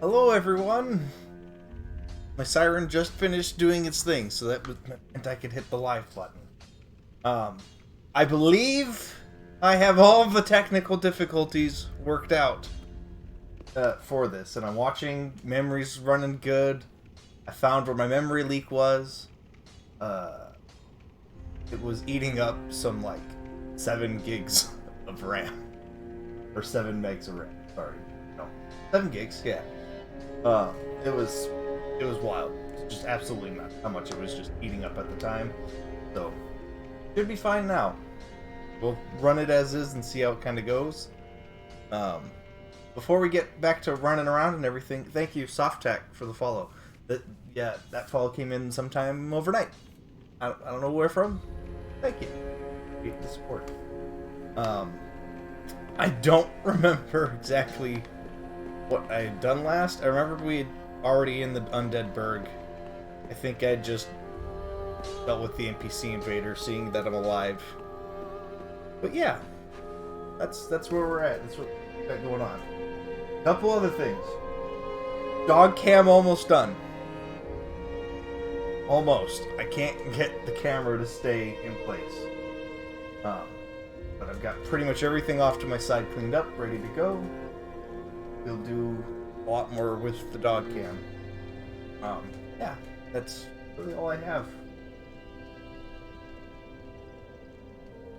Hello, everyone! My siren just finished doing its thing, so that meant I could hit the live button. I believe I have all of the technical difficulties worked out for this, and I'm watching memories running good. I found where my memory leak was. It was eating up some, 7 gigs of RAM. Or 7 megs of RAM, sorry. No, 7 gigs, yeah. It was wild. Just absolutely nuts how much it was just eating up at the time. So, should be fine now. We'll run it as is and see how it kind of goes. Before we get back to running around and everything, thank you, SoftTech, for the follow. That follow came in sometime overnight. I don't know where from. Thank you. Appreciate the support. I don't remember exactly what I had done last. I remember we had already in the Undead Burg. I think I just dealt with the NPC invader, seeing that I'm alive. But yeah, that's where we're at. That's what we got going on. Couple other things. Dog cam almost done. Almost. I can't get the camera to stay in place. But I've got pretty much everything off to my side cleaned up, ready to go. We'll do a lot more with the dog cam. Yeah, that's really all I have.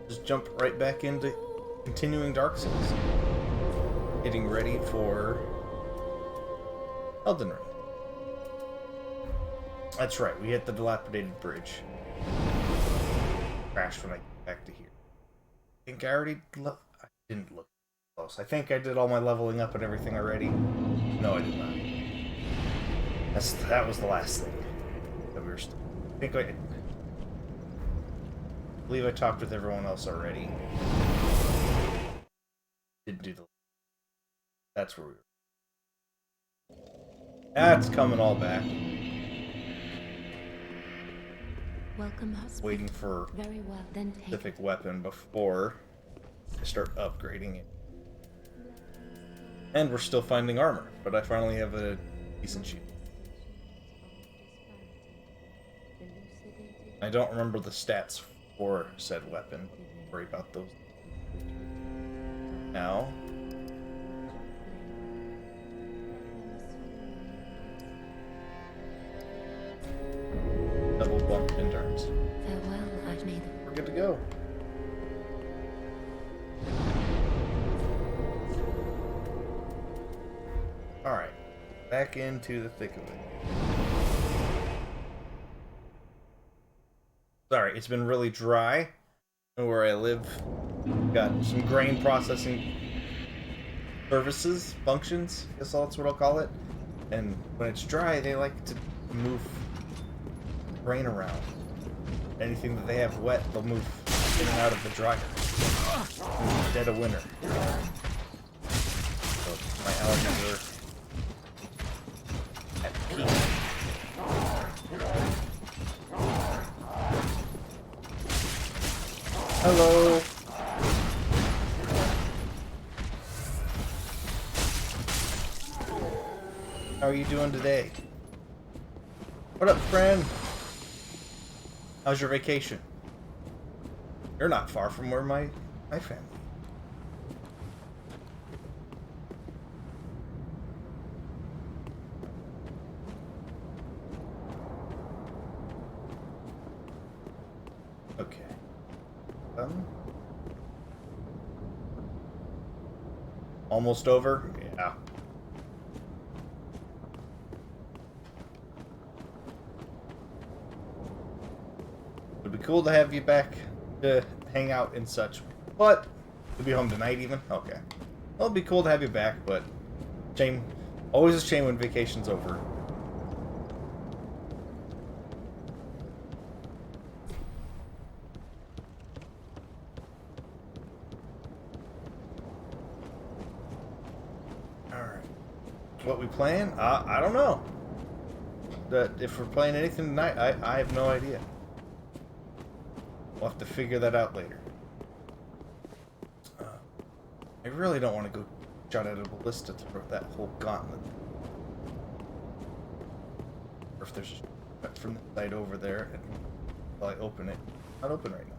Just jump right back into continuing Dark Souls. Getting ready for Elden Ring. That's right, we hit the dilapidated bridge. Crashed when I get back to here. I think I already I didn't look close. I think I did all my leveling up and everything already. No, I did not. That was the last thing that we were still. I believe I talked with everyone else already. Didn't do the. That's where we were. That's coming all back. Welcome, husband. Waiting for very well, then take specific weapon before I start upgrading it. And we're still finding armor, but I finally have a decent shield. I don't remember the stats for said weapon. Don't worry about those. Now. Double bump endurance. Farewell, I've made them. We're good to go. Alright. Back into the thick of it. Sorry, it's been really dry where I live. Got some grain processing services, functions, I guess that's what I'll call it. And when it's dry, they like to move grain around. Anything that they have wet, they'll move in and out of the dryer. Dead of winter. So my allergies are at peak. Hello. How are you doing today? What up, friend? How's your vacation? You're not far from where my family. Okay. Almost over? Yeah. It'd be cool to have you back to hang out and such, but you'll be home tonight even? Okay. Well, it'd be cool to have you back, but shame. Always a shame when vacation's over. Alright. What we playing? I don't know. If we're playing anything tonight, I have no idea. We'll have to figure that out later. I really don't want to go shot at a ballista through that whole gauntlet. if there's from the side over there. And while I open it, not open right now.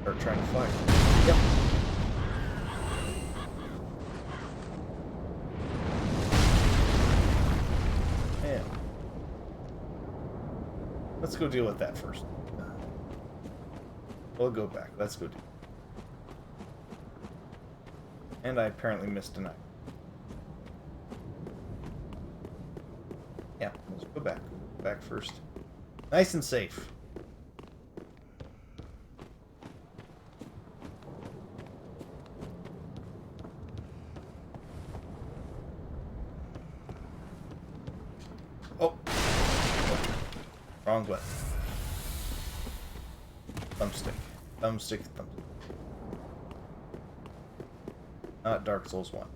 Start trying to fly. Yep. Man. Let's go deal with that first. We'll go back. Let's go do. And I apparently missed an item. Yeah, let's go back. Back first. Nice and safe. Oh. Wrong button. Thumbstick. Thumbstick. Not Dark Souls 1.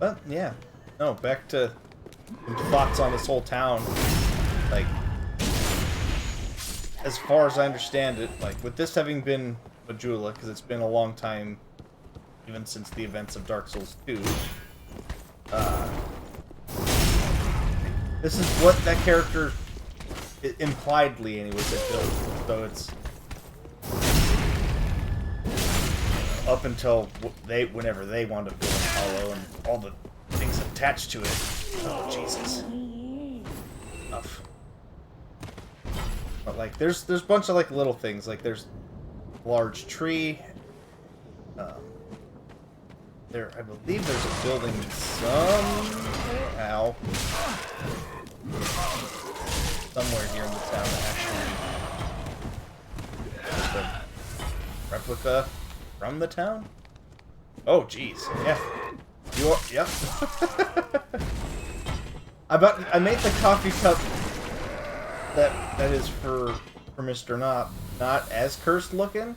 But yeah, no, back to thoughts on this whole town. Like, as far as I understand it, like with this having been Majula, because it's been a long time, even since the events of Dark Souls 2. This is what that character impliedly, anyways, had built. So it's up until whenever they wound up building Hollow and all the things attached to it. Oh Jesus! Enough. But like, there's a bunch of like little things. Like there's a large tree. There, I believe there's a building somewhere here in the town that actually is a replica from the town. Oh, jeez. Yeah. You are, yep. I made the coffee cup that is for Mr. Not as cursed looking.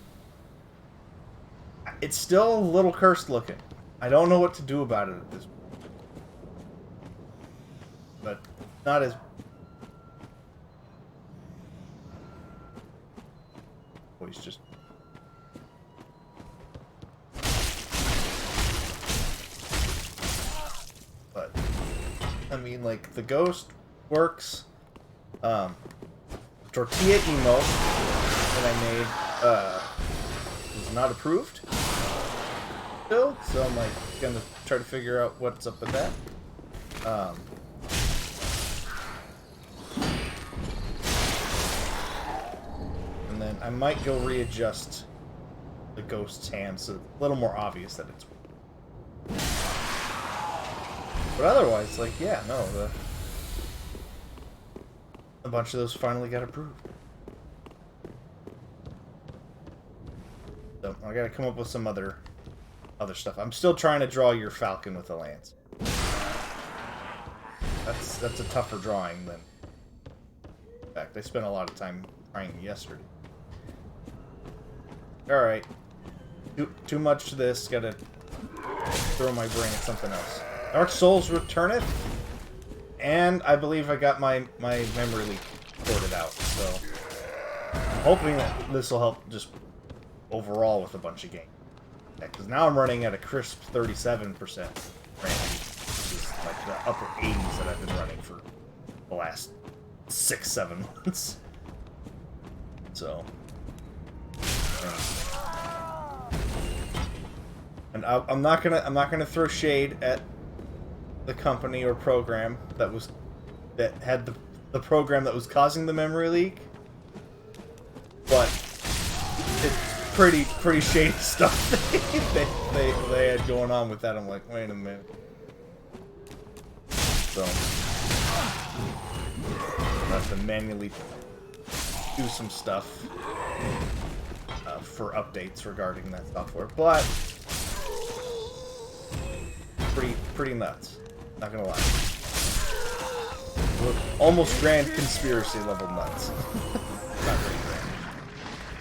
It's still a little cursed looking. I don't know what to do about it at this point. But not as... Oh, he's just... But, I mean, like, the ghost works. Tortilla emote that I made was not approved still, so I'm like gonna try to figure out what's up with that. And then I might go readjust the ghost's hand so it's a little more obvious that it's weak. But otherwise, like, yeah, no, a bunch of those finally got approved. So I gotta come up with some other stuff. I'm still trying to draw your Falcon with a lance. That's a tougher drawing than... In fact, I spent a lot of time trying yesterday. Alright. Too much to this. Gotta throw my brain at something else. Dark Souls Returneth. And I believe I got my memory leak sorted out. So I'm hoping that this will help just overall with a bunch of games. Because now I'm running at a crisp 37% range, which is like the upper 80s that I've been running for the last 6-7 months. So, and I'm not gonna throw shade at the company or program that had the program that was causing the memory leak, but it's pretty shady stuff they had going on with that. I'm like, wait a minute. So I have to manually do some stuff for updates regarding that software. But pretty nuts. Not gonna lie. We're almost grand conspiracy level nuts. Not very grand.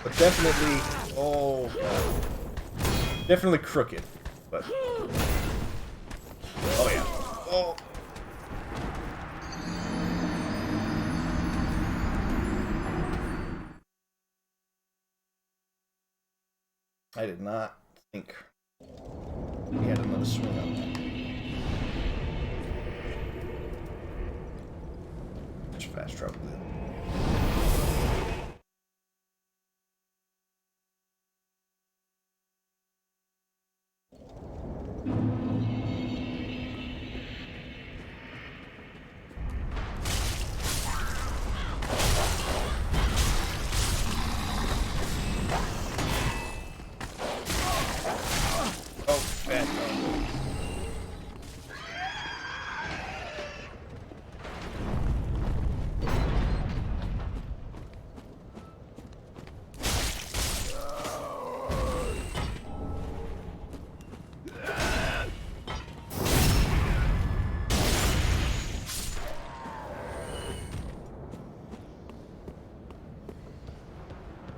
But definitely, oh god. Definitely crooked, but oh yeah. Oh. I did not think we had another swing on that. Just fast travel then.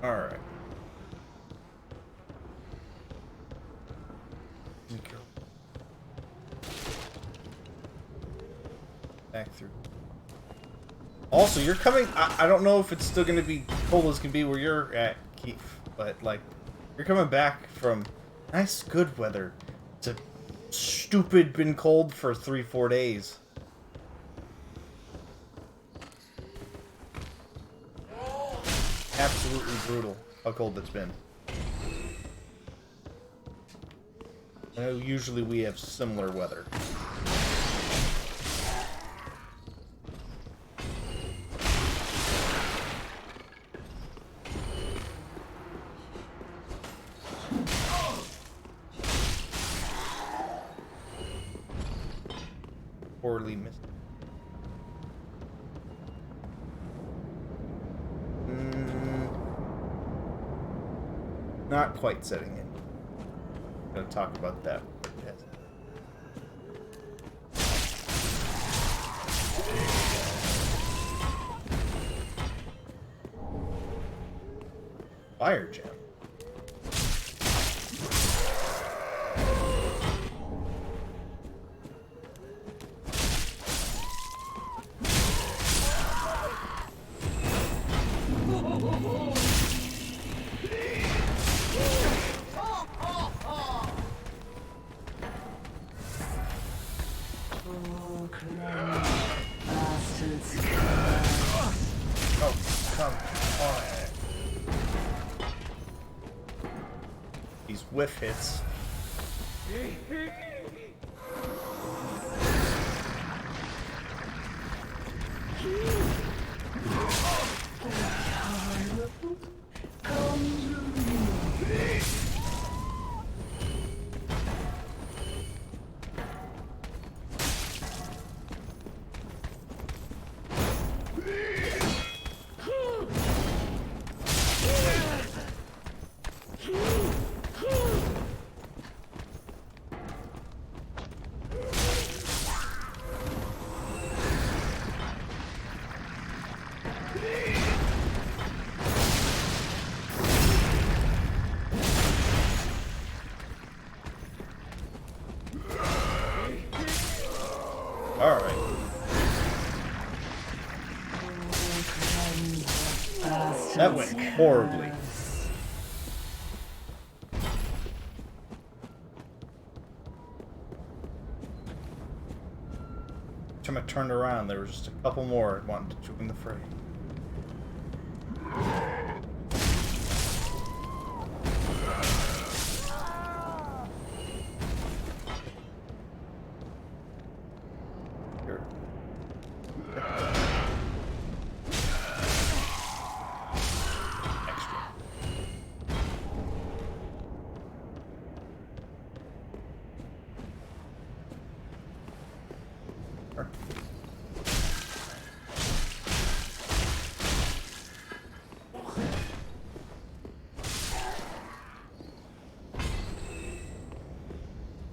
Alright. Back through. Also, you're coming... I don't know if it's still going to be cold as can be where you're at, Keith, but, like, you're coming back from nice, good weather to stupid been cold for 3-4 days. Absolutely brutal how cold it's been. I know usually we have similar weather. Poorly missed. Not quite setting in. I'm gonna talk about that. Yes. Fire gem. Whiff hits. That went horribly. Every time I turned around, there was just a couple more wanting to join the fray.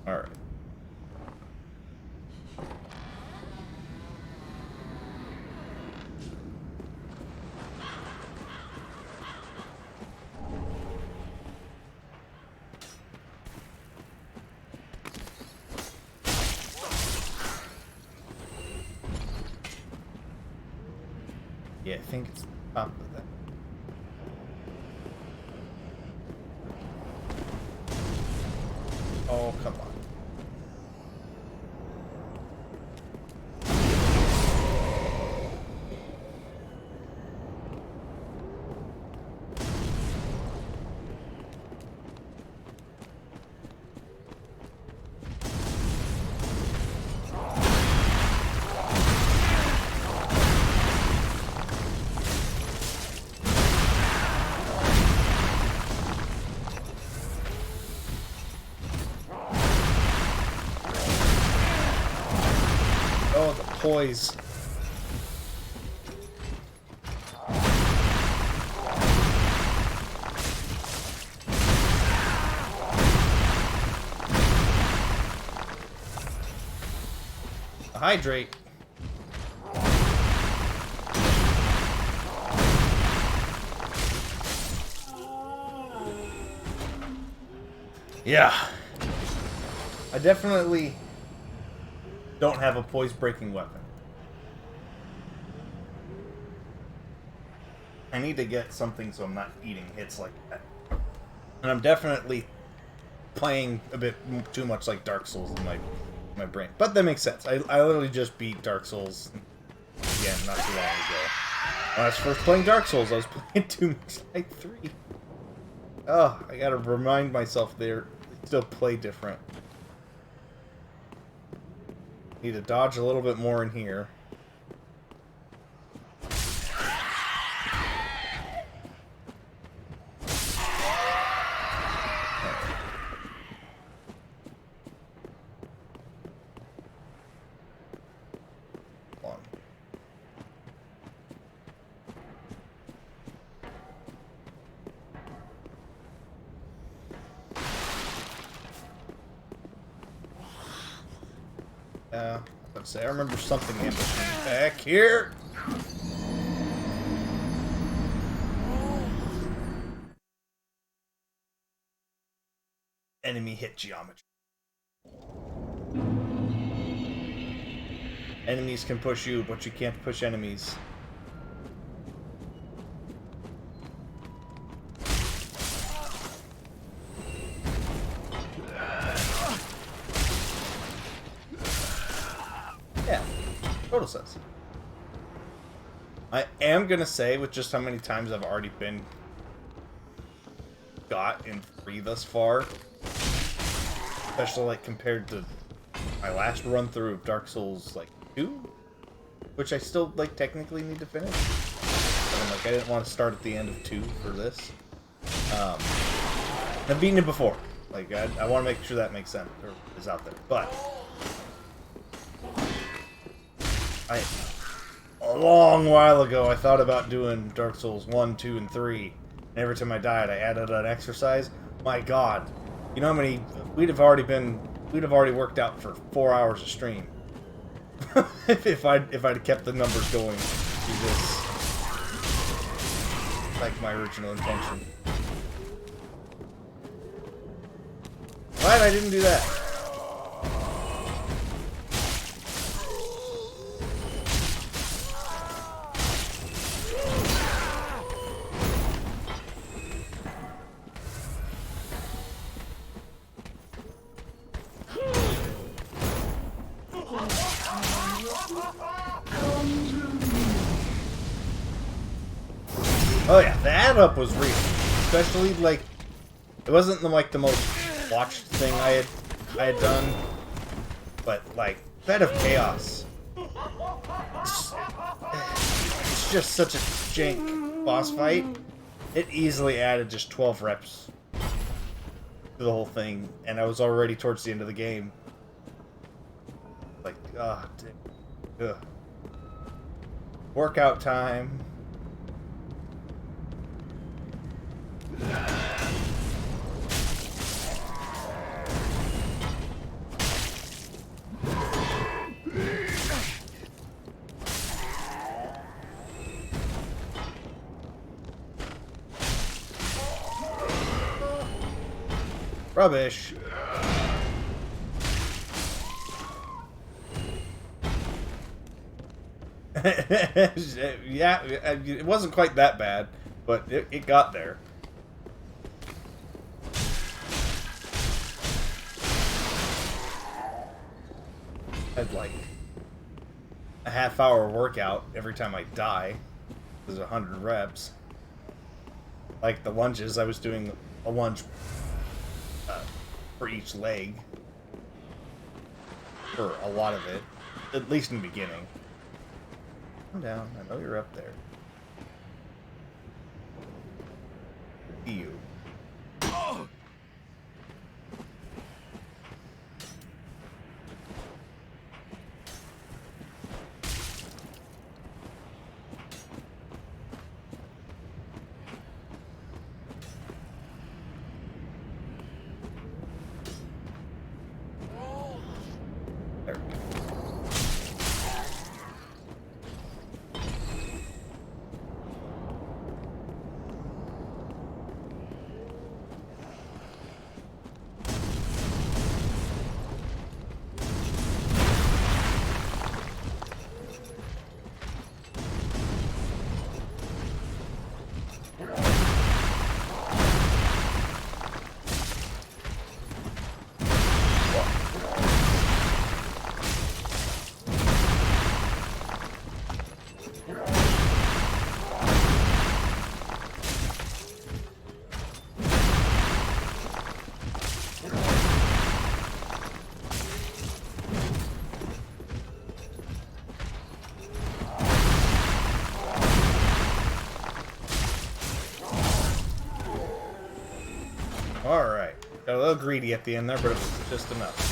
Alright. Yeah, I think it's the top of that. Oh, come on. Oh, the poise. Hydrate. Yeah. I definitely don't have a poise-breaking weapon. I need to get something so I'm not eating hits like that. And I'm definitely playing a bit too much like Dark Souls in my brain. But that makes sense. I literally just beat Dark Souls again not too long ago. When I was first playing Dark Souls, I was playing too much like 3. Oh, I gotta remind myself they still play different. Need to dodge a little bit more in here. Let's say I remember something ambushing back here. Enemy hit geometry. Enemies can push you, but you can't push enemies. Total sense. I am gonna say, with just how many times I've already been got in 3 thus far, especially like compared to my last run through of Dark Souls like 2, which I still like technically need to finish. And, like I didn't want to start at the end of 2 for this. I've beaten it before. Like I want to make sure that makes sense or is out there, but. A long while ago, I thought about doing Dark Souls 1, 2, and 3. And every time I died, I added an exercise. My God, you know how many we'd have already worked out for 4 hours of stream if I'd kept the numbers going through this, like my original intention. Glad I didn't do that. Oh yeah, that up was real. Especially like it wasn't like the most watched thing I had done, but like Bed of Chaos. It's just such a jank boss fight. It easily added just 12 reps to the whole thing, and I was already towards the end of the game. Like, ah, ugh. Workout time. Rubbish. Yeah, it wasn't quite that bad, but it got there. I had like a half-hour workout every time I die. There's 100 reps. Like the lunges, I was doing a lunge for each leg. For a lot of it. At least in the beginning. Come down. I know you're up there. See you. There. Alright. Got a little greedy at the end there, but it was just enough.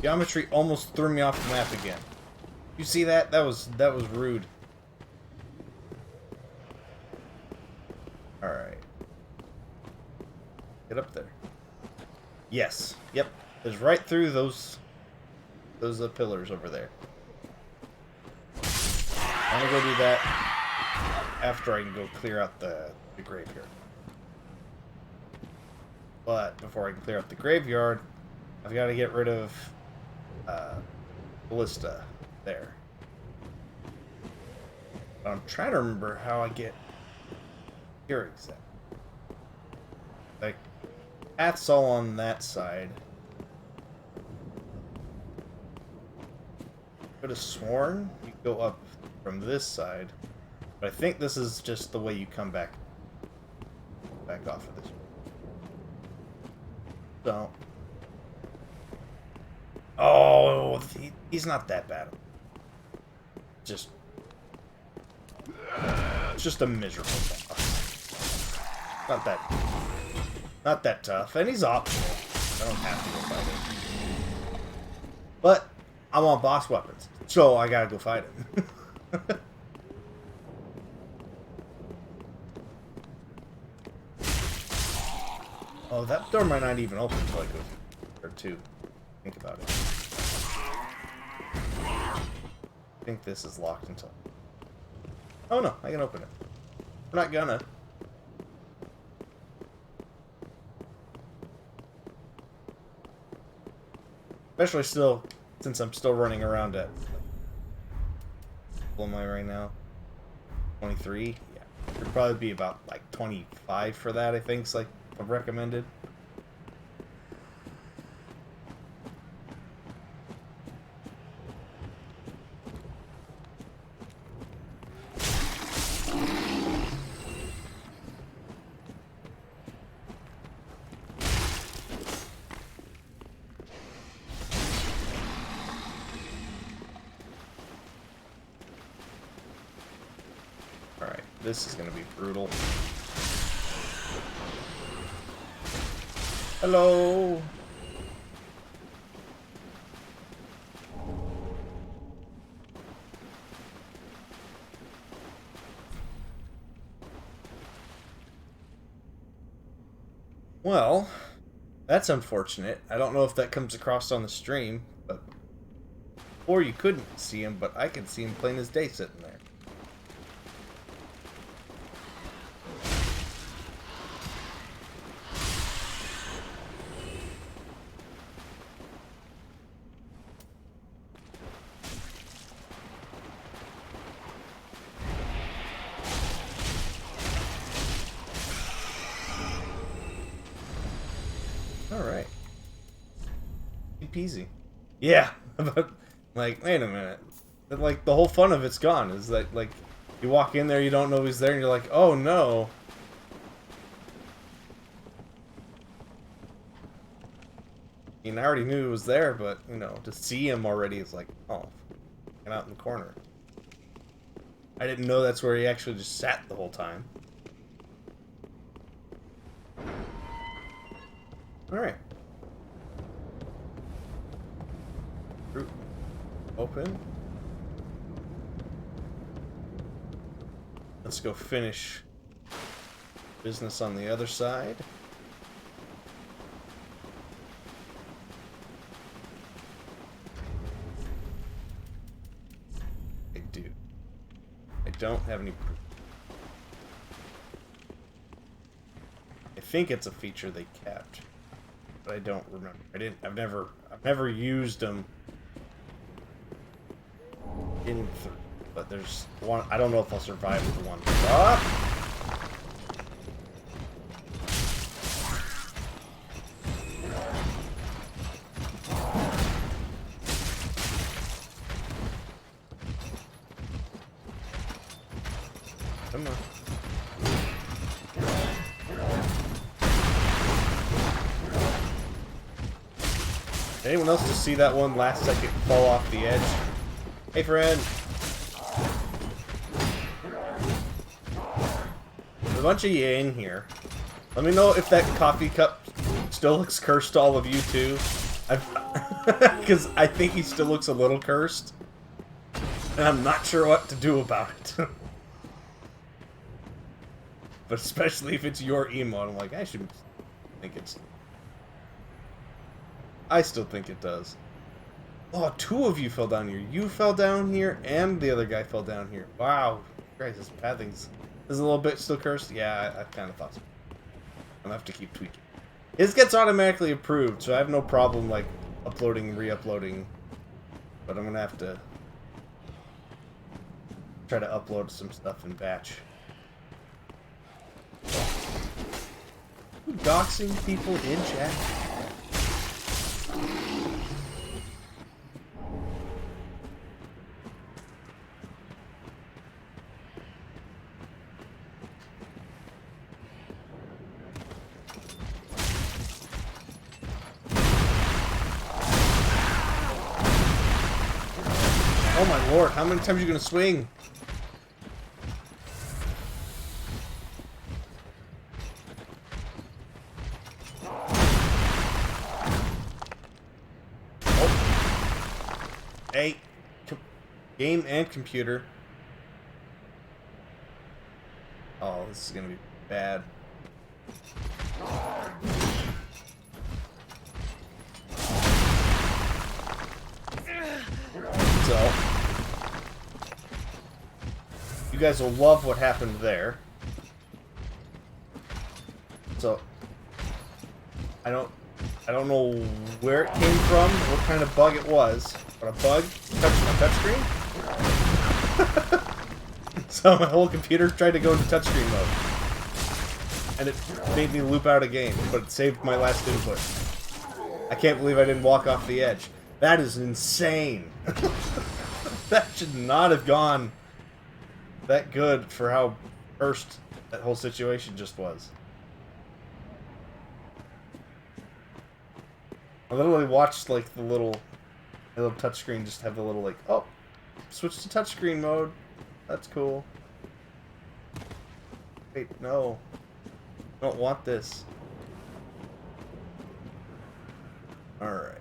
Geometry almost threw me off the map again. You see that? That was rude. Alright. Get up there. Yes. Yep. It's right through those pillars over there. I'm gonna go do that after I can go clear out the graveyard. But before I can clear out the graveyard, I've got to get rid of Ballista there. But I'm trying to remember how I get here exactly. Like, path's all on that side. Could have sworn you go up from this side, but I think this is just the way you come back off of this. So, oh, he's not that bad. It's just a miserable boss. Not that tough, and he's optional. I don't have to go fight him. But I want boss weapons, so I gotta go fight him. Oh, that door might not even open until I go or two. Think about it. I think this is locked until. Oh no, I can open it. I'm not gonna. Especially still, since I'm still running around at. What am I right now? 23? Yeah. It'd probably be about like 25 for that, I think, is like recommended. Alright, this is gonna be brutal. Hello! Well, That's unfortunate. I don't know if that comes across on the stream, but... Or you couldn't see him, but I could see him plain as day sitting there. Alright. Easy peasy. Yeah, but, like, wait a minute. But, like, the whole fun of it's gone. Is that, like, you walk in there, you don't know he's there, and you're like, oh no. I mean, I already knew he was there, but, you know, to see him already is like, oh, and out in the corner. I didn't know that's where he actually just sat the whole time. Alright. Route open. Let's go finish business on the other side. I do. I don't have any proof. I think it's a feature they kept, but I don't remember. I've never used them in 3, but there's one. I don't know if I'll survive with the one. Ah! Come on. Anyone else just see that one last second fall off the edge? Hey, friend. There's a bunch of you in here. Let me know if that coffee cup still looks cursed to all of you, too. Because I think he still looks a little cursed. And I'm not sure what to do about it. But especially if it's your emote, I'm like, I should think it's... I still think it does. Oh, 2 of you fell down here. You fell down here, and the other guy fell down here. Wow. Christ, this pathing's... Is a little bit still cursed? Yeah, I kind of thought so. I'm gonna have to keep tweaking. His gets automatically approved, so I have no problem, like, uploading and re-uploading. But I'm gonna have to... try to upload some stuff in batch. Doxing people in chat? Oh my lord, how many times are you gonna swing? Hey, game and computer. Oh, this is gonna be bad. So, you guys will love what happened there. So, I don't know where it came from, what kind of bug it was, but a bug touched my touchscreen. So my whole computer tried to go into touchscreen mode. And it made me loop out a game, but it saved my last input. I can't believe I didn't walk off the edge. That is insane. That should not have gone that good for how cursed that whole situation just was. I literally watched, like, the little touchscreen just have the little, like, oh, switch to touchscreen mode. That's cool. Wait, no. I don't want this. Alright.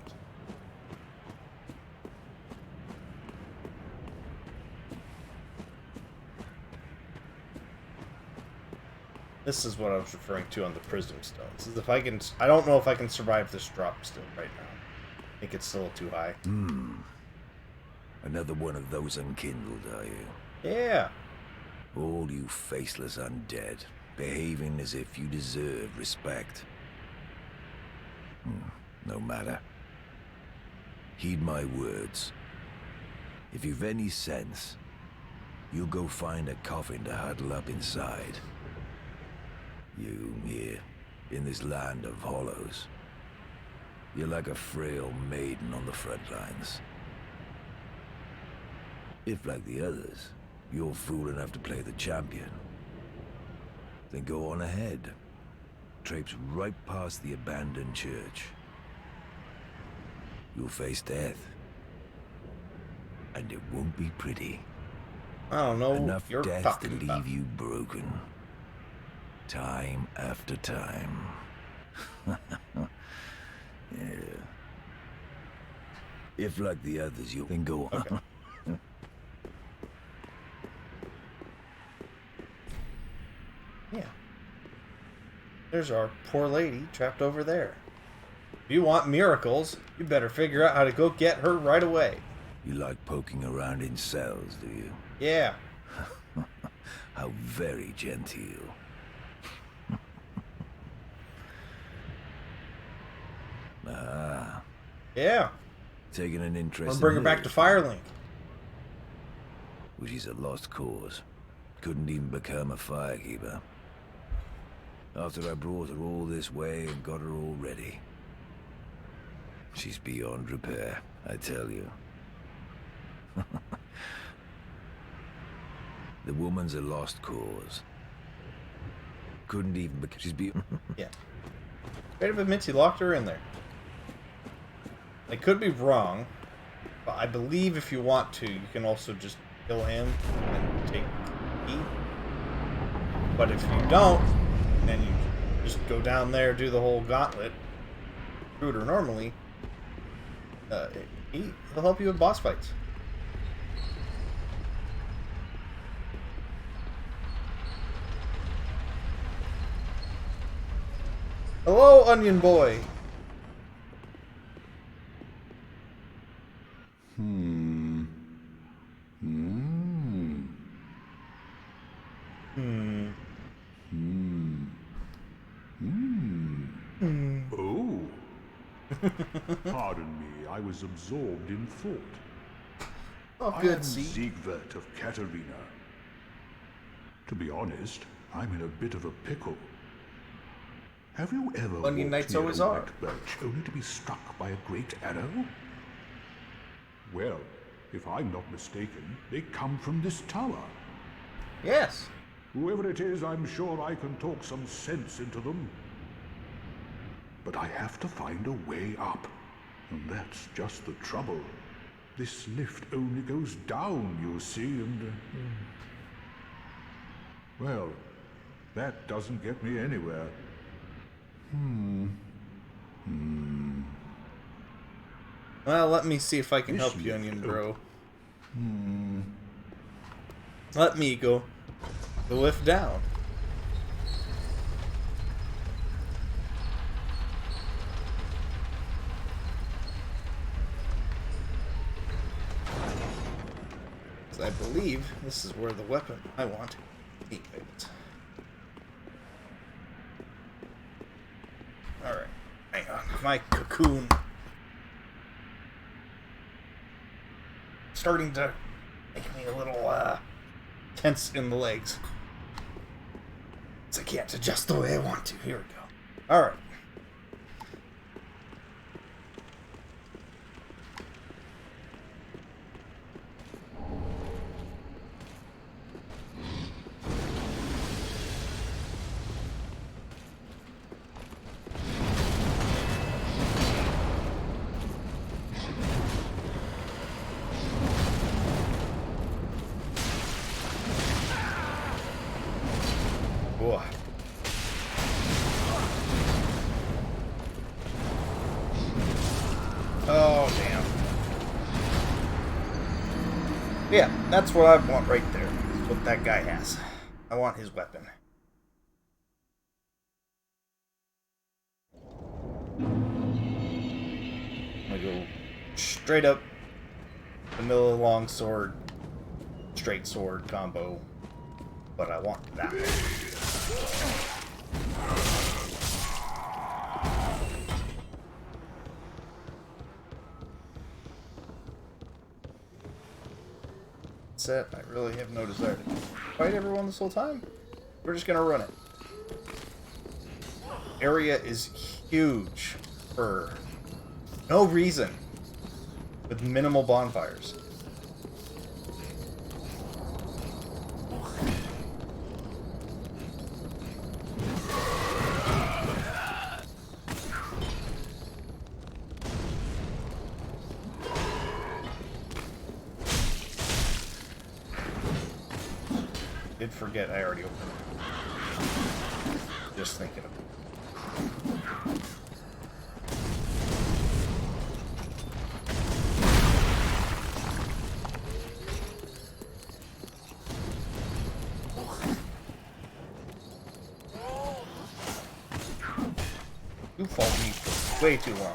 This is what I was referring to on the Prism Stones. Is if I can... I don't know if I can survive this drop still right now. I think it's still too high. Another one of those unkindled, are you? Yeah. All you faceless undead, behaving as if you deserve respect. No matter. Heed my words. If you've any sense, you go find a coffin to huddle up inside. You here, in this land of hollows. You're like a frail maiden on the front lines. If, like the others, you're fool enough to play the champion, then go on ahead. Traipse right past the abandoned church. You'll face death. And it won't be pretty. I don't know Enough what you're death to talking leave about. you broken. Time after time. Yeah. If, like the others, you then go on. Okay. Yeah. There's our poor lady trapped over there. If you want miracles, you better figure out how to go get her right away. You like poking around in cells, do you? Yeah. How very genteel. Ah, Yeah. taking an interest Or bring her in back to Firelink. Which is a lost cause. Couldn't even become a firekeeper. After I brought her all this way and got her all ready. She's beyond repair, I tell you. The woman's a lost cause. Couldn't even become... She's Yeah. Straight up admits he locked her in there. I could be wrong, but I believe if you want to, you can also just kill him and take the key. But if you don't, then you just go down there, do the whole gauntlet, shoot her normally, he'll help you with boss fights. Hello, Onion Boy! Oh. Pardon me, I was absorbed in thought. Oh, I good, am see. Siegwart of Katarina. To be honest, I'm in a bit of a pickle. Have you ever Onion walked Knights near always a are. wet birch only to be struck by a great arrow? Well, if I'm not mistaken, they come from this tower. Yes. Whoever it is, I'm sure I can talk some sense into them. But I have to find a way up. And that's just the trouble. This lift only goes down, you see, and... Well, that doesn't get me anywhere. Well, let me see if I can This help you, lift Onion op- Bro. Let me go the lift down. I believe this is where the weapon I want is. Alright, hang on. My cocoon starting to make me a little tense in the legs. So I can't adjust the way I want to. Here we go. Alright. Boy. Oh, damn. Yeah, that's what I want right there. That's what that guy has. I want his weapon. gonna go straight up vanilla long sword, straight sword combo, but I want that one. Set. I really have no desire to fight everyone this whole time. We're just gonna run it. Area is huge for no reason, with minimal bonfires. Did forget I already opened it. Just thinking of it. You fought me for way too long.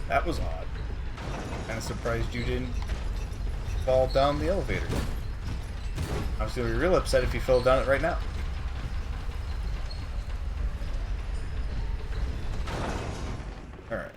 That was odd. Kind of surprised you didn't fall down the elevator. I was going to be real upset if you fell down it right now. Alright.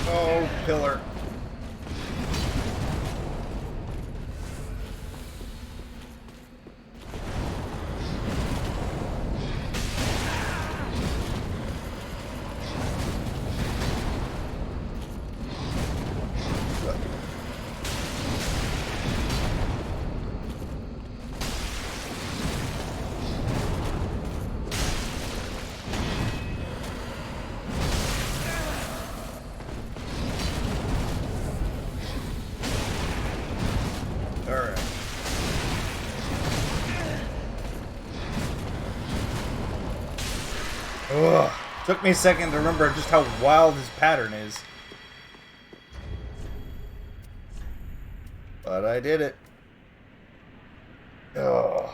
Oh, pillar. Ugh. Took me a second to remember just how wild his pattern is. But I did it. Ugh.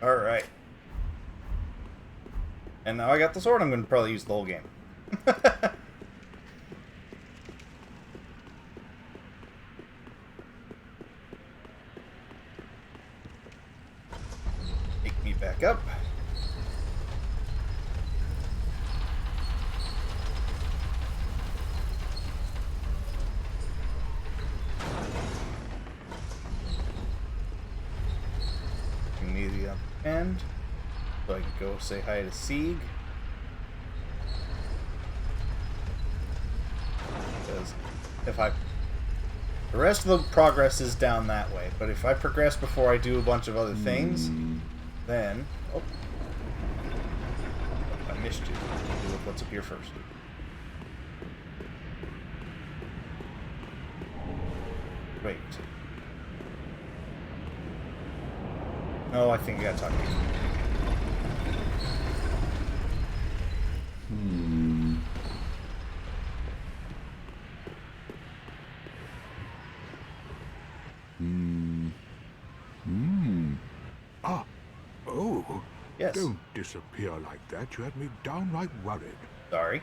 Alright. And now I got the sword, I'm going to probably use the whole game. Take me back up. The up end, so I can go say hi to Sieg. Because if the rest of the progress is down that way, but if I progress before I do a bunch of other things, then I missed you. Do what's up here first. Wait. Oh, I think I gotta talk to you. Ah, oh. Yes. Don't disappear like that. You had me downright worried. Sorry.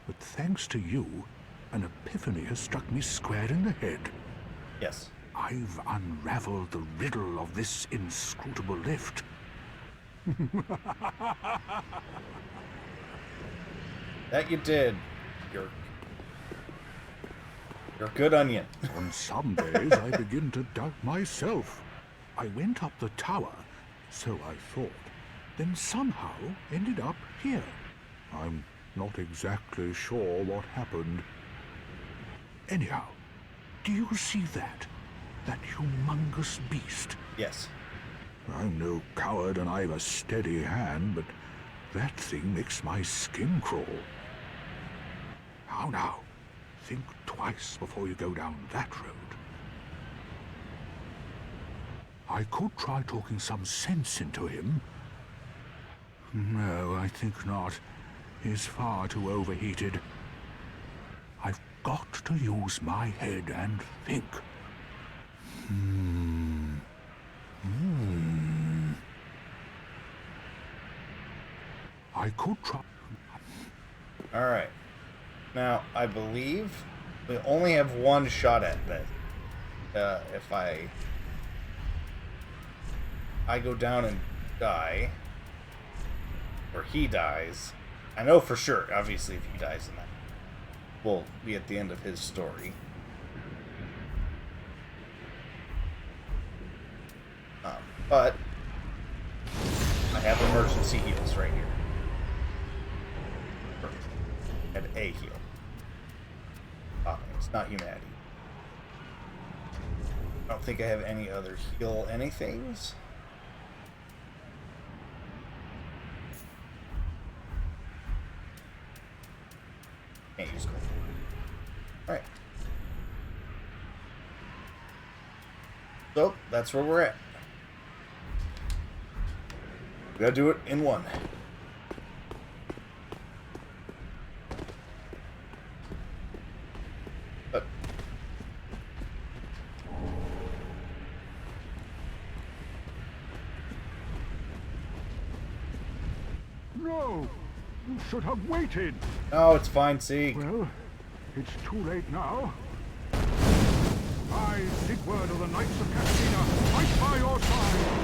But thanks to you, an epiphany has struck me square in the head. Yes. I've unraveled the riddle of this inscrutable lift. That you did. You're a good onion. On some days I begin to doubt myself. I went up the tower, so I thought, then somehow ended up here. I'm not exactly sure what happened. Anyhow, do you see that? That humongous beast? Yes. I'm no coward and I've a steady hand, but that thing makes my skin crawl. How now? Think twice before you go down that road. I could try talking some sense into him. No, I think not. He's far too overheated. I've got to use my head and think. I could try. Alright. Now, I believe we only have one shot at that. If I go down and die, or he dies, I know for sure, obviously, if he dies, then that will be at the end of his story. But I have emergency heals right here. Perfect. And a heal. It's not humanity. I don't think I have any other heal anythings. Can't use gold. Alright. So, that's where we're at. We gotta do it in one. But No! You should have waited! oh, it's fine, see. Well, it's too late now. I, Sigurd of the Knights of Cathedral, fight by your side!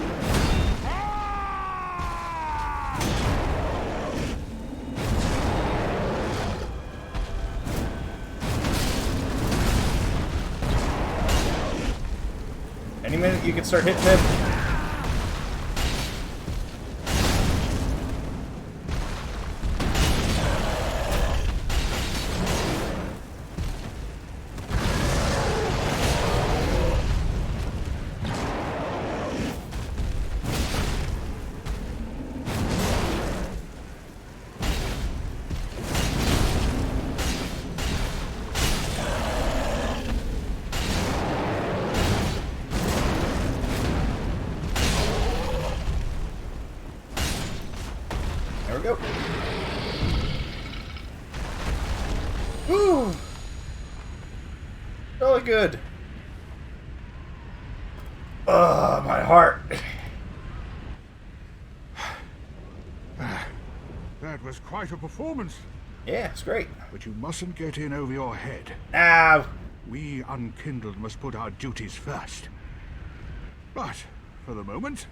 Any minute you can start hitting him. There we go. Woo! Really good. Ugh, my heart. That was quite a performance. Yeah, it's great. But you mustn't get in over your head. Ow! We Unkindled must put our duties first. But, for the moment,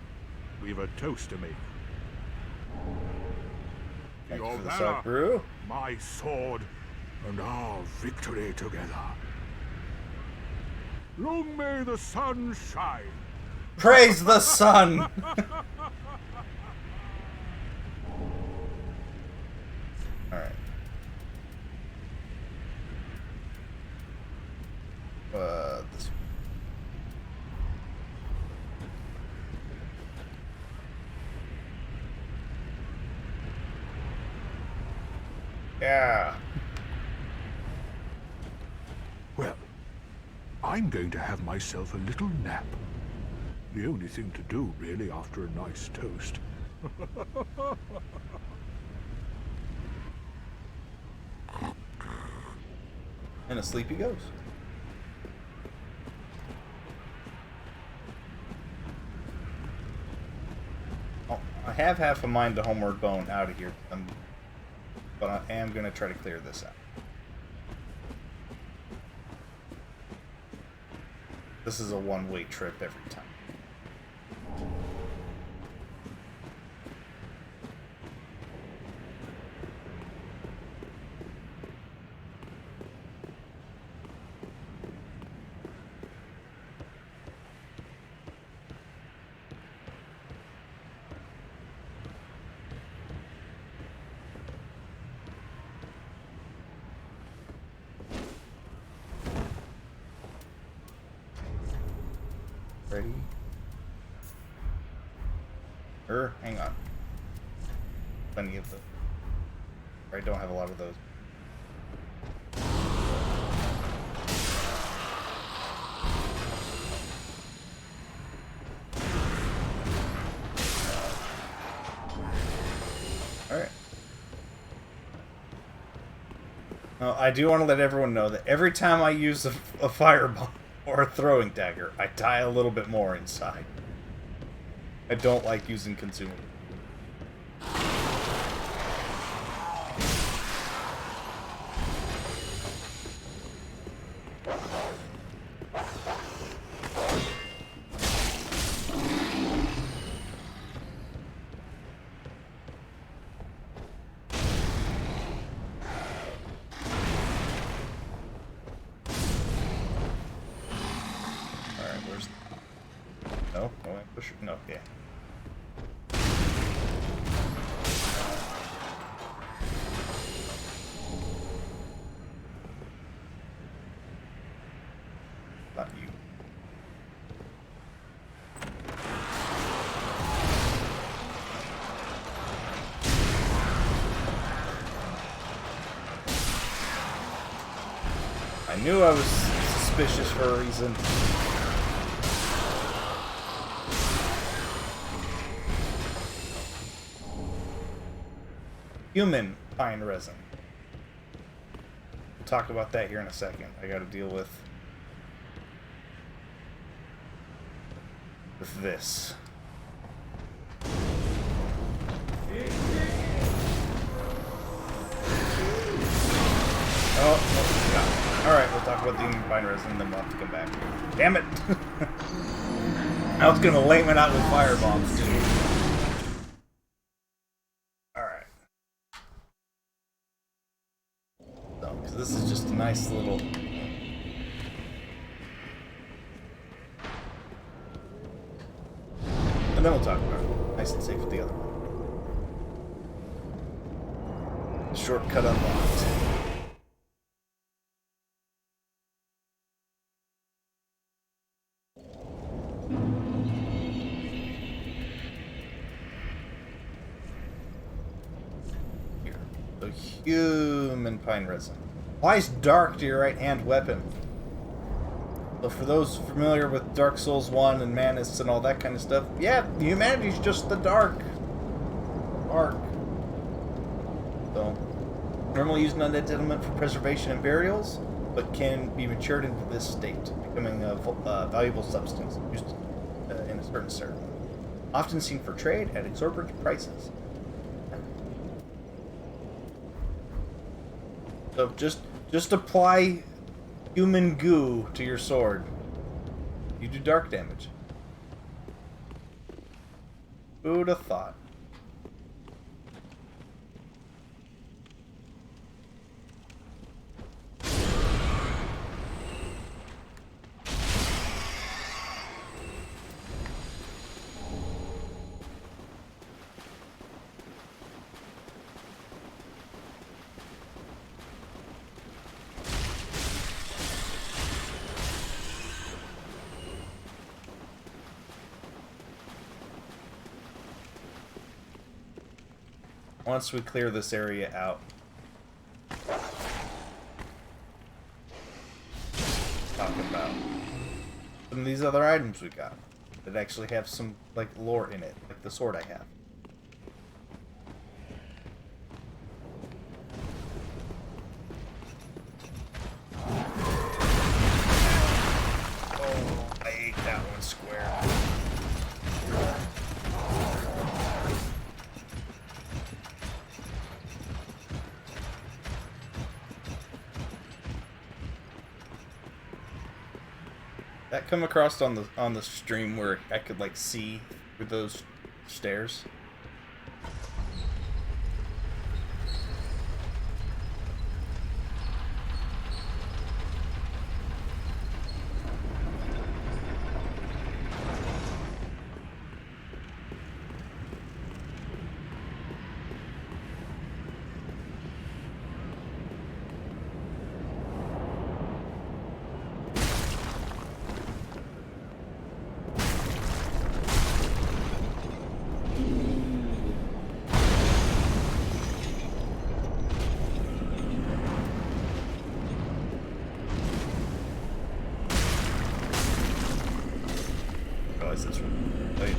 we've a toast to make. Thank you Your for the valor, sock brew. my sword, and our victory together. Long may the sun shine. Praise the sun! Alright. This yeah. Well, I'm going to have myself a little nap. The only thing to do, really, after a nice toast. And asleep he goes. Oh, I have half a mind to homeward bone out of here, but I am going to try to clear this out. This is a one-way trip every time. Ready? Hang on. Plenty of those. I don't have a lot of those. Alright. Now, I do want to let everyone know that every time I use a fireball or a throwing dagger, I die a little bit more inside. I don't like using consumables. No, yeah. Not you. I knew I was suspicious for a reason. Human pine resin. We'll talk about that here in a second. I gotta deal with this. Oh, yeah. Alright, we'll talk about the human pine resin and then we'll have to come back. Damn it! I was gonna lame it out with firebombs too. This is just a nice little... And then we'll talk about it. Nice and safe with the other one. Shortcut unlocked. Here. The human pine resin. Applies dark to your right-hand weapon. So for those familiar with Dark Souls 1 and Manus and all that kind of stuff, yeah, humanity's just the dark. Arc. So, normally used in undead settlement for preservation and burials, but can be matured into this state, becoming a valuable substance used in a certain ceremony. Often seen for trade at exorbitant prices. So just apply human goo to your sword. You do dark damage. Who'd have thought? Once we clear this area out. Talk about some of these other items we got that actually have some, like, lore in it, like the sword I have. Oh, I ate that one square. That come across on the stream where I could like see with those stairs.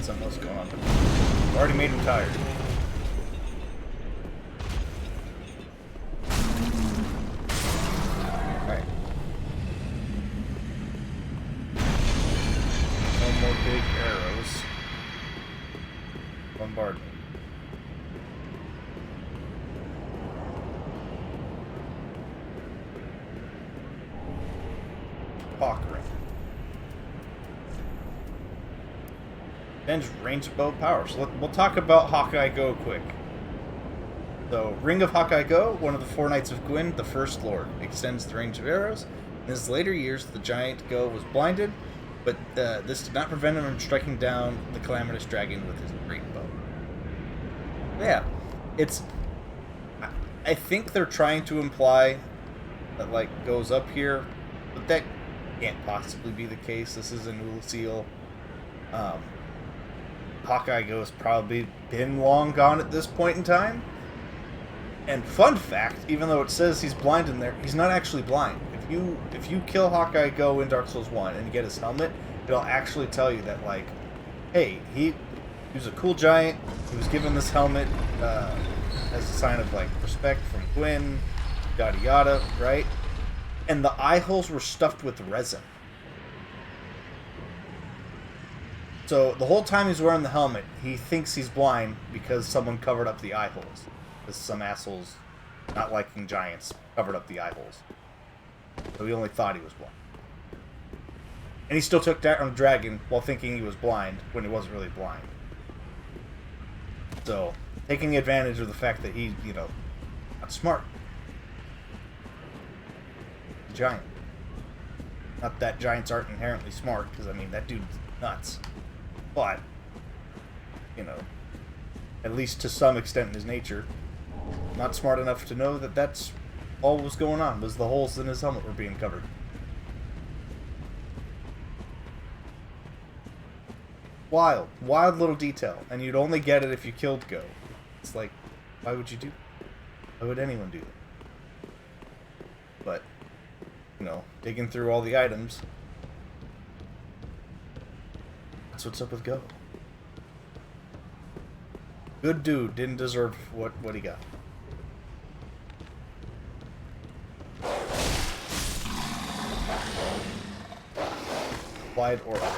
Something else going on. I've already made him tired. Alright. No more big arrows. Bombard me. Hawk ring. Ben's range bow power. So we'll talk about Hawkeye Go quick. So, Ring of Hawkeye Go, one of the four Knights of Gwyn, the First Lord, extends the range of arrows. In his later years, the giant Go was blinded, but this did not prevent him from striking down the Calamitous Dragon with his great bow. Yeah, it's... I think they're trying to imply that, like, goes up here, but that can't possibly be the case. This is an Ulysseal. Hawkeye Go has probably been long gone at this point in time. And fun fact, even though it says he's blind in there, he's not actually blind. If you kill Hawkeye Go in Dark Souls 1 and you get his helmet, it'll actually tell you that, like, hey, he was a cool giant, he was given this helmet as a sign of, like, respect from Gwyn, yada yada, right? And the eye holes were stuffed with resin. So, the whole time he's wearing the helmet, he thinks he's blind because someone covered up the eye holes. Because some assholes, not liking giants, covered up the eye holes. So he only thought he was blind. And he still took down a dragon while thinking he was blind when he wasn't really blind. So, taking advantage of the fact that he's, you know, not smart. Giant. Not that giants aren't inherently smart, because, I mean, that dude's nuts. But, you know, at least to some extent in his nature, not smart enough to know that that's all was going on, was the holes in his helmet were being covered. Wild little detail, and you'd only get it if you killed Go. It's like, why would you do that? Why would anyone do that? But, you know, digging through all the items, that's what's up with Go. Good dude, didn't deserve what he got. Wide or up.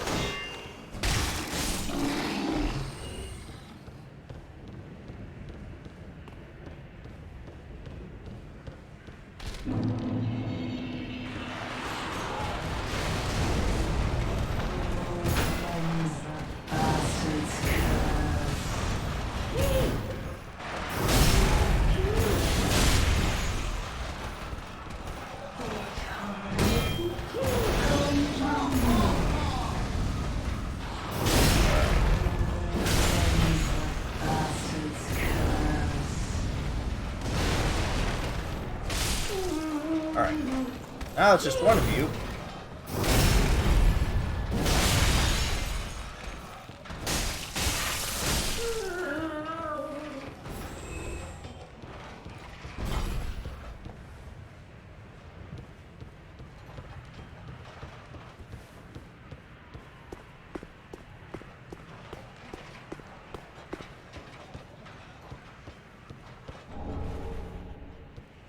Now it's just one of you.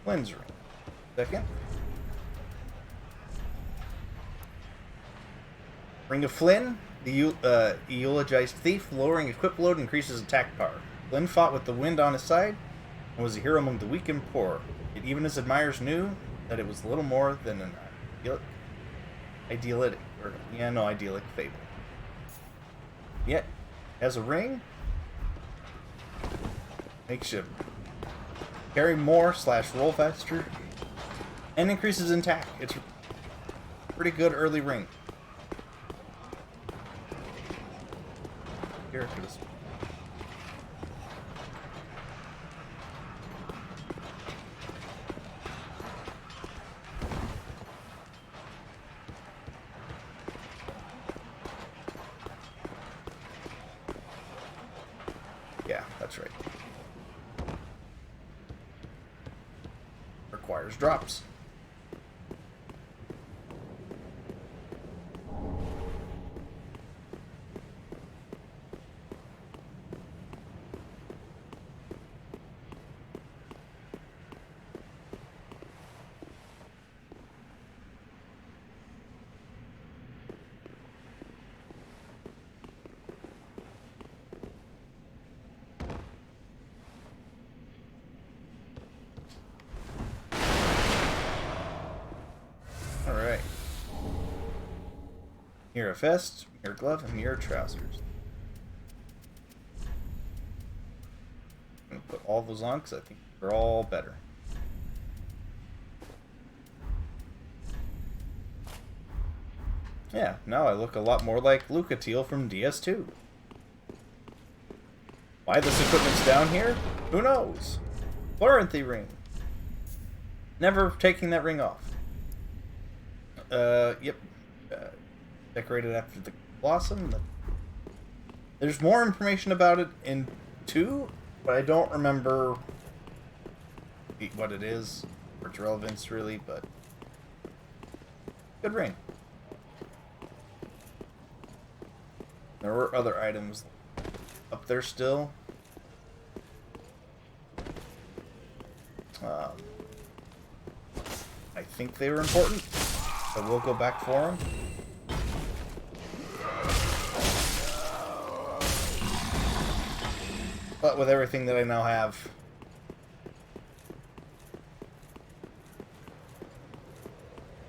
Flynn's ring. Second. Ring of Flynn, the eulogized thief, lowering equip load increases attack power. Flynn fought with the wind on his side and was a hero among the weak and poor. Yet even his admirers knew that it was little more than an idyllic fable. Yet, as a ring, makes you carry more / roll faster, and increases in attack. It's a pretty good early ring. Characters. Yeah, that's right. Requires drops. Alright. Mirror vest, mirror glove, and mirror trousers. I'm going to put all those on because I think they're all better. Yeah, now I look a lot more like Lucatiel from DS2. Why this equipment's down here? Who knows? Warranty ring. Never taking that ring off. Yep. Decorated after the blossom. There's more information about it in 2, but I don't remember what it is, or its relevance really, but good ring. There were other items up there still. I think they were important, so we'll go back for them. But with everything that I now have,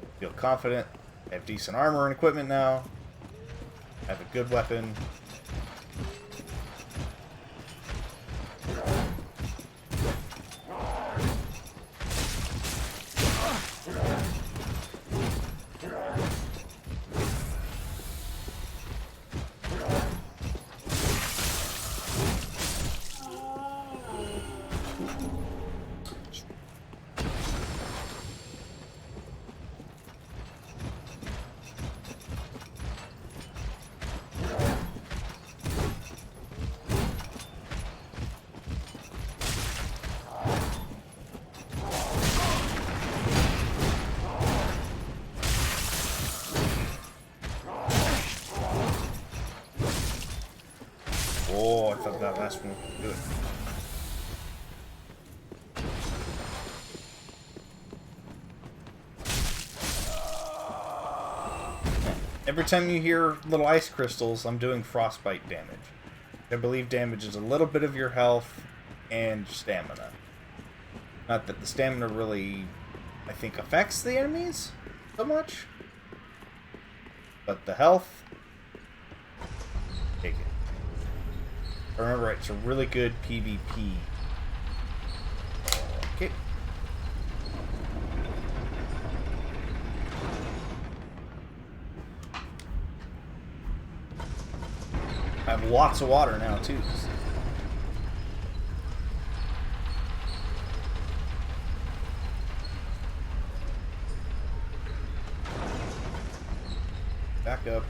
I feel confident. I have decent armor and equipment now. I have a good weapon. Oh, I thought that last one would do it. Every time you hear little ice crystals, I'm doing frostbite damage. I believe damage is a little bit of your health and stamina. Not that the stamina really, I think, affects the enemies so much. But the health, take it. If I remember right, it's a really good PvP. Okay. I have lots of water now, too. Back up.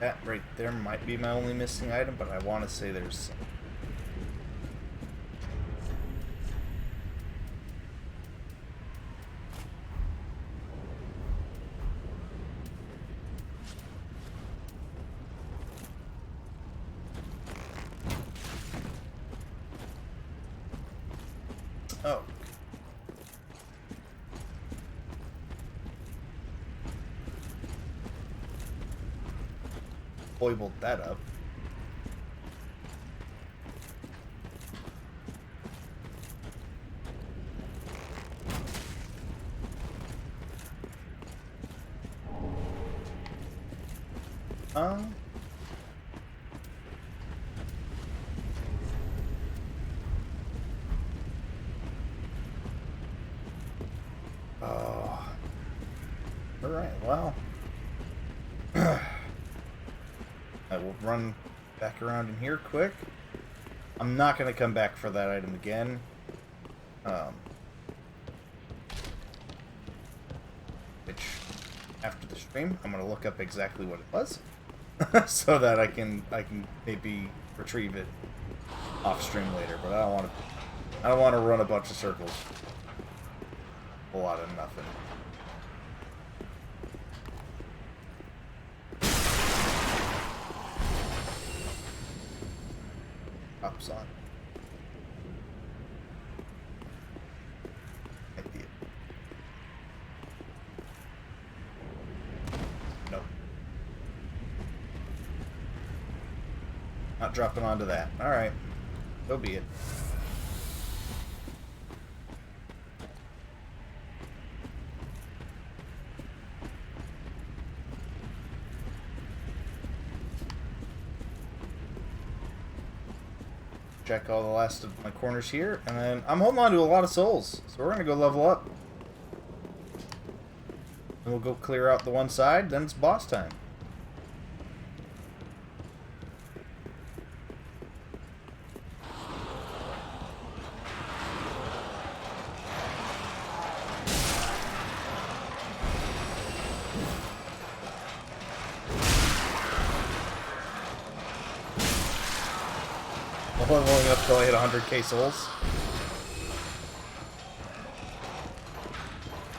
That right there might be my only missing item, but I want to say there's some. Oh. Foibled that up. Oh. Alright, well. I will run back around in here quick. I'm not going to come back for that item again. Which, after the stream, I'm going to look up exactly what it was. So that I can maybe retrieve it off stream later. But I don't want to run a bunch of circles. A lot of nothing. Pops on. Idea. Nope. Not dropping onto that. Alright. So be it. Check all the last of my corners here, and then I'm holding on to a lot of souls, so we're gonna go level up. And we'll go clear out the one side, then it's boss time. Leveling up till I hit 100k souls.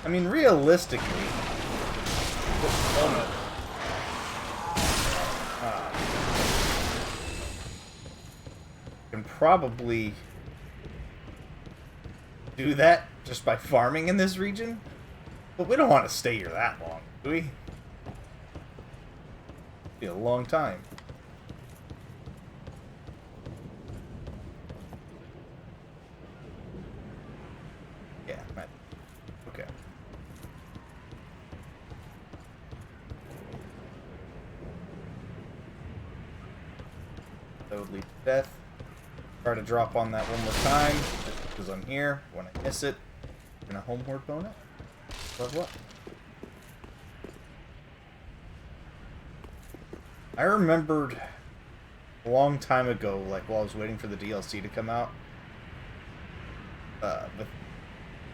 I mean, realistically, can probably do that just by farming in this region, but we don't want to stay here that long, do we? Be a long time. Okay. That would lead to death. Try to drop on that one more time, just because I'm here. When I miss it, I'm gonna homeward bone it. Level up. I remembered a long time ago, like while I was waiting for the DLC to come out, the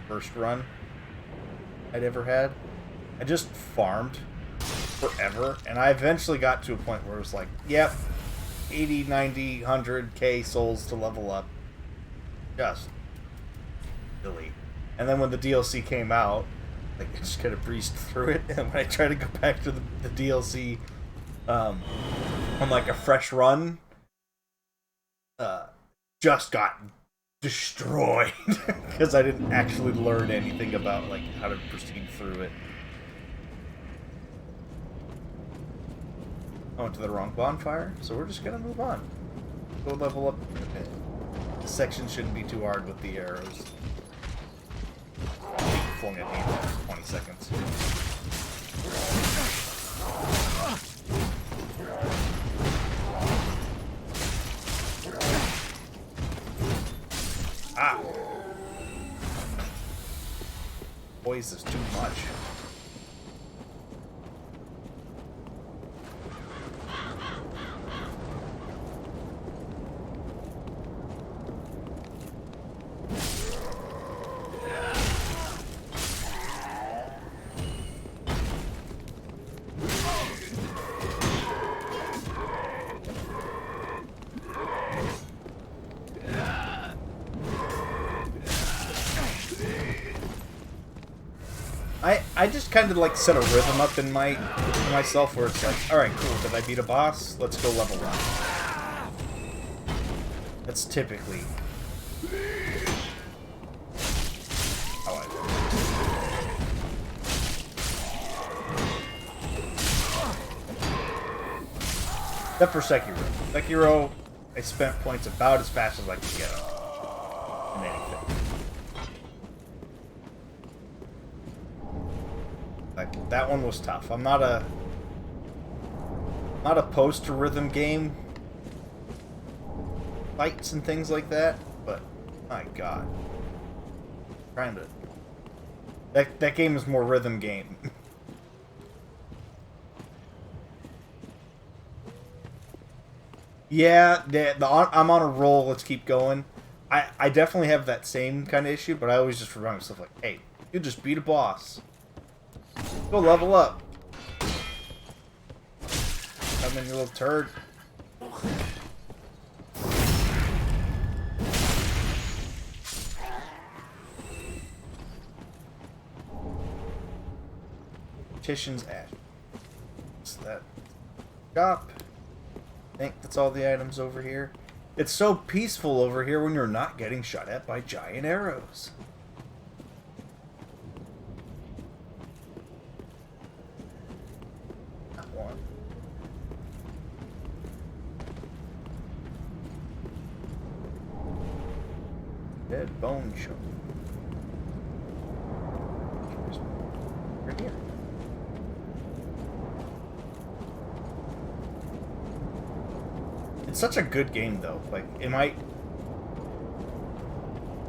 first run I'd ever had, I just farmed forever, and I eventually got to a point where it was like, yep, 80, 90, 100k souls to level up. Just silly. And then when the DLC came out, like, I just kind of breezed through it, and when I tried to go back to the DLC on like a fresh run, just got destroyed because I didn't actually learn anything about like how to proceed through it. I went to the wrong bonfire, so we're just gonna move on. Go level up. The section shouldn't be too hard with the arrows. Flung at me for 20 seconds. Ah! Boys, this is too much. I just kind of like set a rhythm up in myself where it's like, all right, cool. Did I beat a boss? Let's go level up. That's typically how I do. Except for Sekiro. Sekiro, I spent points about as fast as I could get them. In anything. Like, that one was tough. I'm not opposed to rhythm game fights and things like that, but my god. Trying to that game is more rhythm game. Yeah, I'm on a roll. Let's keep going. I definitely have that same kind of issue, but I always just remind myself like, hey, you just beat a boss. Go level up. Come in, you little turd. Titian's Ash. What's that? Shop. I think that's all the items over here. It's so peaceful over here when you're not getting shot at by giant arrows. Not one. Dead bone show. Right here. It's such a good game, though. Like, it might...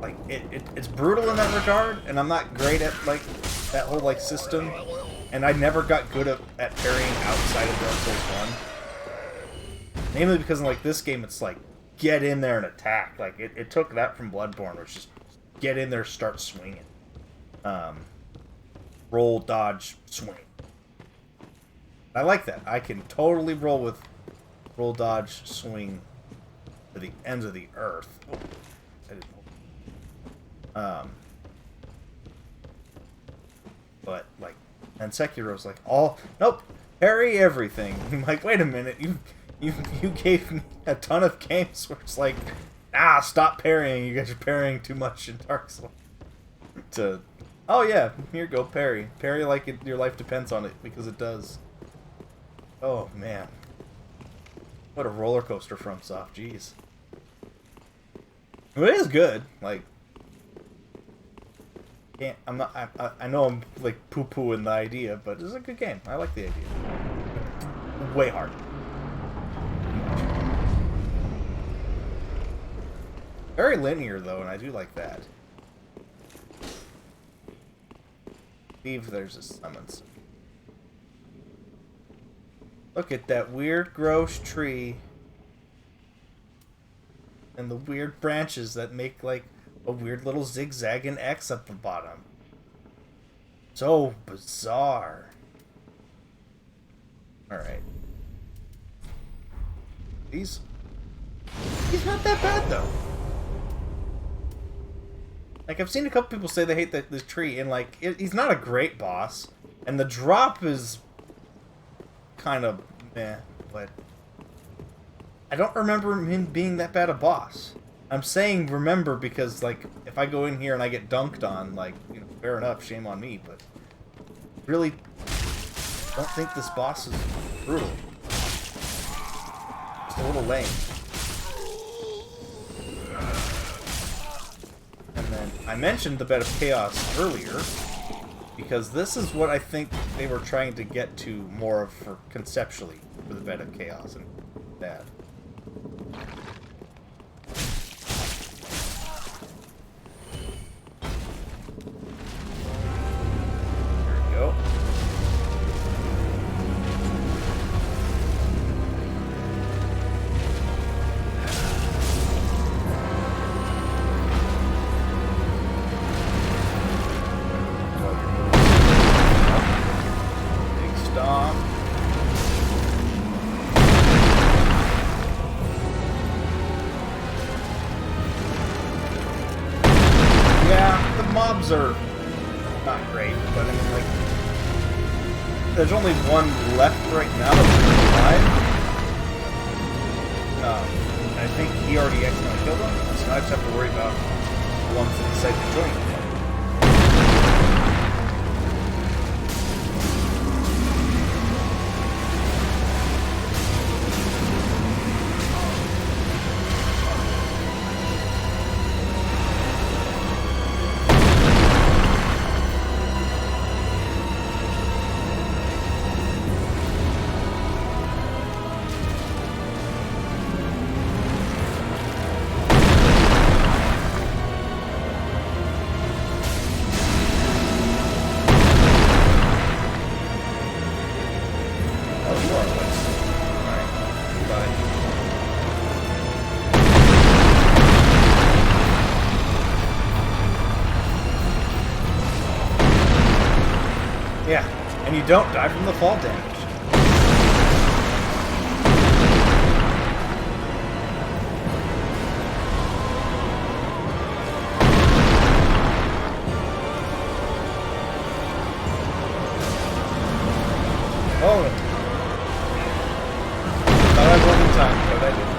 Like, it's brutal in that regard, and I'm not great at, like, that whole, like, system. And I never got good at parrying outside of Dark Souls 1. Namely because in, like, this game, it's like, get in there and attack. Like, it took that from Bloodborne, which is just get in there, start swinging. Roll, dodge, swing. I like that. I can totally roll with roll, dodge, swing to the ends of the earth. Oh, I didn't but, like, and Sekiro's like, nope, parry everything. I'm like, wait a minute, you gave me a ton of games where it's like, stop parrying, you guys are parrying too much in Dark Souls. Oh yeah, here you go, parry. Parry like your life depends on it, because it does. Oh, man. What a roller coaster from Soft, jeez. Well, it is good. Like, I know I'm like poo-pooing the idea, but it's a good game. I like the idea. Way hard. Very linear though, and I do like that. Believe there's a summons. Look at that weird, gross tree. And the weird branches that make, like, a weird little zigzag and X up the bottom. So bizarre. Alright. He's not that bad, though. Like, I've seen a couple people say they hate this tree, and, like, he's not a great boss. And the drop is kind of meh, but I don't remember him being that bad a boss. I'm saying remember because, like, if I go in here and I get dunked on, like, you know, fair enough, shame on me, but really don't think this boss is brutal. Just a little lame. And then I mentioned the Bed of Chaos earlier, because this is what I think they were trying to get to more of for conceptually for the Bed of Chaos, and bad. There we go. Are not great, but I mean, like, there's only one left right now that's alive. I think he already accidentally killed him, so now I just have to worry about the ones that decide to join the fight. Yeah, and you don't die from the fall damage. Oh, thought I rolled in time, but I didn't.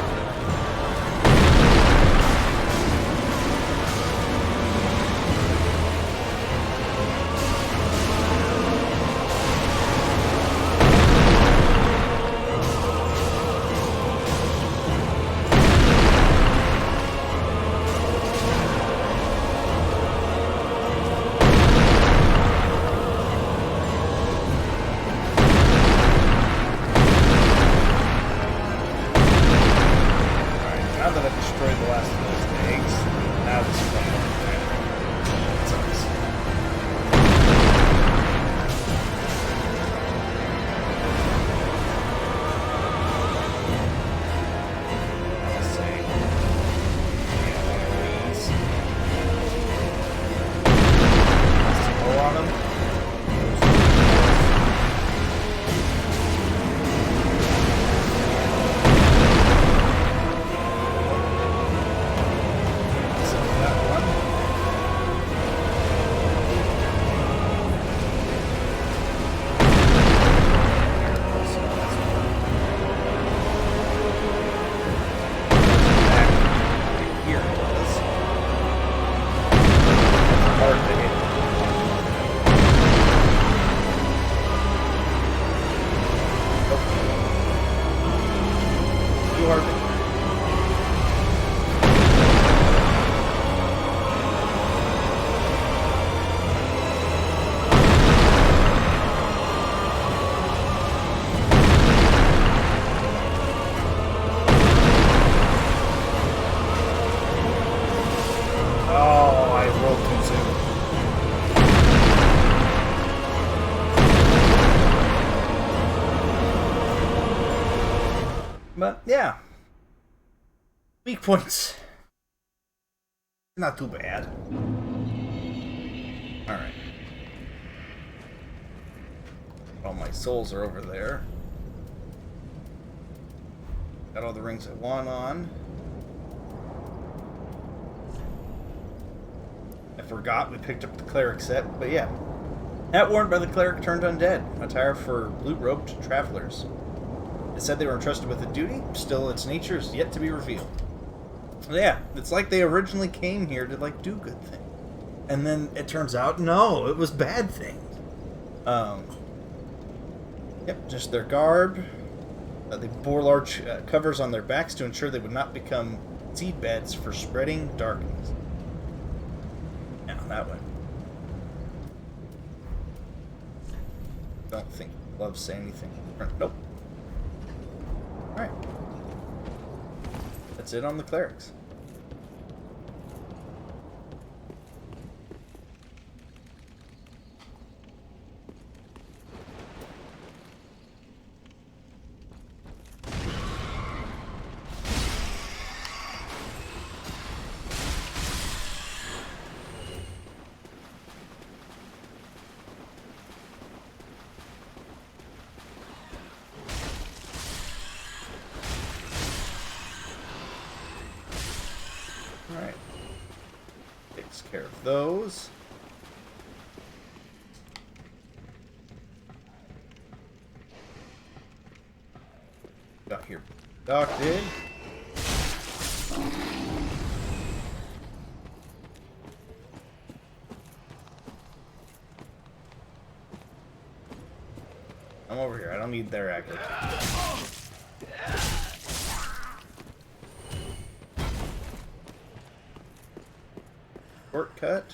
But yeah, weak points, not too bad. All right, all my souls are over there. Got all the rings I want on. I forgot we picked up the cleric set, but yeah. Hat worn by the cleric turned undead. Attire for blue-robed travelers. It said they were entrusted with a duty, still its nature is yet to be revealed. Yeah, it's like they originally came here to, like, do good things. And then it turns out, no, it was bad things. Yep, just their garb. They bore large covers on their backs to ensure they would not become seed beds for spreading darkness. Yeah, that way. Don't think gloves say anything. Nope. Alright. That's it on the clerics. Alright. Takes care of those. Got here. Doc did. I'm over here. I don't need their active. Shortcut.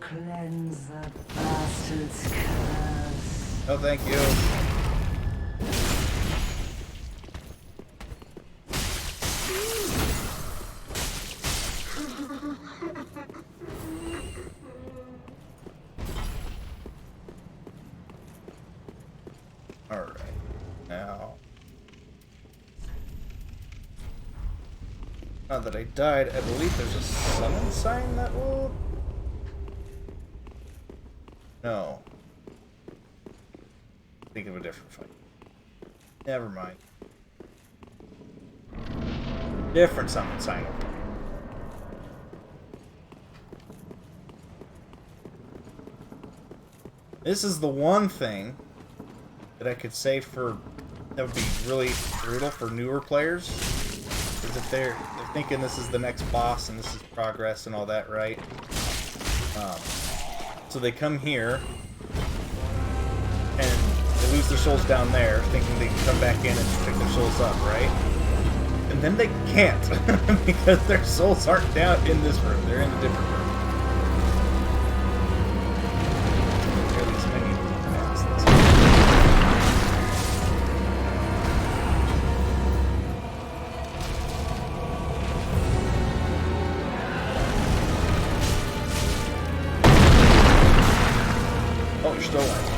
Cleanse the bastard's curse. Oh, thank you. Alright. Now that I died, I believe there's a summon sign that will... No. Think of a different fight. Never mind. Different summon sign. This is the one thing that I could say for that would be really brutal for newer players. Is if they're thinking this is the next boss and this is progress and all that, right? So they come here, and they lose their souls down there, thinking they can come back in and pick their souls up, right? And then they can't, because their souls aren't down in this room, they're in a different room. At least many of them have this. Oh, you're still alive.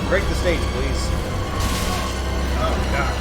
Break the stage, please. Oh, God.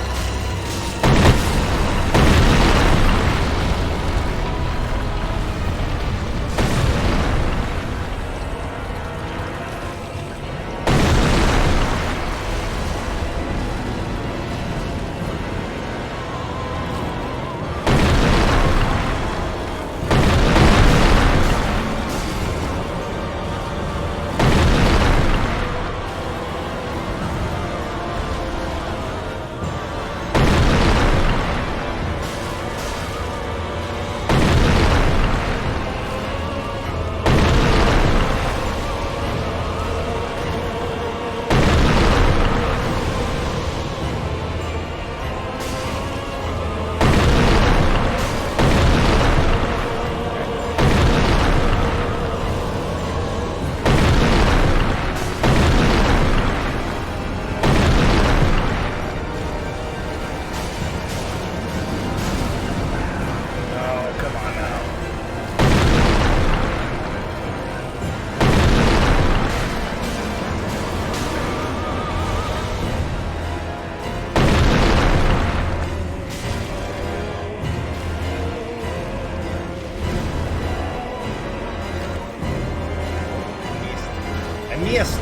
missed.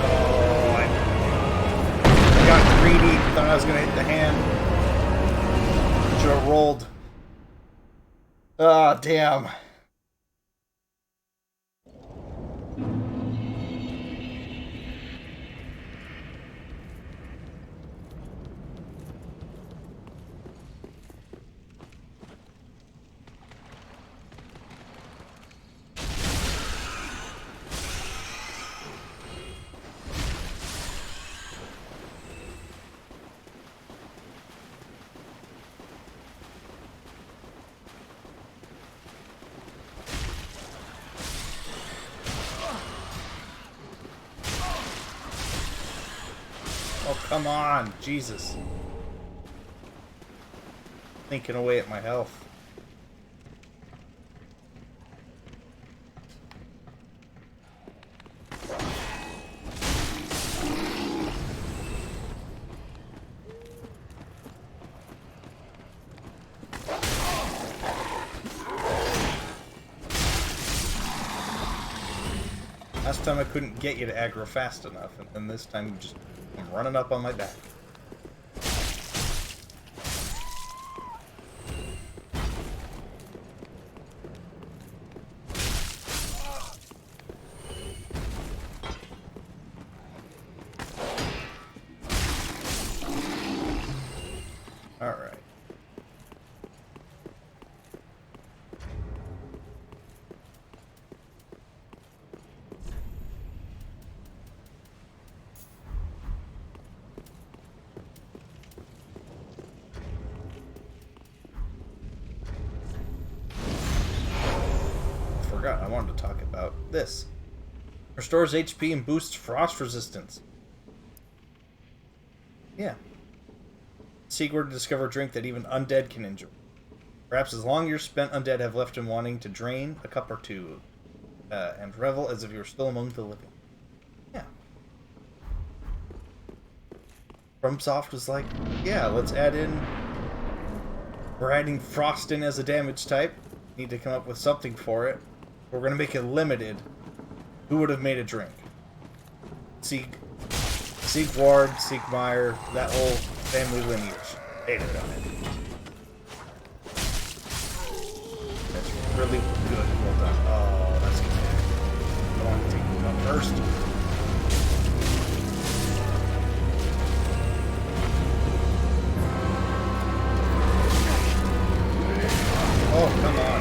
Oh, I got greedy. Thought I was gonna hit the hand. Should have rolled. Ah, damn. Oh, come on. Jesus. Thinking away at my health. Last time I couldn't get you to aggro fast enough, and then this time you just come running up on my back. Alright. Forgot I wanted to talk about this. Restores HP and boosts frost resistance. Yeah. Seek where to discover a drink that even undead can enjoy. Perhaps as long as your spent undead have left him wanting to drain a cup or two, and revel as if you were still among the living. Yeah. FromSoft was like, yeah, let's add in... We're adding frost in as a damage type. Need to come up with something for it. We're going to make it limited. Who would have made a drink? Siegward, Siegmeyer, that whole family lineage. They'd have done it. That's really good. Well done. Oh, that's good. I want to take them up first. Oh, come on.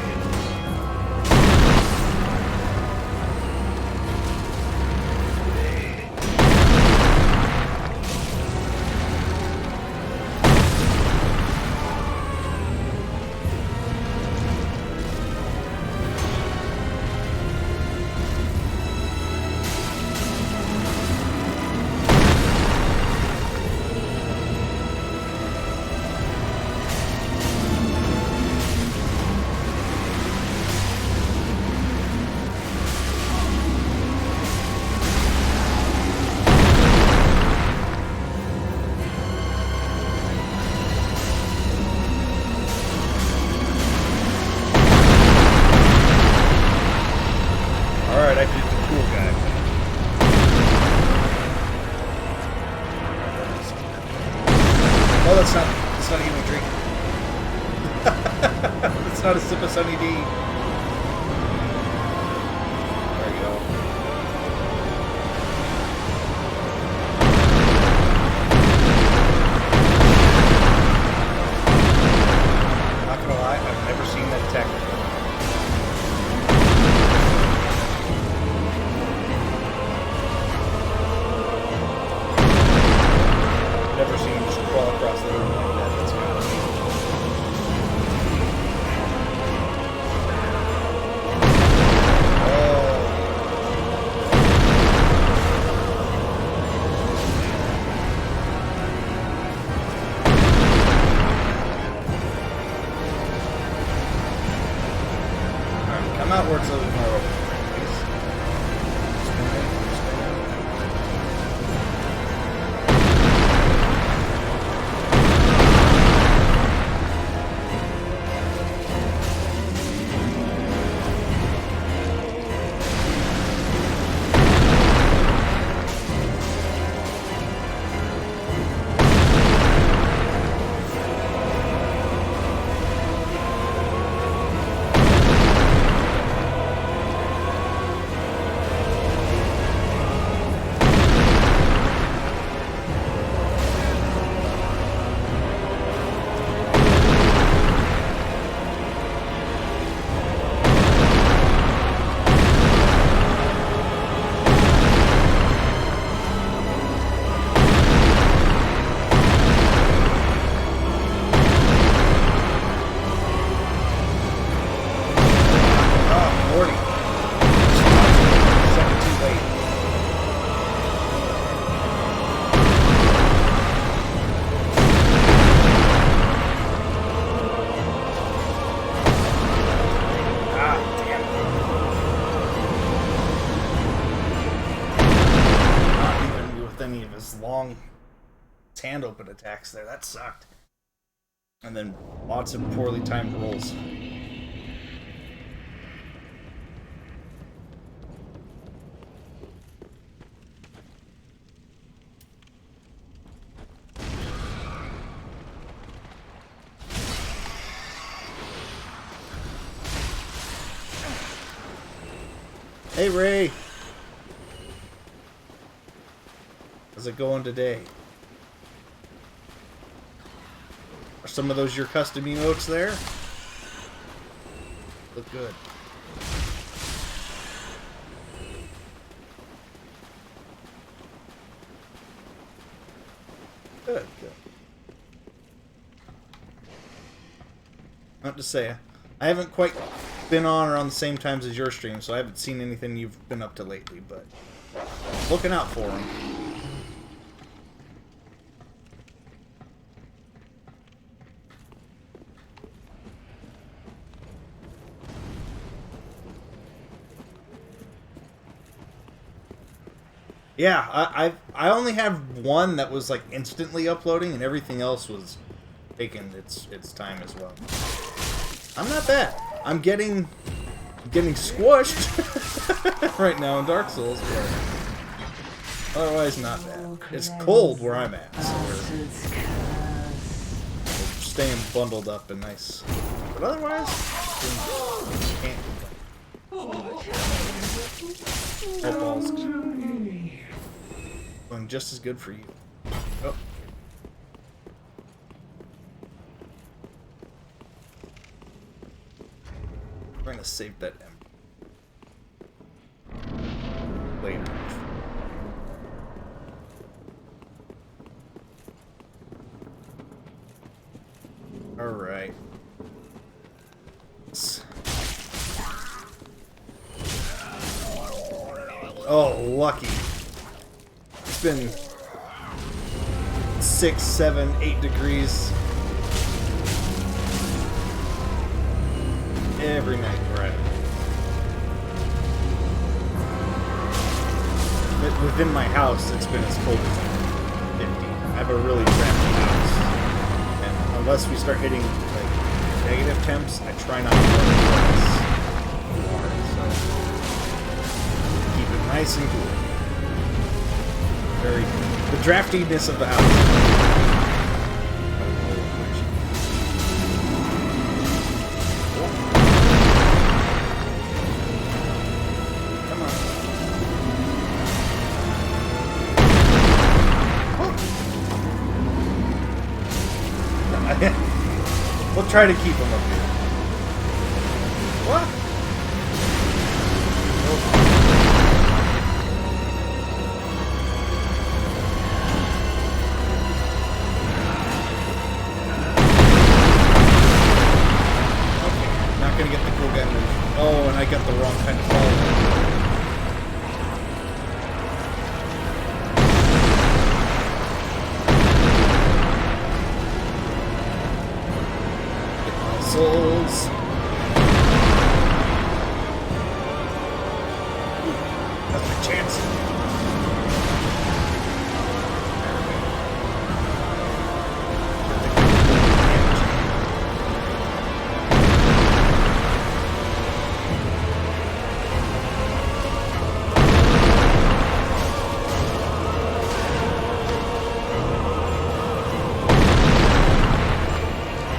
It's not even drinking. It's not a sip of Sunny D. There you go. Not gonna lie, I've never seen that attack before. Never seen him just crawl across the room like that. That's kind of neat. Alright, come out where it's a little more open, please. Spin it, spin it. long hand open attacks there. That sucked. And then lots of poorly timed rolls. Hey, Ray! How's it going today? Are some of those your custom emotes there? Look good. Good, good. Not to say, I haven't quite been on around the same times as your stream, so I haven't seen anything you've been up to lately, but looking out for them. Yeah, I only have one that was like instantly uploading, and everything else was taking its time as well. I'm not bad. I'm getting squished right now in Dark Souls, but otherwise not bad. It's cold where I'm at, so we're staying bundled up and nice. But otherwise, can't complain. Oh, balls. Going just as good for you. Oh. We're going to save that ember later. Alright. Oh, lucky. It's been 6, 7, 8 degrees every night we're at it. Within my house, it's been as cold as 50. I have a really drafty house, and unless we start hitting like negative temps, I try not to run the water, so keep it nice and cool. Very the draftiness of the house. We'll try to keep them up here. What? Okay, not gonna get the cool guy move. Oh, and I got the wrong kind of fall. Souls. That's my chance.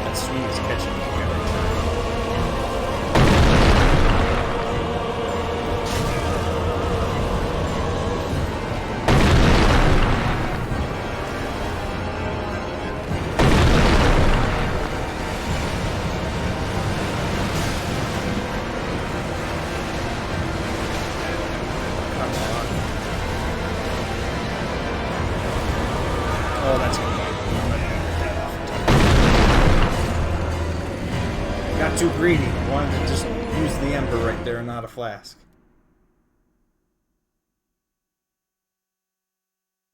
That swing is catching me. Oh, that's good. Got too greedy. Wanted to just use the ember right there and not a flask.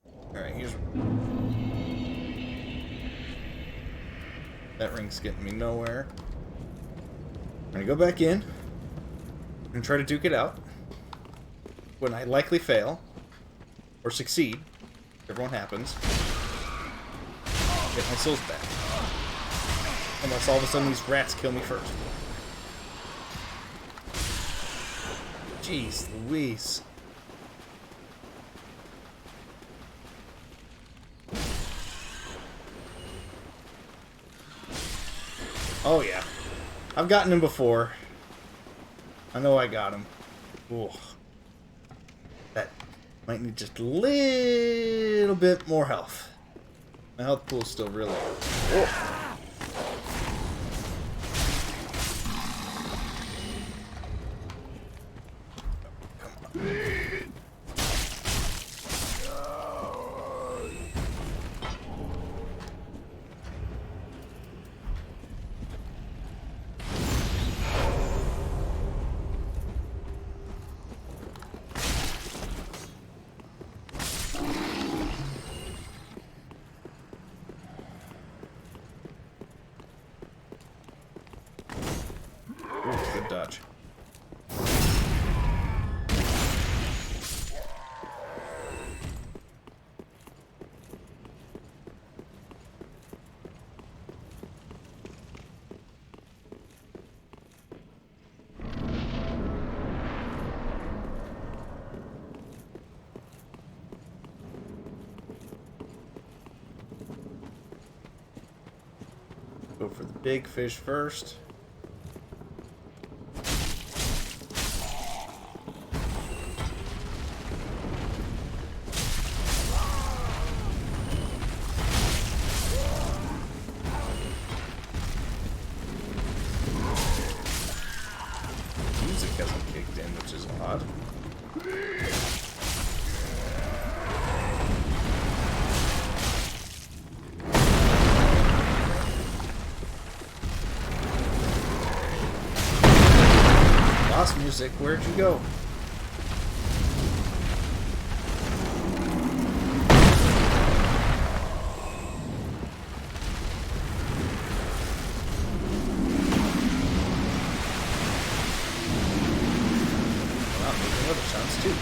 Alright, here's... That ring's getting me nowhere. I'm gonna go back in and try to duke it out. When I likely fail, or succeed, Everyone happens. Get my souls back. Unless all of a sudden these rats kill me first. Jeez Louise. Oh yeah. I've gotten him before. I know I got him. Ooh. That might need just a little bit more health. My health pool's still really low. Oh. Good dodge. Go for the big fish first. Music hasn't kicked in, which is odd. Lost music, where'd you go? Well, I'm making other sounds too.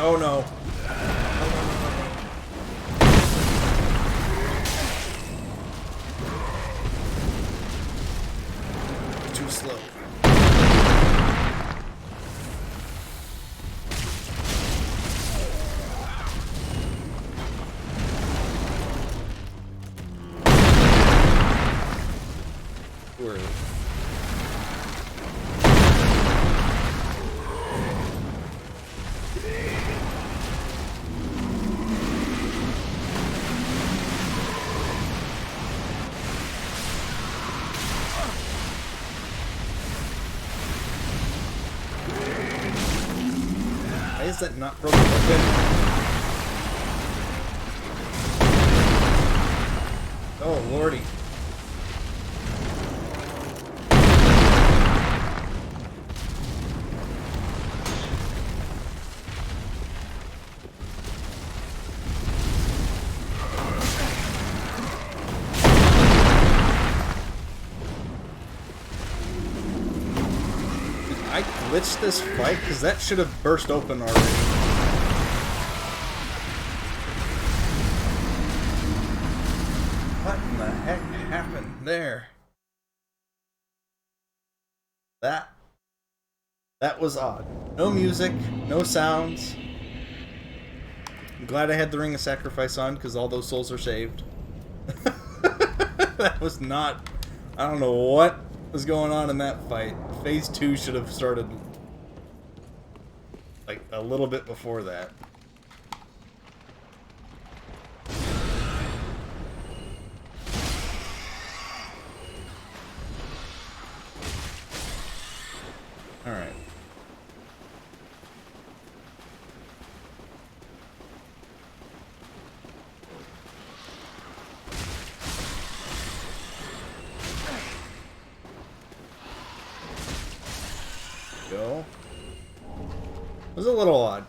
Oh no. Too slow. Where is it? Why is that not broken open? Oh, lordy. I glitched this fight because that should have burst open already. What in the heck happened there? That was odd. No music, no sounds. I'm glad I had the Ring of Sacrifice on because all those souls are saved. That was not... I don't know what was going on in that fight. Phase 2 should have started like a little bit before that. All right. Go. was a little odd.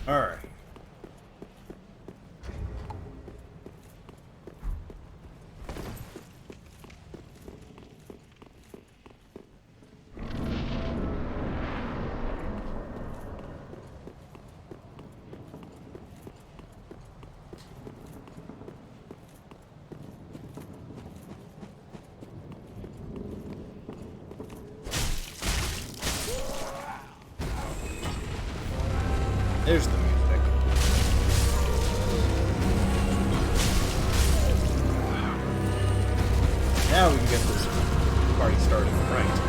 Alright. There's the music. Now we can get this party started right.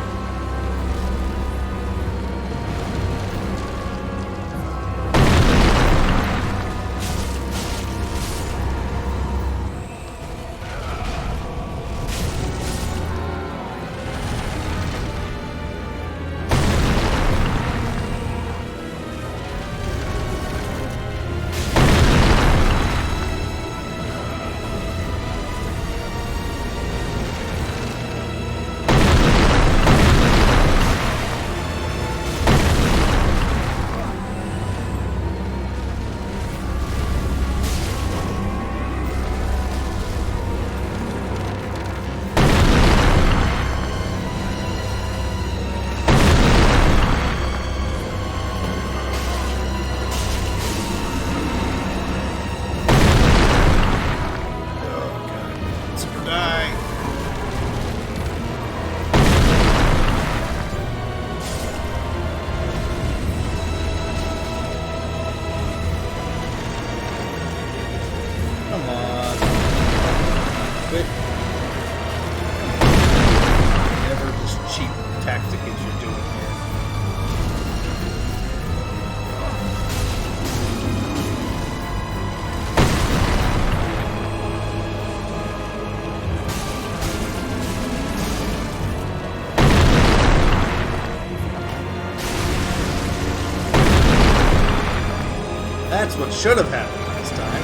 That's what should have happened last time.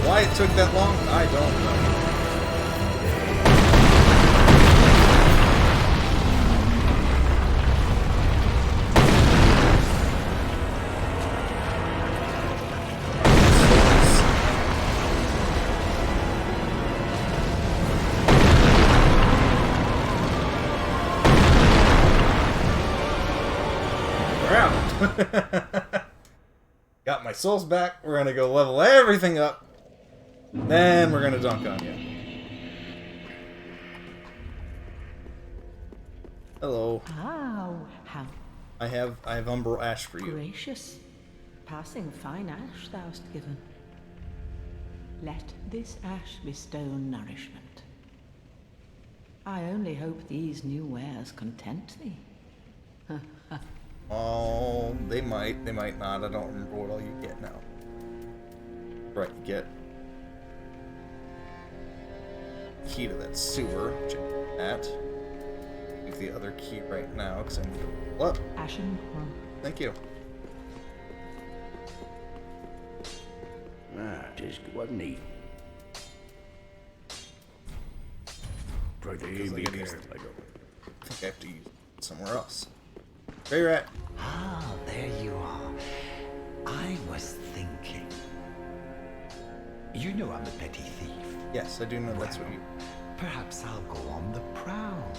Why it took that long, I don't know. Got my souls back. We're gonna go level everything up. Then we're gonna dunk on you. Hello. How I have Umbral Ash for you. gracious. Passing fine ash thou'st given. Let this ash bestow nourishment. I only hope these new wares content thee. Oh, they might not. I don't remember what all you get now. Right, you get key to that sewer, which I get that. Leave the other key right now, because I need to roll up. Ashen one. Thank you. Ah, just wasn't he? Because I think I have to use it somewhere else. Gray rat. Ah, there you are. I was thinking. You know I'm a petty thief. Yes, I do know that's what you... Perhaps I'll go on the prowl.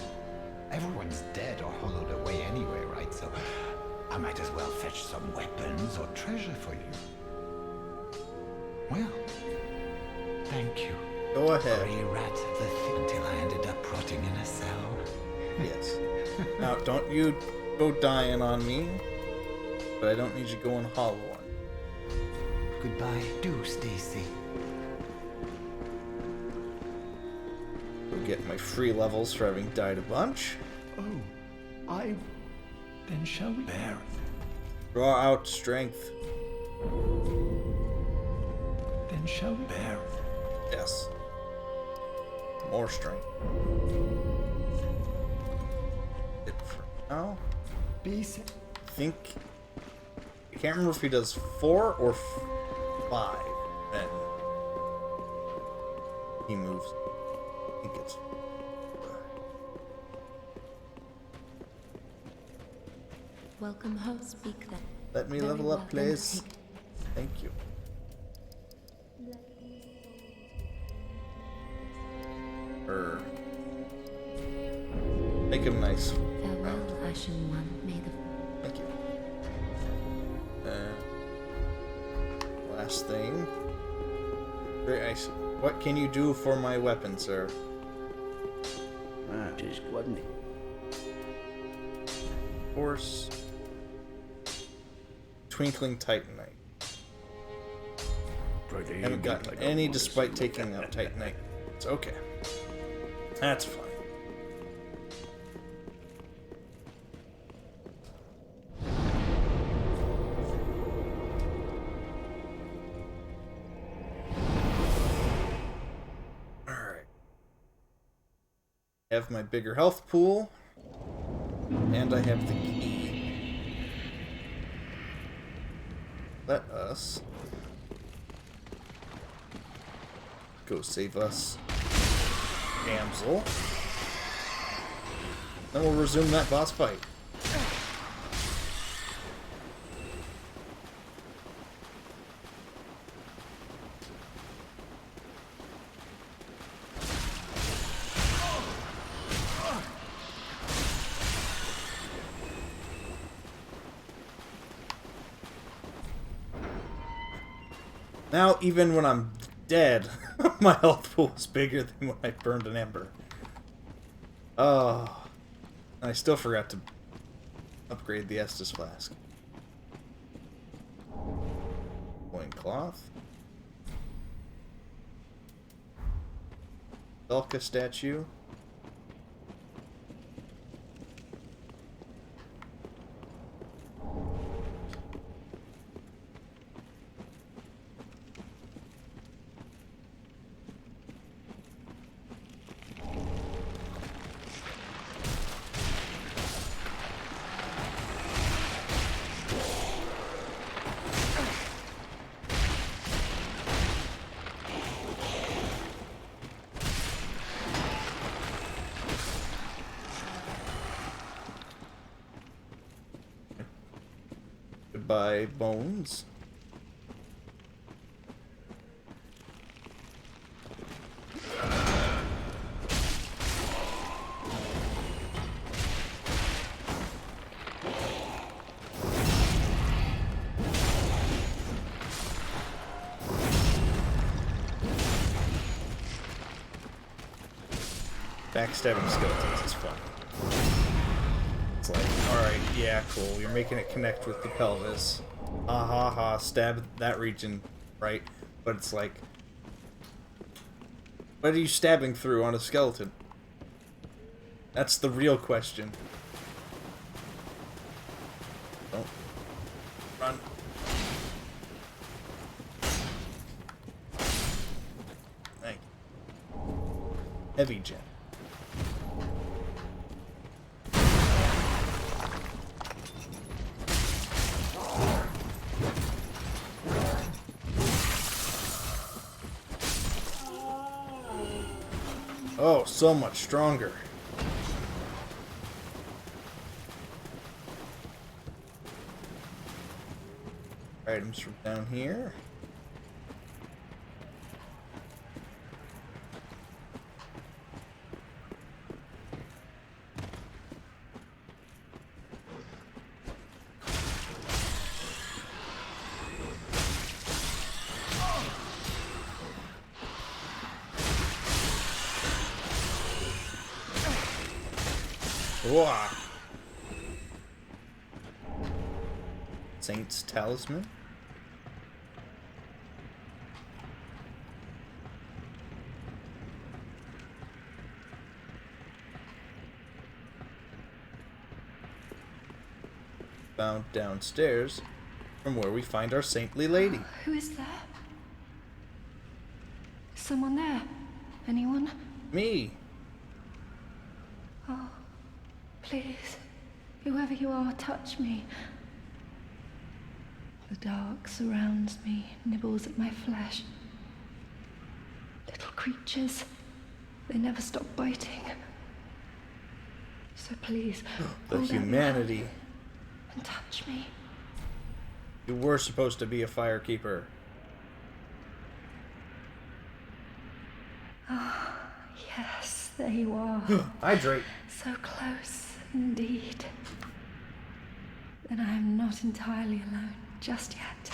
Everyone's dead or hollowed away anyway, right? So I might as well fetch some weapons or treasure for you. Well, thank you. Go ahead. Gray rat of the until I ended up rotting in a cell. Yes. Now, don't you go dying on me, but I don't need you going hollow on. Goodbye, do Stacy. Go get my free levels for having died a bunch. Oh, then shall we? Bear. Draw out strength. Then shall we? Bear. Yes. More strength. It for now. Basic. I think... I can't remember if he does 4 or 5. Then he moves. I think it's... Welcome, host. Speak then. Let me Very level well, up, then please. take- Thank you. Make him nice. Farewell, Ashen One. May the Thank you. Last thing. Very nice. What can you do for my weapon, sir? Just wasn't it? Horse. Twinkling Titanite. Haven't gotten any despite taking out Titanite. It's okay. That's fine. Alright. I have my bigger health pool. And I have the key. Let us go save us damsel. Then we'll resume that boss fight. Now, even when I'm dead, my health pool is bigger than when I burned an ember. Oh. And I still forgot to upgrade the Estus Flask. Loincloth. Velka statue. Goodbye, bones. Backstabbing skeletons is fun. It's like, alright, yeah, cool, you're making it connect with the pelvis. Ha ha ha, stab that region, right? But it's like, what are you stabbing through on a skeleton? That's the real question. Don't run. Thank you. Heavy gem. Oh, so much stronger. Items from down here. Whoa. Saint's Talisman. Found downstairs from where we find our saintly lady. Who is there? Someone there? Anyone? Me. Oh, please, whoever you are, touch me. The dark surrounds me, nibbles at my flesh. Little creatures, they never stop biting. So please, The hold out your humanity. hand and touch me. You were supposed to be a firekeeper. Ah, yes, there you are. Hydrate. So close, indeed. Then I am not entirely alone just yet.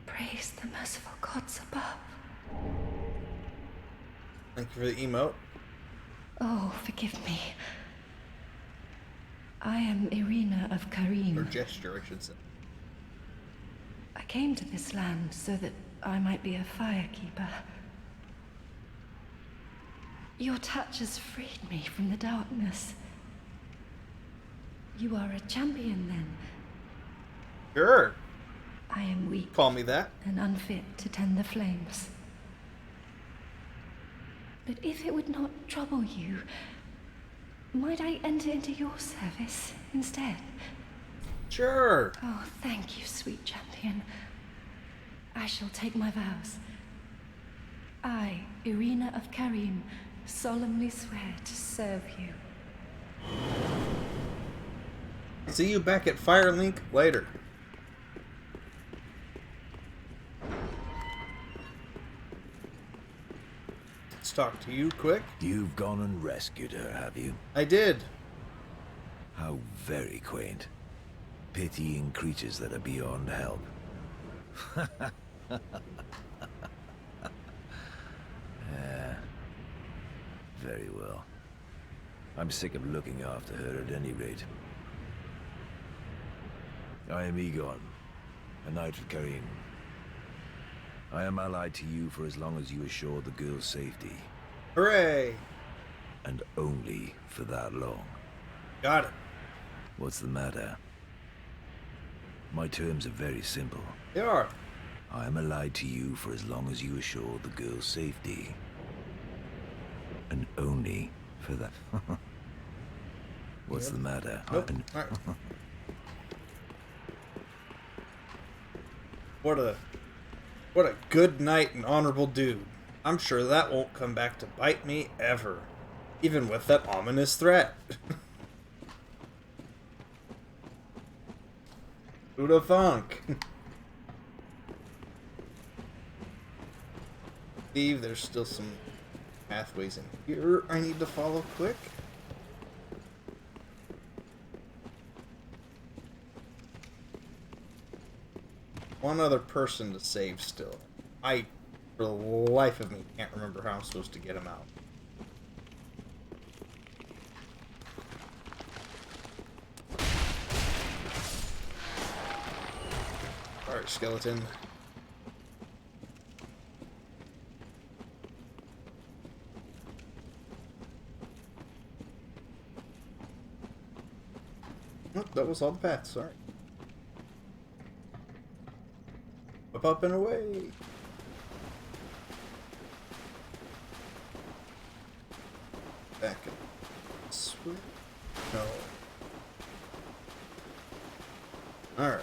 Praise the merciful gods above. Thank you for the emote. Oh, forgive me. I am Irina of Or Karim. gesture, I should say. I came to this land so that I might be a firekeeper. Your touch has freed me from the darkness. You are a champion, then. Sure. I am weak Call me that. and unfit to tend the flames. But if it would not trouble you, might I enter into your service instead? Sure. Oh, thank you, sweet champion. I shall take my vows. I, Irina of Karim, solemnly swear to serve you. See you back at Firelink later. Let's talk to you quick. You've gone and rescued her, have you? I did. How very quaint. Pitying creatures that are beyond help. Yeah. Very well. I'm sick of looking after her at any rate. I am Egon, a knight of Karim. I am allied to you for as long as you assure the girl's safety. Hooray. And only for that long. Got it. What's the matter? My terms are very simple. They are. I am allied to you for as long as you assure the girl's safety. And only for that. What's the matter? Nope. And- All right. What a good knight and honorable dude. I'm sure that won't come back to bite me ever. Even with that ominous threat. Who'da thunk? Steve, there's still some pathways in here I need to follow quick. One other person to save still. I, for the life of me, can't remember how I'm supposed to get him out. Alright, skeleton. Oh, that was all the paths, sorry. Up and away. Back up. Switch. No. Alright.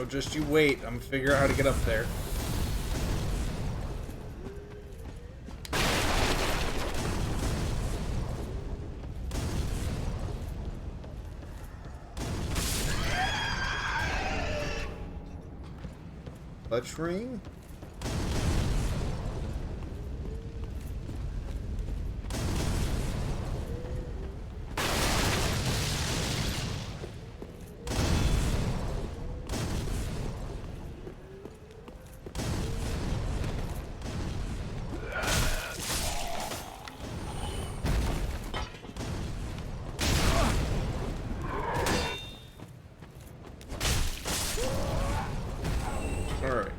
Oh, just you wait. I'm gonna figure out how to get up there. Clutch ring? Alright.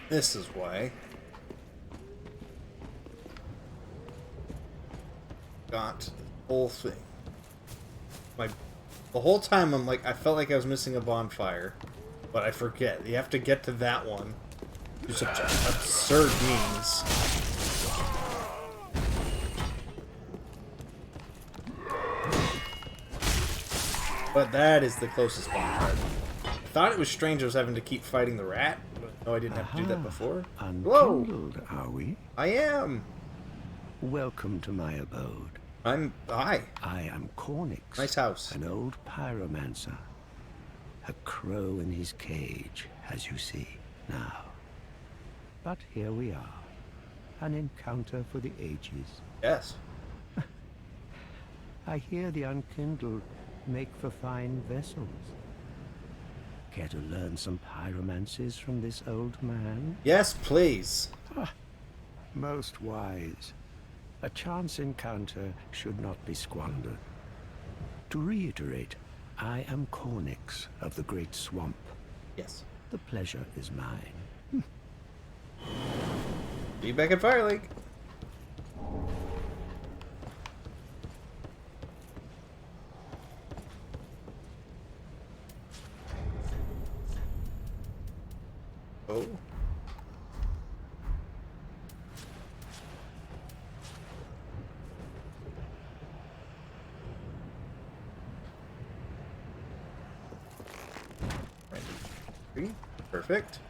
This is why. Got the whole thing. The whole time I'm like, I felt like I was missing a bonfire, but I forget. You have to get to that one through such absurd means. But that is the closest bonfire. I thought it was strange I was having to keep fighting the rat, but no, I didn't have to do that before. Hello! Unkindled, are we? I am! Welcome to my abode. Hi. I am Cornix. Nice house. An old pyromancer. A crow in his cage, as you see now. But here we are. An encounter for the ages. Yes. I hear the unkindled make for fine vessels. Care to learn some pyromancies from this old man? Yes, please. Most wise. A chance encounter should not be squandered. To reiterate, I am Cornix of the Great Swamp. Yes. The pleasure is mine. Be back at Fire Lake. Oh. Perfect.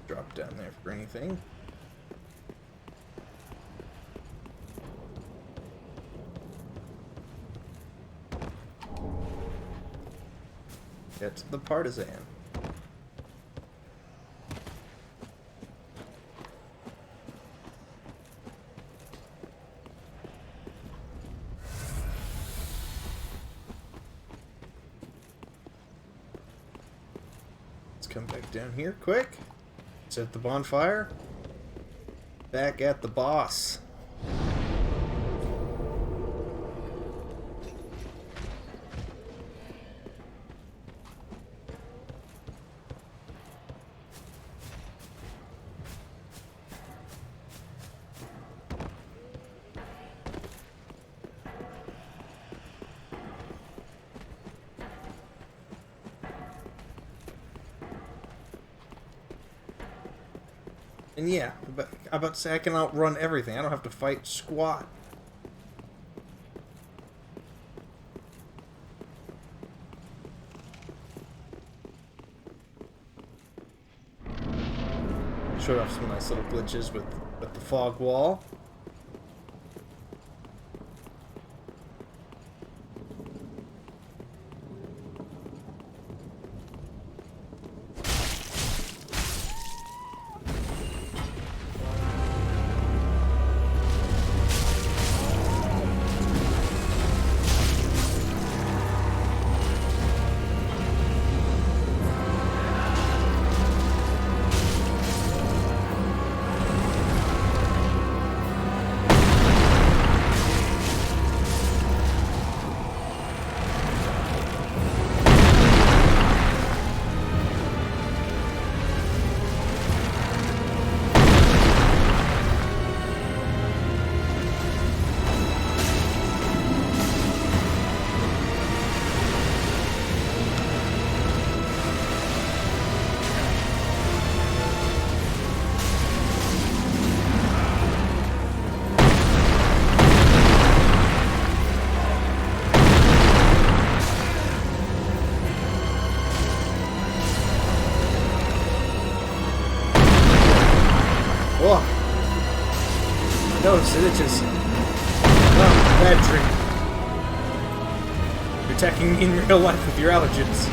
Drop down there for anything. Get to the partisan. Come back down here quick. Set the bonfire. Back at the boss. And yeah, but I'm about to say I can outrun everything. I don't have to fight squat. Showed off some nice little glitches with the fog wall. Notice it itches. Oh, bad dream. You're attacking me in real life with your allergens.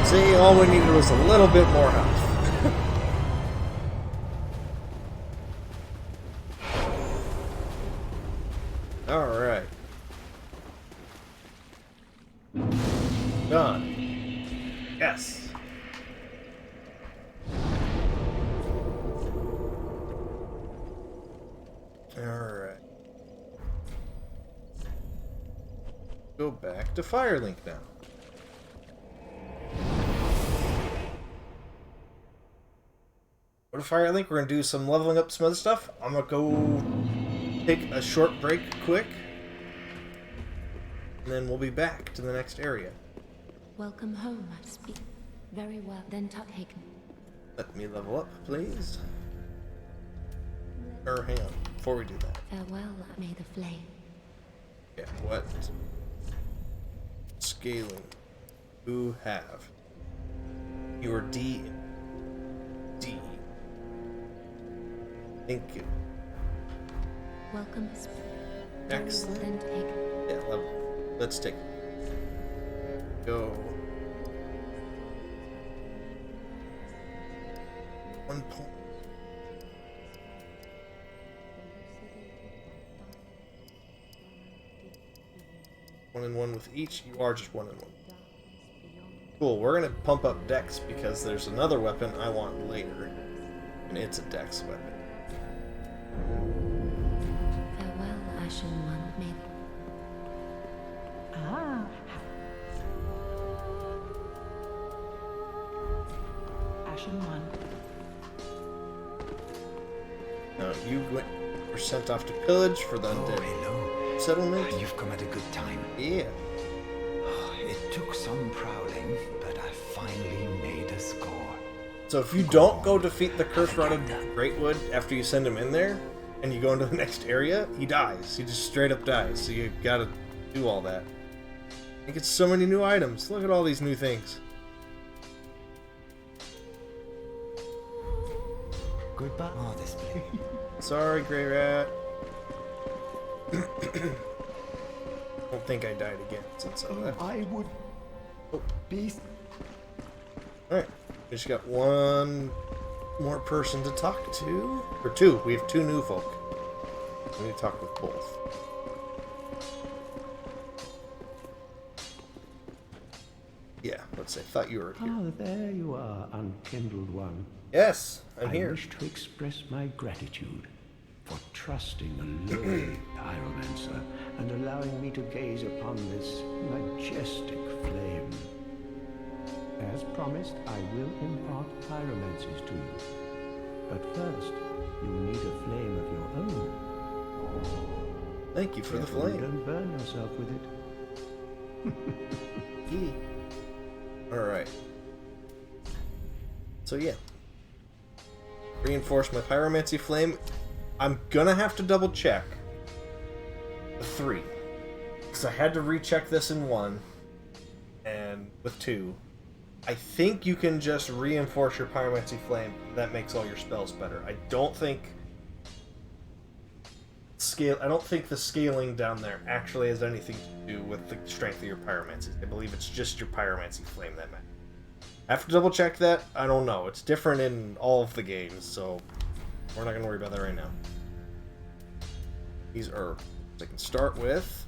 See, all we needed was a little bit more health. Alright. Done. Yes. Alright. Go back to Firelink now. Go to Firelink, we're gonna do some leveling up some other stuff. I'm gonna go take a short break quick. And then we'll be back to the next area. Welcome home, I speak. Very well, then Tuthaken. Let me level up, please. Or hang on, before we do that. Farewell, may the flame. Yeah, what? Scaling. Who have? You are D. D. Thank you. Welcome. Excellent. Then take. Yeah, level. Let's take it. Go. 1 point. 1 and 1 with each. You are just 1 and 1. Cool. We're gonna pump up Dex because there's another weapon I want later, and it's a Dex weapon. Farewell, Ashen One. May. Ah. Ashen One. Now you were sent off to pillage for the undead hello. settlement. You've come at a good time. Yeah. It took some prowling, but I finally made a score. So if you don't go defeat the curse-rotted Greatwood after you send him in there, and you go into the next area, he dies. He just straight up dies. So you gotta do all that. You get so many new items. Look at all these new things. Goodbye. Oh, this place. Sorry, Grey Rat. Don't think I died again since I left. I would Oh. be. Alright. We just got one more person to talk to. Or two. We have two new folk. We need to talk with both. Yeah, let's say. I thought you were here. Ah, there you are, unkindled one. Yes, I'm I here. wish to express my gratitude for trusting a lowly pyromancer and allowing me to gaze upon this majestic flame. As promised, I will impart pyromancies to you. But first, you'll need a flame of your own. Thank you for the Careful you flame. don't burn yourself with it. Alright. So yeah. Reinforce my pyromancy flame. I'm gonna have to double check the 3. Because I had to recheck this in 1. And with 2. I think you can just reinforce your pyromancy flame. That makes all your spells better. I don't think the scaling down there actually has anything to do with the strength of your pyromancy. I believe it's just your pyromancy flame that matters. I have to double check that. I don't know. It's different in all of the games, so we're not going to worry about that right now. These herbs I can start with.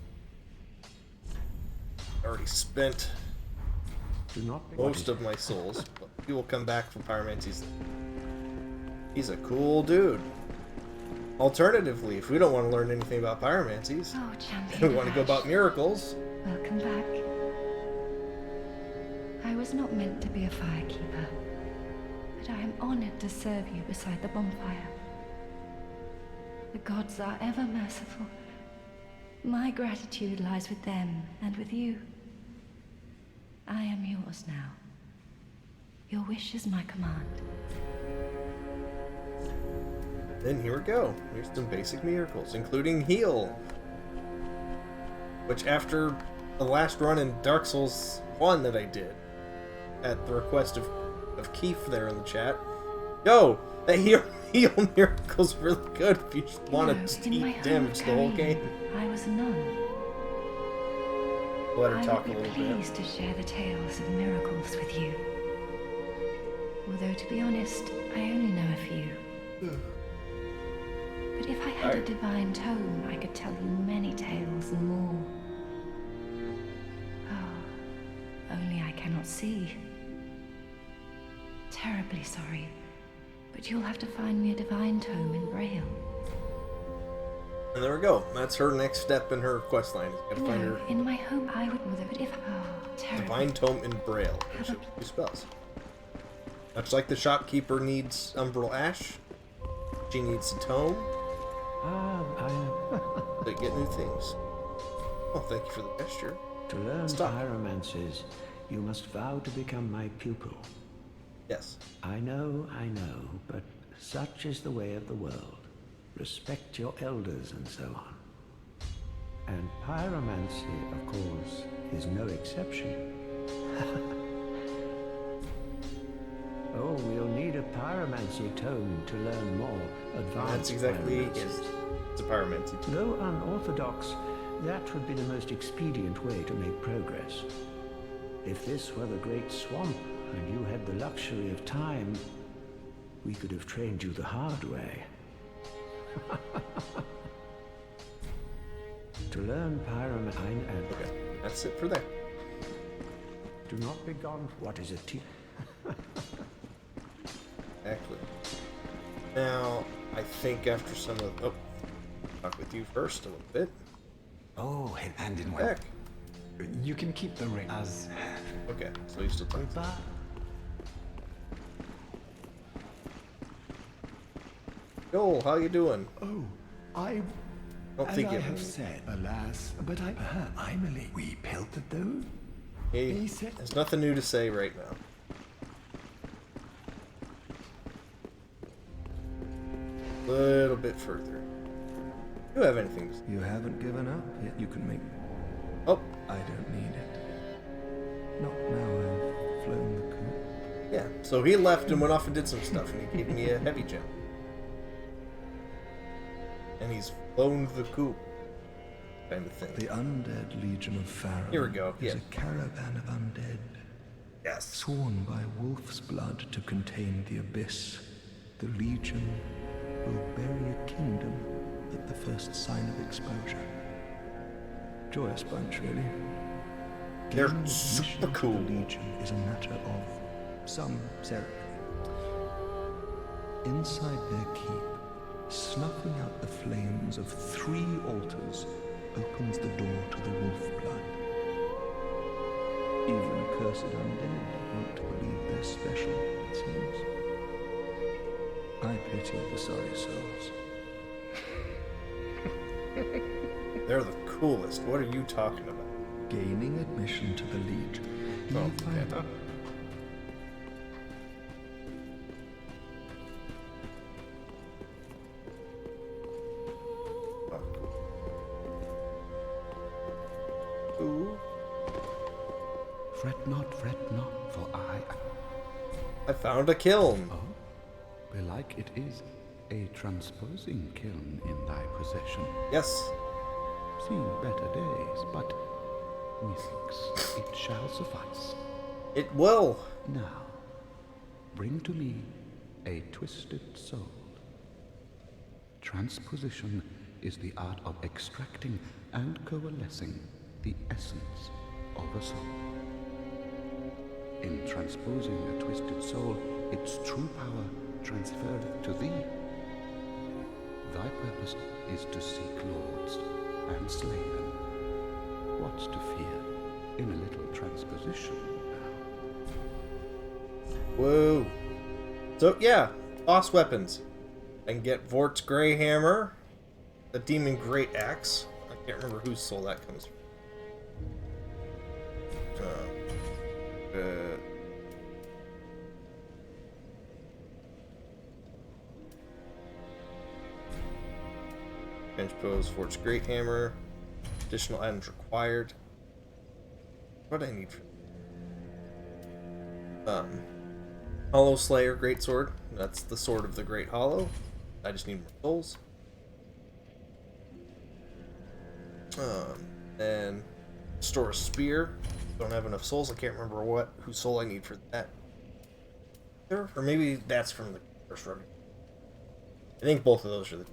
I already spent Do not most of my souls, but he will come back for pyromancies. He's a cool dude. Alternatively, if we don't want to learn anything about pyromancies, Oh, champion. and we want to go Ash, about miracles, welcome back. I was not meant to be a firekeeper, but I am honored to serve you beside the bonfire. The gods are ever merciful. My gratitude lies with them and with you. I am yours now. Your wish is my command. then here we go. Here's some basic miracles, including heal. Which after the last run in Dark Souls 1 that I did, at the request of Keith there in the chat, yo, that heal miracle's really good if you just want to in my eat home damage the whole Cathedral, game. I was a nun. Let her I talk a would be little bit. pleased to share the tales of miracles with you. Although, to be honest, I only know a few. But if I had a divine tome, I could tell you many tales and more. Oh, only I cannot see. Terribly sorry, but you'll have to find me a divine tome in Braille. And there we go. That's her next step in her quest line. Gotta find No, her in my home I would mother, but if terribly. Divine Tome in Braille. There's two spells. Much like the shopkeeper needs Umbral Ash, she needs a tome to get new things. Oh, thank you for the gesture. To learn Stop. pyromancies, you must vow to become my pupil. Yes. I know, but such is the way of the world. Respect your elders and so on. And pyromancy, of course, is no exception. Oh, we'll need a pyromancy tome to learn more advanced That's exactly it. pyromancies. It's a pyromancy. Though unorthodox, that would be the most expedient way to make progress. If this were the Great Swamp, and you had the luxury of time, we could have trained you the hard way. To learn pyromancy and... Okay, that's it for that. Do not be gone. What is it? Exactly. Now, I think after some of... Oh, talk with you first a little bit. Oh, and in Back. you can keep the ring as... Okay, so you still talking. Joel, how you doing? Oh, I... Don't As think I you have said, alas, but Emily, we pelted them. Hey, He said... there's nothing new to say right now. A little bit further. You have anything to say? You haven't given up yet. You can make... Oh, I don't need it. Not now I've flown the coop. yeah. So he left and went off and did some stuff, and he gave me a heavy gem. And he's flown the coop. Kind of thing. The undead legion of Pharaoh Here we go, is yes. a caravan of undead, Yes. sworn by wolf's blood to contain the abyss. the Legion will bury a kingdom at the first sign of exposure. Joyous bunch, really. They're Gaining super admission to cool. The Legion is a matter of some ceremony. Inside their keep, snuffing out the flames of 3 altars opens the door to the wolf blood. Even cursed undead want to believe they're special, it seems. I pity the sorry souls. They're the coolest. What are you talking about? Gaining admission to the Legion. Oh, If I- okay. Ooh, Fret not, for I found a kiln. Oh, belike it is a transposing kiln in thy possession. Yes. Seen better days, but methinks it shall suffice. It will. Now, bring to me a twisted soul. Transposition is the art of extracting and coalescing the essence of a soul. In transposing a twisted soul, its true power transferreth to thee. Thy purpose is to seek lords and slay them. What's to fear in a little transposition now? Whoa. So, yeah, boss weapons. I can get Vort's Grey Hammer, the Demon Great Axe. I can't remember whose soul that comes from. Transpose Vort's Great Hammer. Additional items required. What do I need for Hollow Slayer Greatsword. That's the sword of the Great Hollow. I just need more souls. And store a spear. Don't have enough souls. I can't remember whose soul I need for that. Or maybe that's from the first run. I think both of those are the.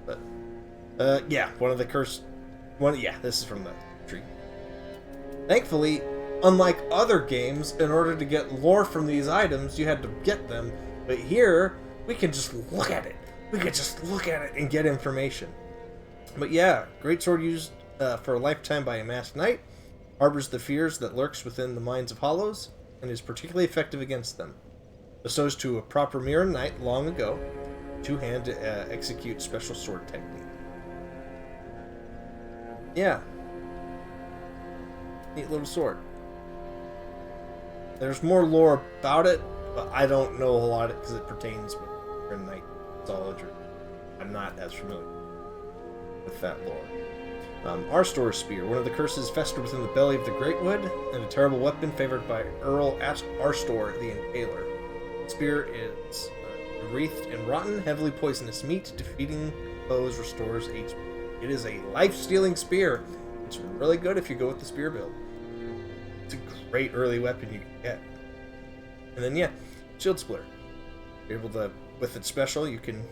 But yeah, one of the cursed. Yeah, this is from the tree. Thankfully, unlike other games, in order to get lore from these items, you had to get them. But here, we can just look at it. We can just look at it and get information. But yeah, greatsword used for a lifetime by a masked knight, harbors the fears that lurks within the minds of hollows, and is particularly effective against them. Bestows to a proper mirror knight long ago, two-hand to execute special sword technique. Yeah. Neat little sword. There's more lore about it, but I don't know a lot because it pertains to knight knowledge. I'm not as familiar with that lore. Arstor's Spear, one of the curses festered within the belly of the Greatwood, and a terrible weapon favored by Earl Arstor the Impaler. The spear is wreathed in rotten, heavily poisonous meat. Defeating foes restores HP. It is a life-stealing spear. It's really good if you go with the spear build. It's a great early weapon you can get. And then yeah, Shield Splitter. You're able to, with its special, you can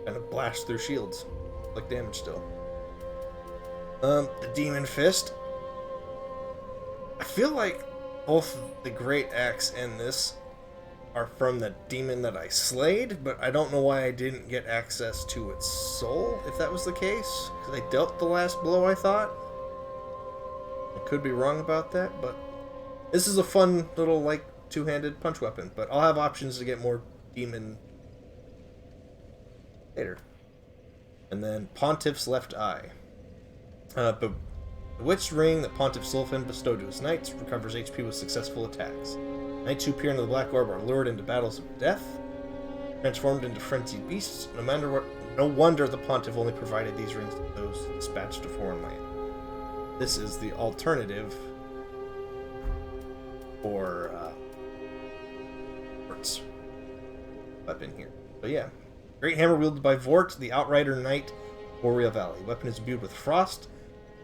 kind of blast through shields, like damage still. The Demon Fist. I feel like both the Great Axe and this are from the demon that I slayed, but I don't know why I didn't get access to its soul, if that was the case. Because I dealt the last blow, I thought. I could be wrong about that, but this is a fun little, like, two-handed punch weapon. But I'll have options to get more demon later. And then Pontiff's Left Eye. The Bewitched Ring that Pontiff Sulfin bestowed to his knights recovers HP with successful attacks. Knights who peer into the Black Orb are lured into battles of death, transformed into frenzied beasts. No wonder the Pontiff only provided these rings to those dispatched to foreign land. This is the alternative for Vort's weapon here. But yeah, great hammer wielded by Vort, the Outrider Knight, Boreal Valley. Weapon is imbued with frost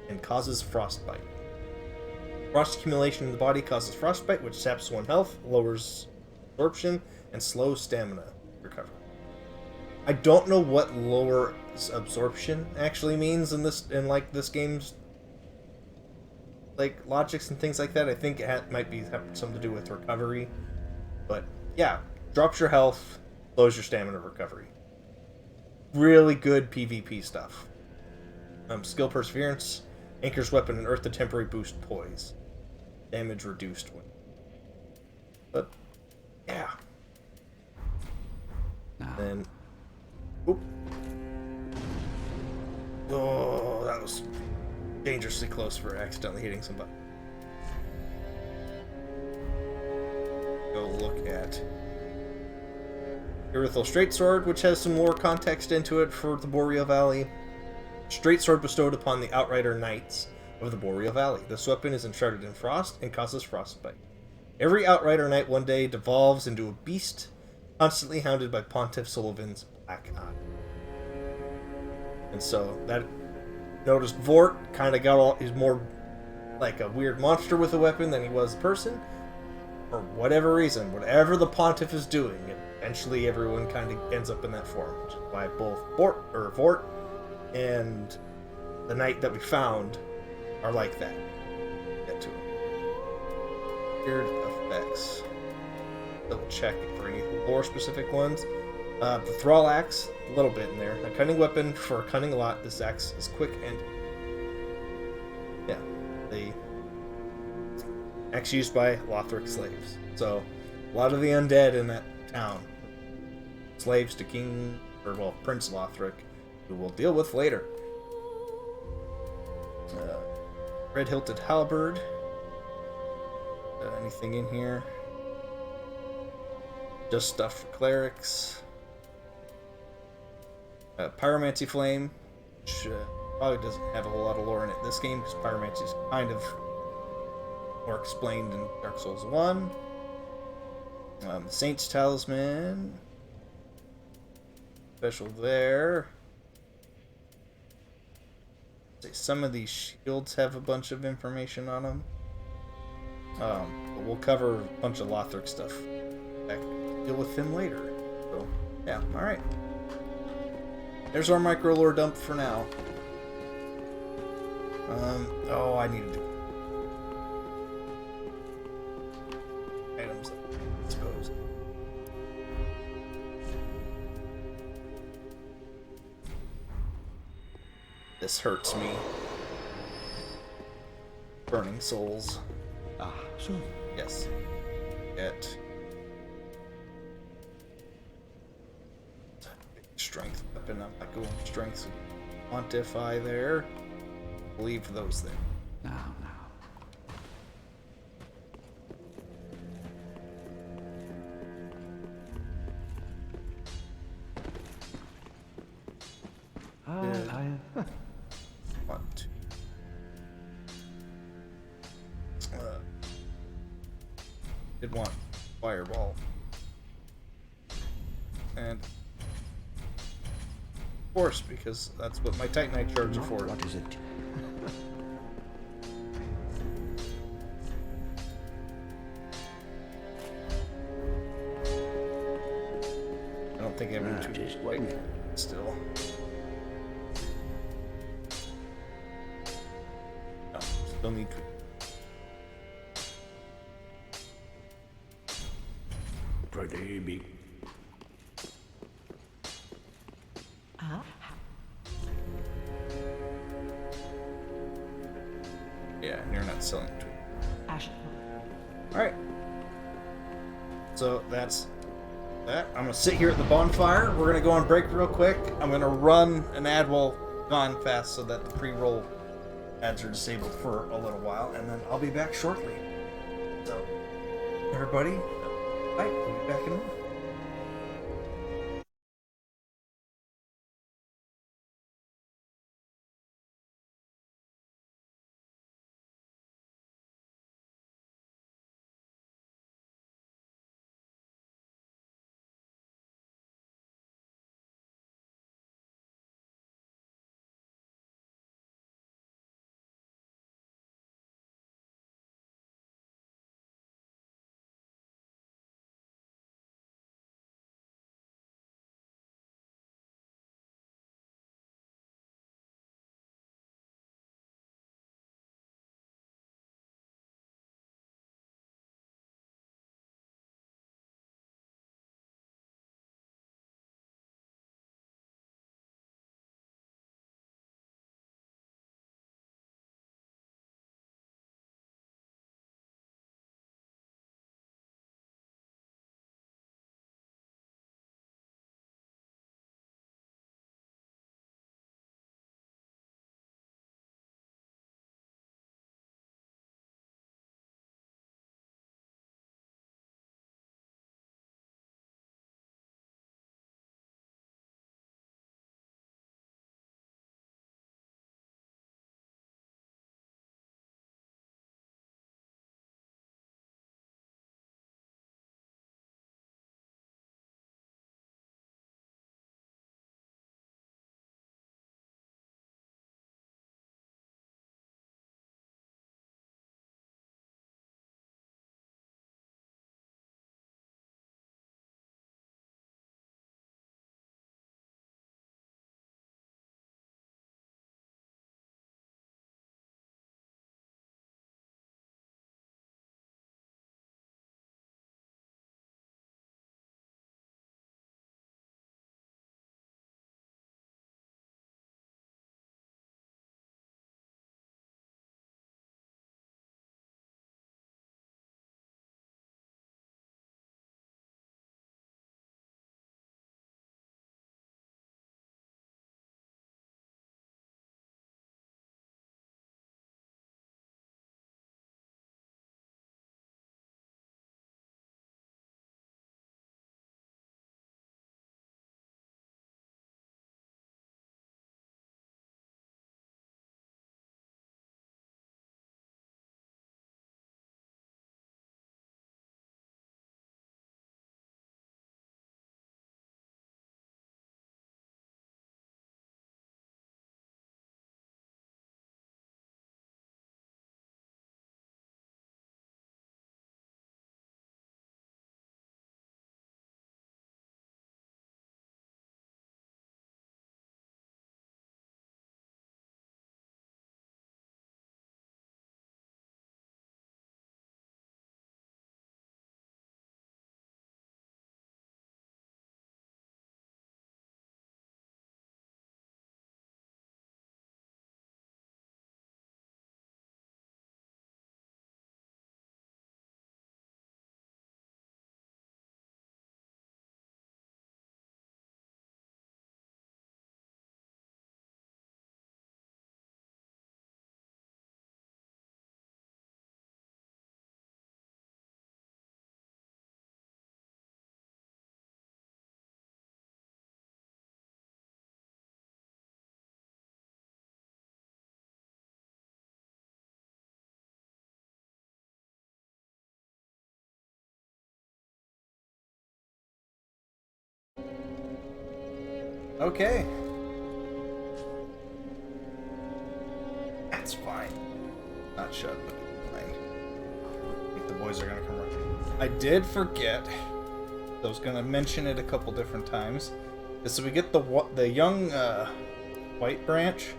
and causes frostbite. Frost accumulation in the body causes frostbite, which saps one health, lowers absorption and slow stamina recovery. I don't know what lower absorption actually means in this game's like logics and things like that. I think it might have something to do with recovery, but yeah, drops your health, slows your stamina recovery. Really good PvP stuff. Skill perseverance, anchors weapon and earth to temporary boost poise, damage reduced when. But yeah. Then, oop. Oh, that was dangerously close for accidentally hitting somebody. Go look at Irithel Straightsword, which has some more context into it for the Boreal Valley. Straightsword bestowed upon the Outrider Knights of the Boreal Valley. This weapon is enshrouded in frost and causes frostbite. Every Outrider Knight one day devolves into a beast, constantly hounded by Pontiff Sullivan's Black Eye. And so that noticed Vort kind of got all. He's more like a weird monster with a weapon than he was a person. For whatever reason, whatever the Pontiff is doing, eventually everyone kind of ends up in that form. Which is why both Vort and the knight that we found are like that. Get to it. Weird effects. Double check for any lore specific ones. The Thrall Axe, a little bit in there. A cunning weapon for cunning a lot. This axe is quick and yeah, the axe used by Lothric slaves. So a lot of the undead in that town, slaves to Prince Lothric, who we'll deal with later. Red hilted halberd. Anything in here? Just stuff for clerics. Pyromancy Flame, which probably doesn't have a whole lot of lore in it this game, because Pyromancy is kind of more explained in Dark Souls 1. Saint's Talisman. Special there. Some of these shields have a bunch of information on them. But we'll cover a bunch of Lothric stuff. Deal with him later. So, yeah, alright. There's our micro lore dump for now. I needed to. Items, I suppose. This hurts me. Burning souls. Ah, so. Yes. Get. Strength weapon. I'm not going strength. Quantify there. Leave those there. Now. Want to. Did want fireball. And of course, because that's what my Titanite shards are for. What is it? I don't think I have to wait still. No, still need to. Pretty big. Yeah, and you're not selling to. Ash. Alright. So that's that. I'm gonna sit here at the bonfire. We're gonna go on break real quick. I'm gonna run an ad while gone fast so that the pre-roll ads are disabled for a little while, and then I'll be back shortly. So, everybody, bye. We'll be back in a minute. Okay. That's fine. Not shut, but fine. I think the boys are gonna come running. I did forget. I was gonna mention it a couple different times. Is so we get the young white branch.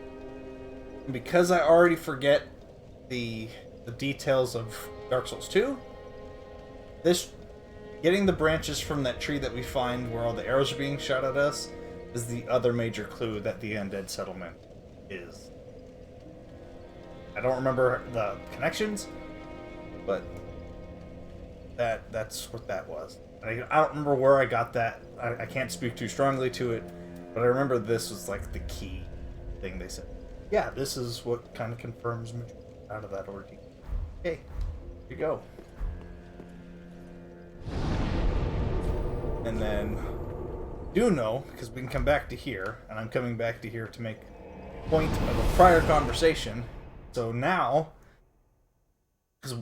And because I already forget the details of Dark Souls 2, getting the branches from that tree that we find where all the arrows are being shot at us is the other major clue that the undead settlement is. I don't remember the connections, but that's what that was. I don't remember where I got that. I can't speak too strongly to it, but I remember this was like the key thing they said. Yeah, this is what kind of confirms out of that ordeal. Okay, here you go. And then, do know, because we can come back to here, and I'm coming back to here to make a point of a prior conversation. So now, because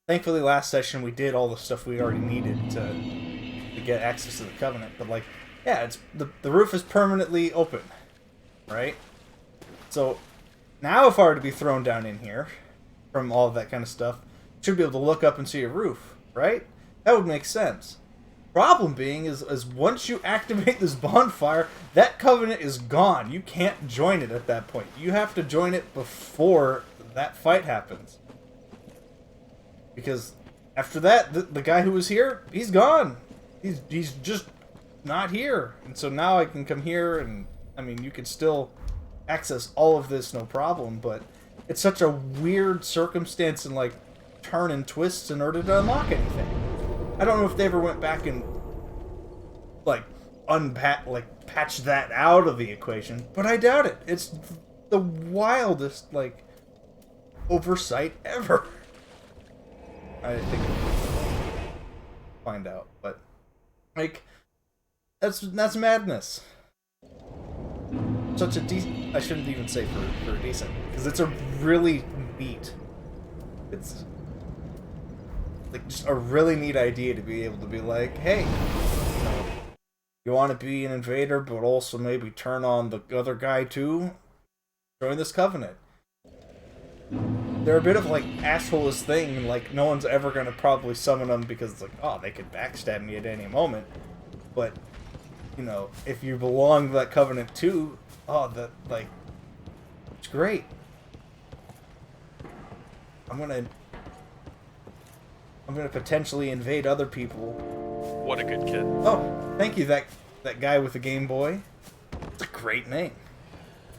thankfully last session we did all the stuff we already needed to get access to the Covenant, but like, yeah, it's the roof is permanently open, right? So now if I were to be thrown down in here from all of that kind of stuff, I should be able to look up and see a roof, right? That would make sense. Problem being is once you activate this bonfire, that Covenant is gone. You can't join it at that point. You have to join it before that fight happens. Because after that, the guy who was here, he's gone. He's just not here. And so now I can come here and, I mean, you can still access all of this no problem, but it's such a weird circumstance and like turn and twists in order to unlock anything. I don't know if they ever went back and like patch that out of the equation, but I doubt it. It's the wildest like oversight ever. I think we'll find out, but like that's madness. Such a decent. I shouldn't even say for a decent, because it's a really neat. It's like just a really neat idea to be able to be like, hey, you want to be an invader, but also maybe turn on the other guy too? Join this Covenant. They're a bit of like assholest thing, like no one's ever gonna probably summon them because it's like, oh, they could backstab me at any moment. But you know, if you belong to that Covenant too, oh, that like, it's great. I'm gonna potentially invade other people. What a good kid. Oh, thank you, that guy with the Game Boy. It's a great name.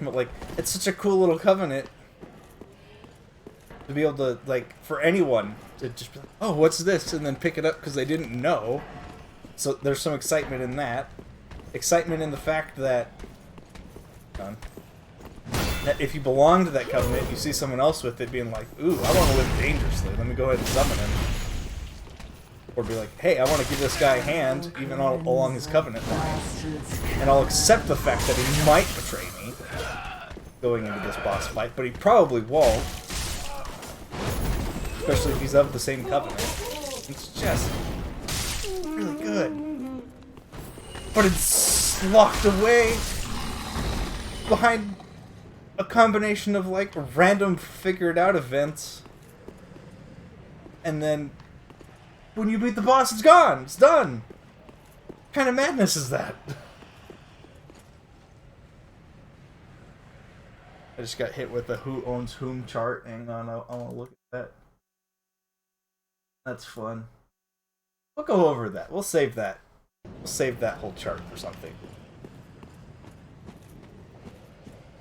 But like, it's such a cool little Covenant to be able to, like, for anyone to just be like, oh, what's this? And then pick it up because they didn't know. So there's some excitement in that. Excitement in the fact that if you belong to that Covenant, you see someone else with it being like, ooh, I want to live dangerously. Let me go ahead and summon him. Or be like, hey, I want to give this guy a hand, even along his Covenant line. And I'll accept the fact that he might betray me going into this boss fight, but he probably won't. Especially if he's of the same Covenant. It's just really good. But it's locked away behind a combination of, like, random figured-out events. And then when you beat the boss, it's gone. It's done. What kind of madness is that? I just got hit with the who owns whom chart. Hang on, I want to look at that. That's fun. We'll go over that. We'll save that. We'll save that whole chart for something.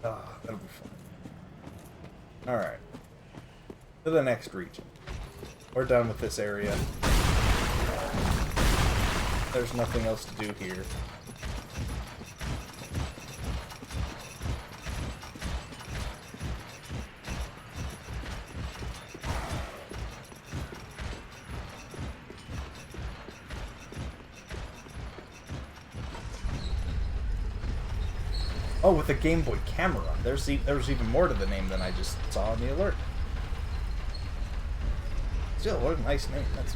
Ah, that'll be fun. Alright. To the next region. We're done with this area. There's nothing else to do here. Oh, with the Game Boy camera. There's even more to the name than I just saw in the alert. Still, what a nice name. That's...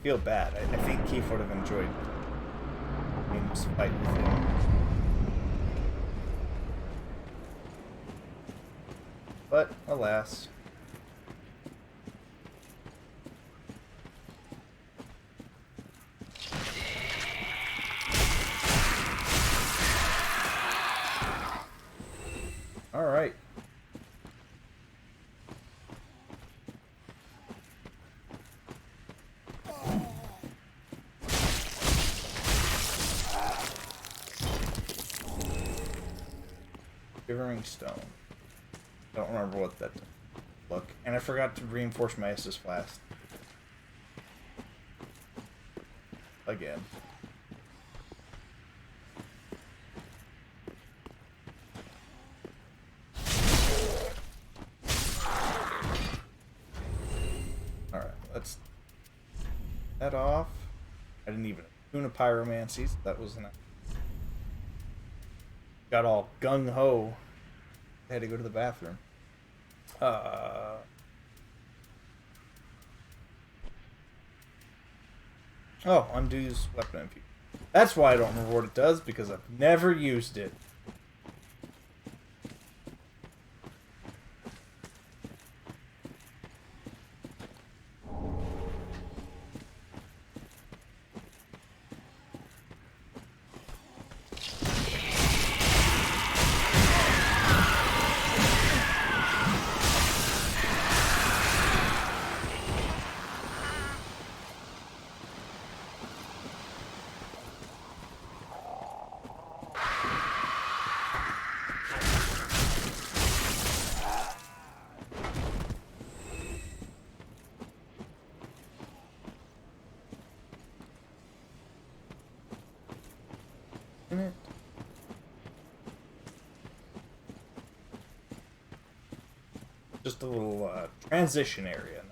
feel bad. I think Keith would have enjoyed James' fight with him. But, alas. Alright. Shivering Stone. Don't remember what that look. And I forgot to reinforce my Estus Flask. Again. Alright, let's that off. I didn't even tune a pyromancy, so that was nice. Got all gung-ho. I had to go to the bathroom. Oh, undoes weapon infusion. That's why I don't remember what it does, because I've never used it. It. Just a little transition area.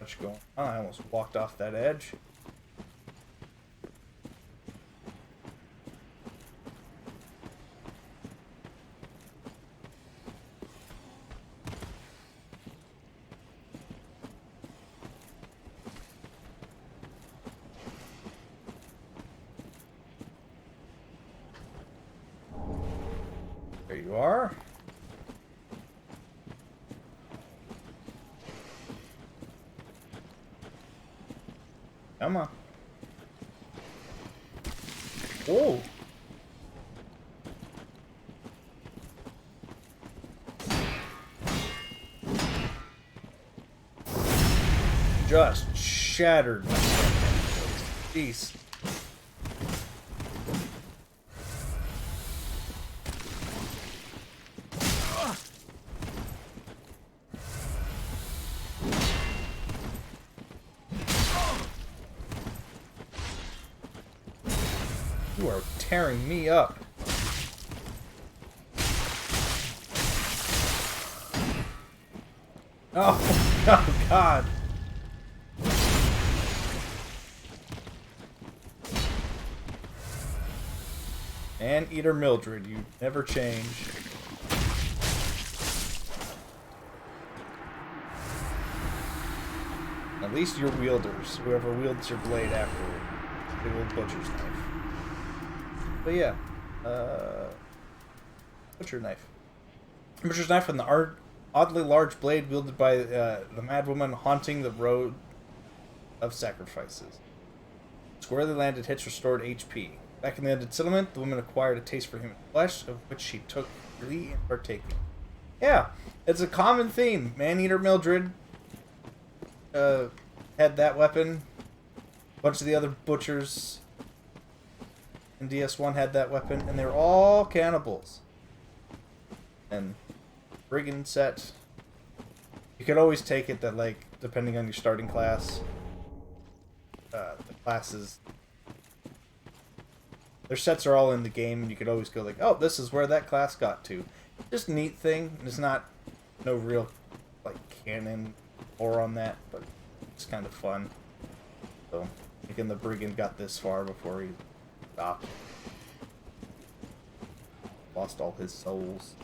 What's going on? I almost walked off that edge. There you are. Come on. Whoa. Just shattered. Jeez. You are tearing me up. Oh, oh God. Anteater Mildred, you never change. At least you're wielders. Whoever wields your blade afterward. The old butcher's knife. But yeah, butcher knife. Butcher's knife and the oddly large blade wielded by the madwoman haunting the road of sacrifices. Squarely landed hits restored HP. Back in the ended settlement, the woman acquired a taste for human flesh, of which she took glee in partaking. Yeah, it's a common theme. Maneater Mildred had that weapon. A bunch of the other butchers in DS1 had that weapon, and they're all cannibals. And brigand set, you could always take it that, like, depending on your starting class, the classes, their sets are all in the game, and you could always go like, oh, this is where that class got to. Just a neat thing. There's no real, like, canon lore on that, but it's kind of fun. So, again, the brigand got this far before he stopped. Lost all his souls.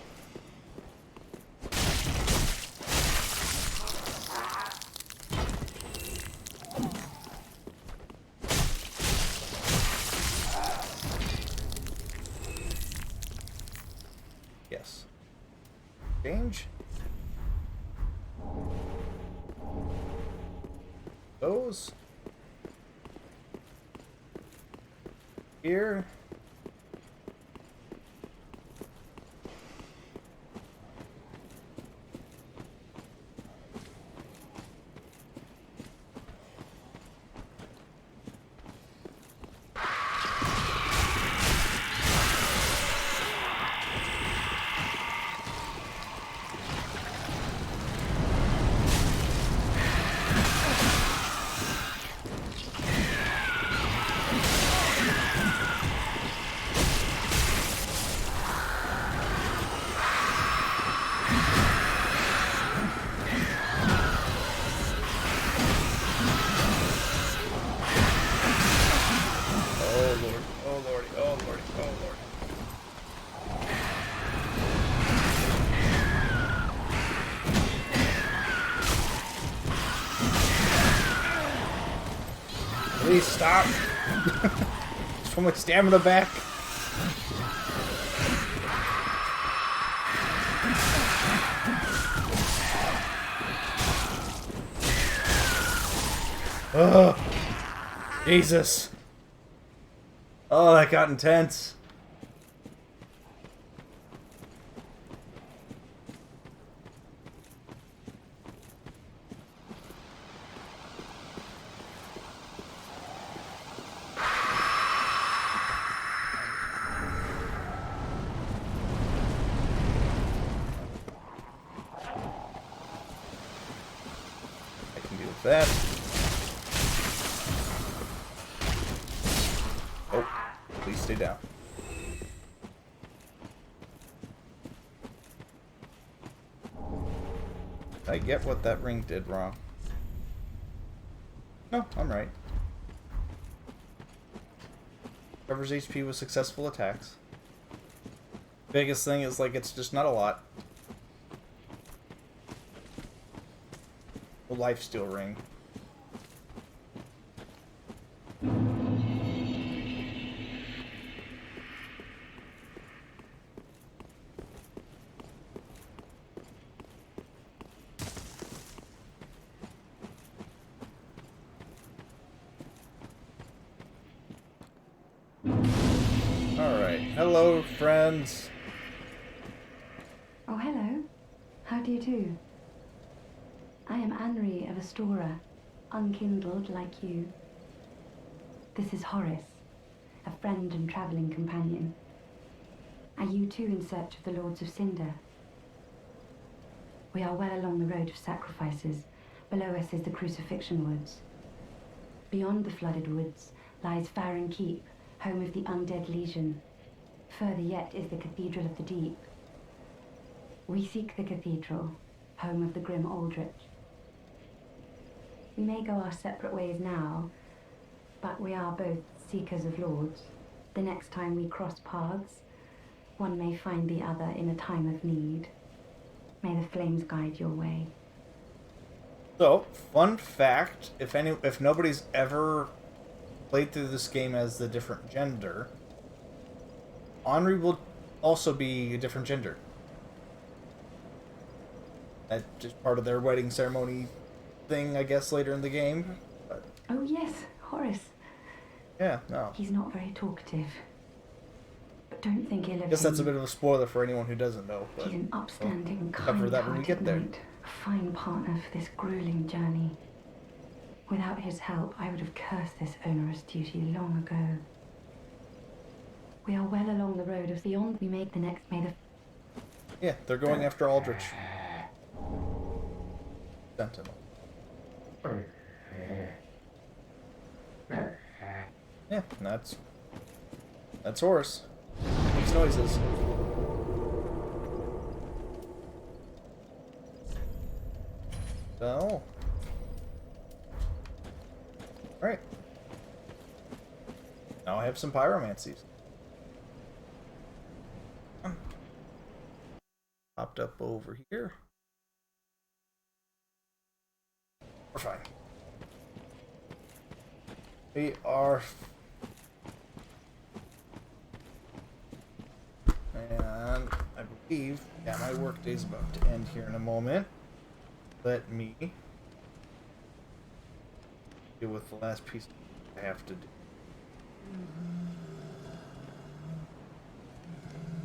Those. Here. Please stop. Just want my stamina back. Oh, Jesus. Oh, that got intense. That. Oh, please stay down. I get what that ring did wrong. No, I'm right. Covers HP with successful attacks. Biggest thing is, like, it's just not a lot. The lifesteal ring. Alright, hello friends. Oh, hello. How do you do? I am Anri of Astora, unkindled like you. This is Horace, a friend and travelling companion. Are you too in search of the Lords of Cinder? We are well along the road of sacrifices. Below us is the Crucifixion Woods. Beyond the flooded woods lies Farron Keep, home of the Undead Legion. Further yet is the Cathedral of the Deep. We seek the Cathedral, home of the grim Aldrich. We may go our separate ways now, but we are both seekers of lords. The next time we cross paths, one may find the other in a time of need. May the flames guide your way. So, fun fact, if nobody's ever played through this game as the different gender, Henri will also be a different gender. That's just part of their wedding ceremony thing, I guess, later in the game. But, oh yes, Horace. yeah, no. He's not very talkative. But don't think ill of him. I guess that's a bit of a spoiler for anyone who doesn't know. But he's an upstanding, cover that when we get there. knight, a fine partner for this grueling journey. Without his help, I would have cursed this onerous duty long ago. We are well along the road of beyond. We make the next. May the. Yeah, they're going after Aldrich. Sentinel. Yeah, that's Horace. Makes noises. So, alright. Now I have some pyromancies. Popped up over here. We're fine. We are. And I believe, yeah, my workday's about to end here in a moment. Let me deal with the last piece I have to do.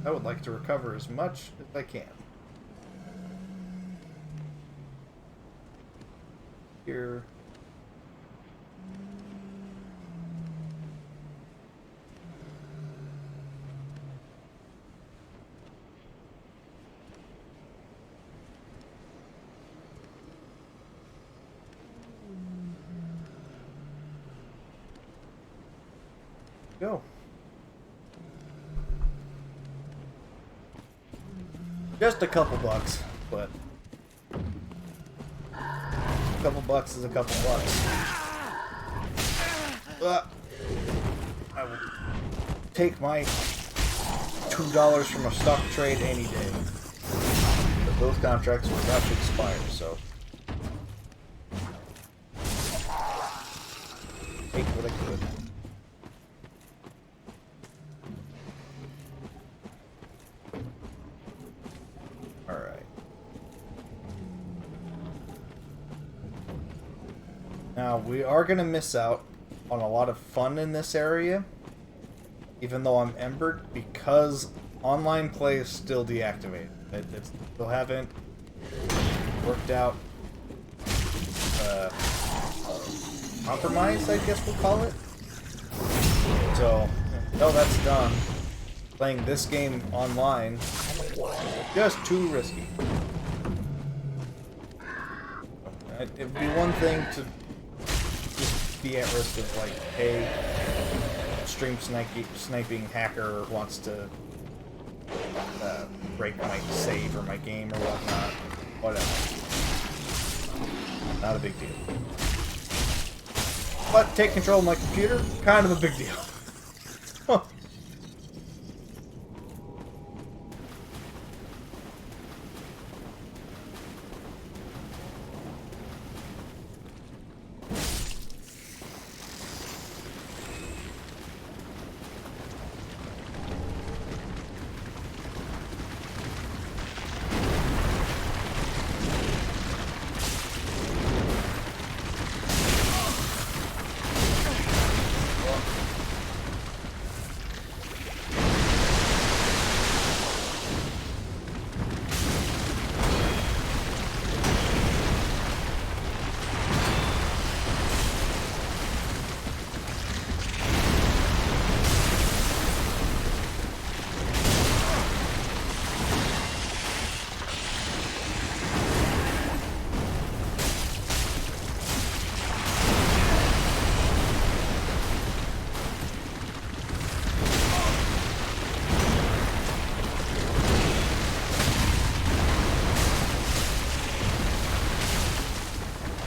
I would like to recover as much as I can. Here. Go. Just a couple bucks, but a couple bucks is a couple bucks. I will take my $2 from a stock trade any day. But those contracts were about to expire, so take what I could. Now, we are going to miss out on a lot of fun in this area, even though I'm embered, because online play is still deactivated. It still haven't worked out compromise, I guess we'll call it. So, until that's done, playing this game online, just too risky. It'd be one thing to be at risk of, like, hey, stream sniping hacker wants to break my save or my game or whatnot. Whatever. Not a big deal. But take control of my computer, kind of a big deal. Huh.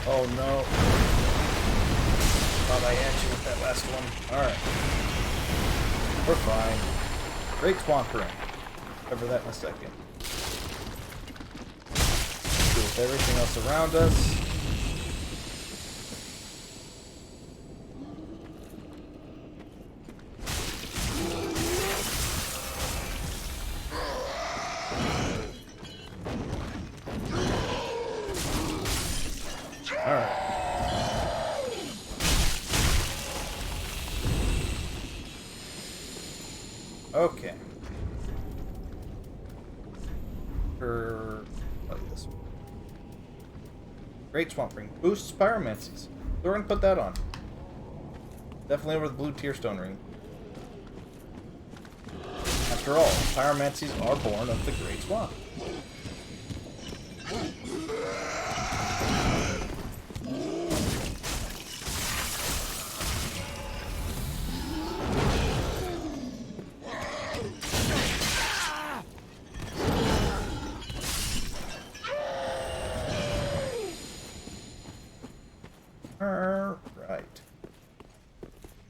Oh no. Thought I had you with that last one. Alright. We're fine. Great swamp ring. Cover that in a second. Deal with everything else around us. Okay. This one. Great Swamp Ring. Boosts pyromancies. We're going to put that on. Definitely over the blue Tearstone Ring. After all, pyromancies are born of the Great Swamp.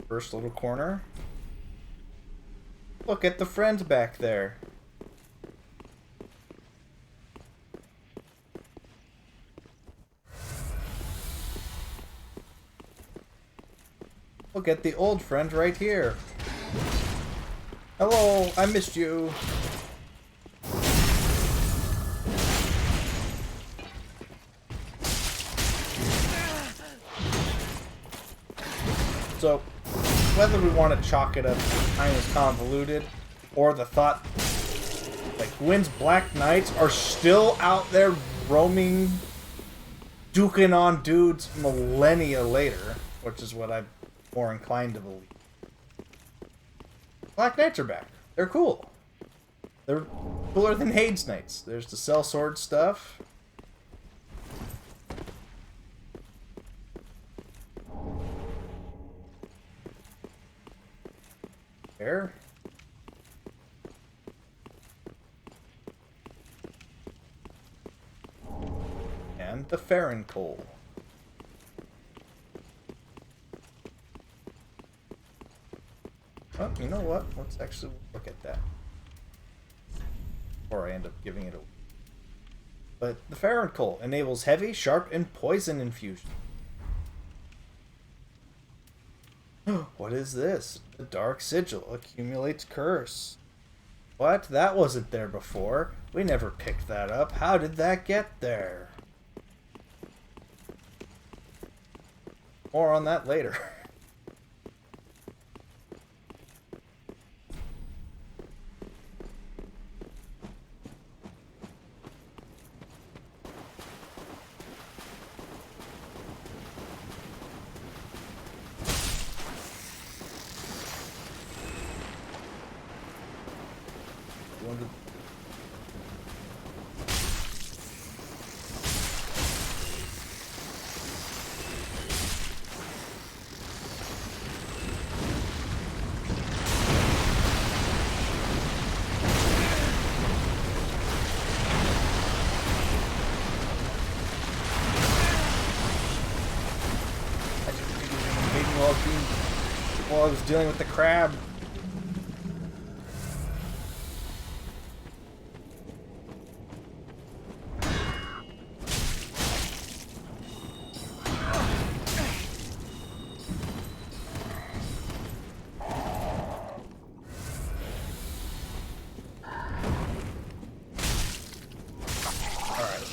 First little corner. Look at the friends back there. Look at the old friend right here. Hello, I missed you. So, whether we want to chalk it up as time is convoluted, or the thought, like, Gwyn's Black Knights are still out there roaming, duking on dudes millennia later, which is what I'm more inclined to believe. Black Knights are back. They're cool. They're cooler than Hades Knights. There's the sellsword stuff. There. And the Farron Coal. Oh, you know what? Let's actually look at that. Before I end up giving it away. But the Farron Coal enables heavy, sharp, and poison infusion. What is this? The Dark Sigil accumulates curse. What? That wasn't there before. We never picked that up. How did that get there? More on that later. While I was dealing with the crab. Alright.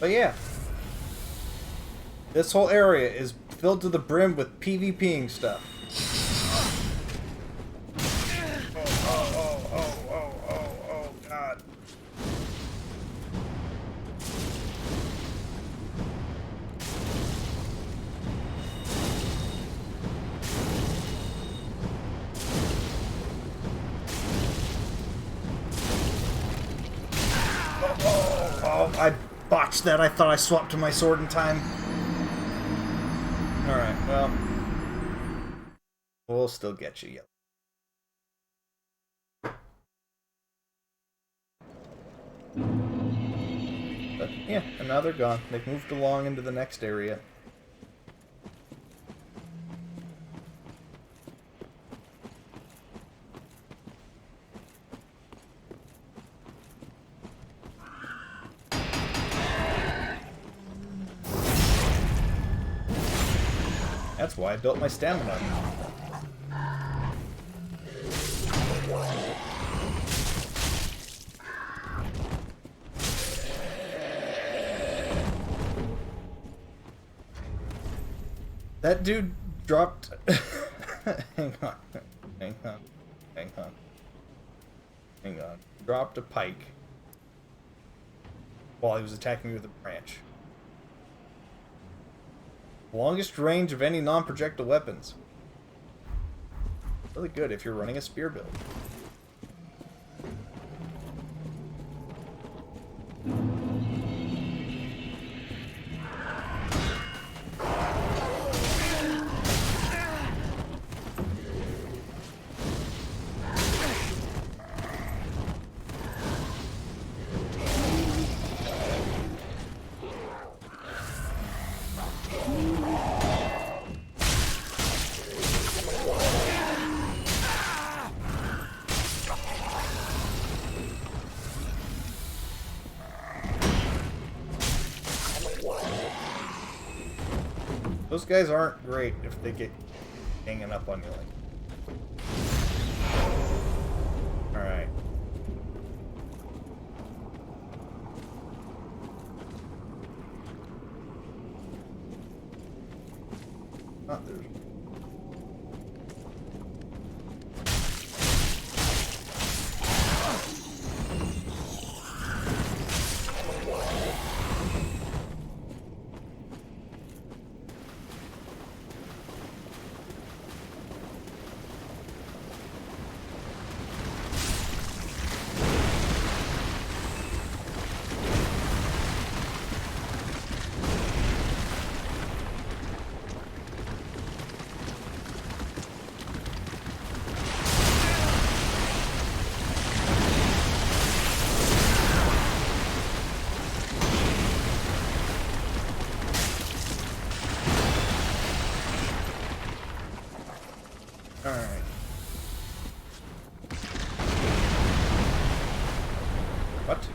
But yeah. This whole area is filled to the brim with PvPing stuff. Oh, God. Oh, I botched that. I thought I swapped to my sword in time. Alright, well, we'll still get you, But yeah, and now they're gone. They've moved along into the next area. That's why I built my stamina. That dude dropped... Hang on. Dropped a pike while he was attacking me with a branch. Longest range of any non-projectile weapons. Really good if you're running a spear build. Those guys aren't great if they get hanging up on you like. Alright. Oh, there's... Alright. What?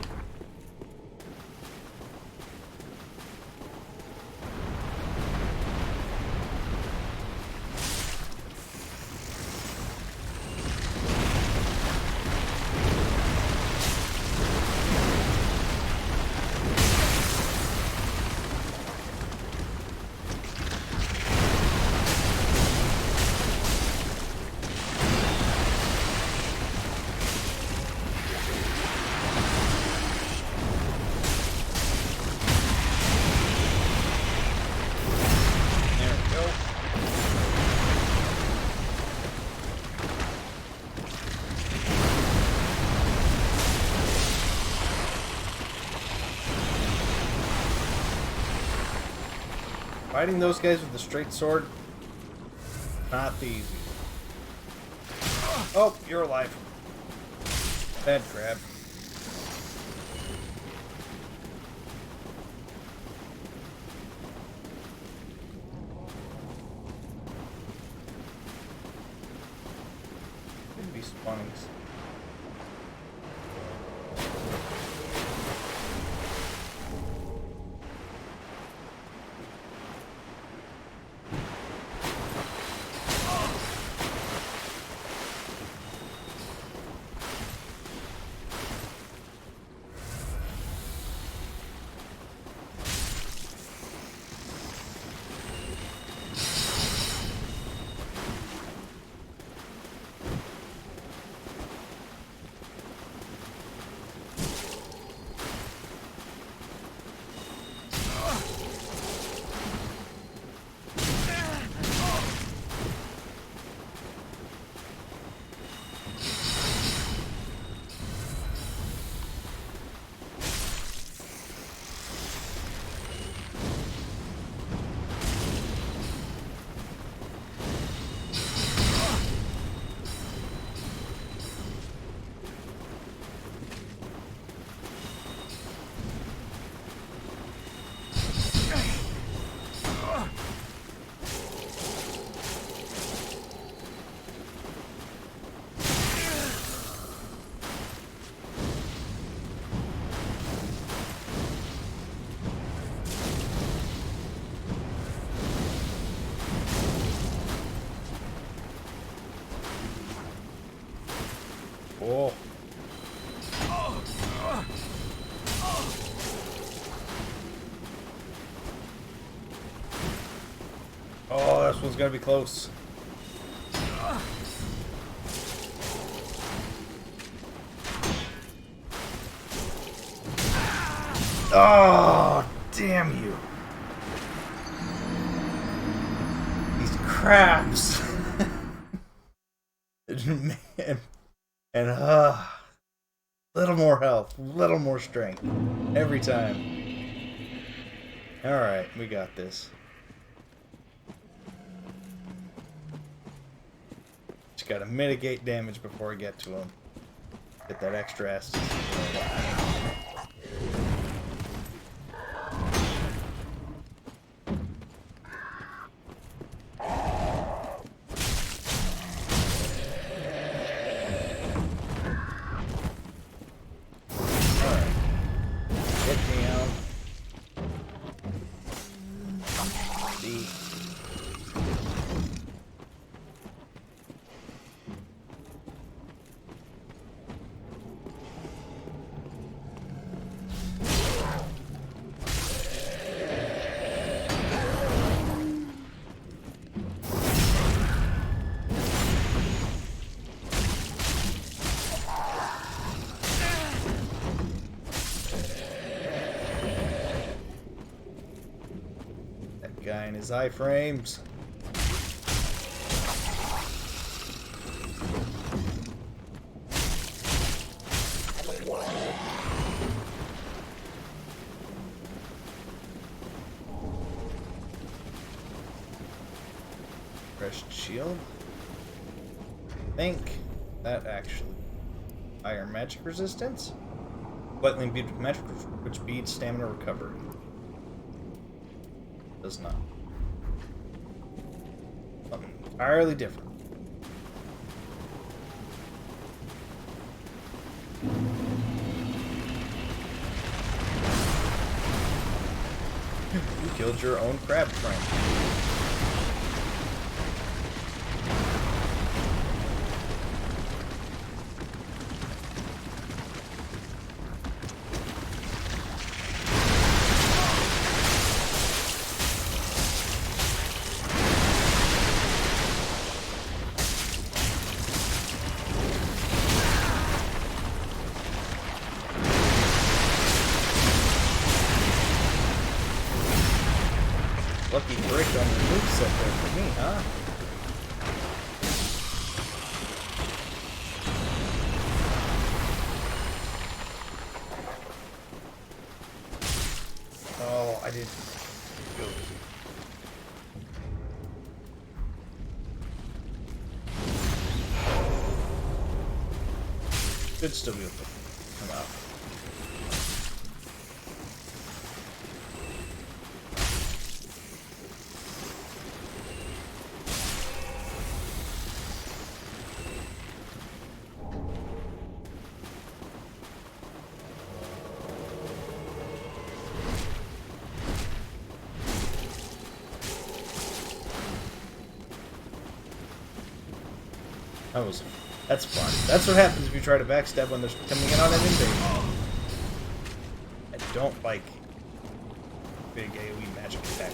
Fighting those guys with the straight sword, not the easiest. Oh, you're alive. Bad crab. Could be spawnings. Oh. Oh, this one's gotta be close. Oh, damn you. These crabs. Man. And, little more health, little more strength. Every time. Alright, we got this. Just gotta mitigate damage before I get to him. Get that extra acid. guy and his iframes. Crest Shield. I think that actually higher magic resistance. Lightning bead with magic, which beads stamina recovery. Does not. Something entirely different. You killed your own crab friend. Lucky break on the moveset there for me, huh? Oh, I didn't go. Should still be able to come out. That's fun. That's what happens if you try to backstab when they're coming in on an invasion. I don't like big AoE magic attack.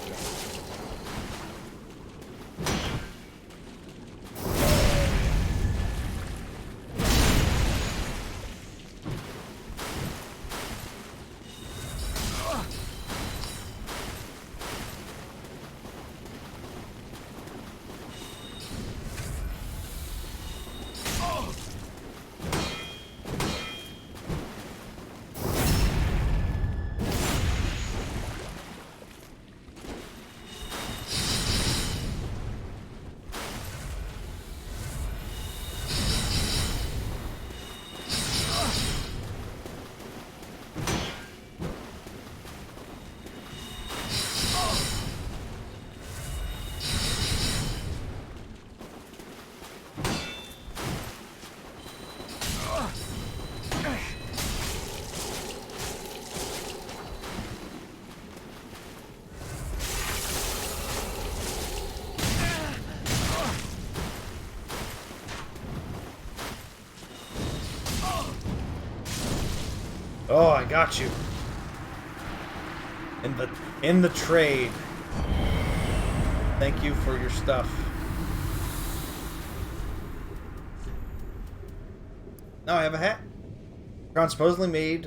Oh, I got you. In the trade. Thank you for your stuff. Now I have a hat. Crown supposedly made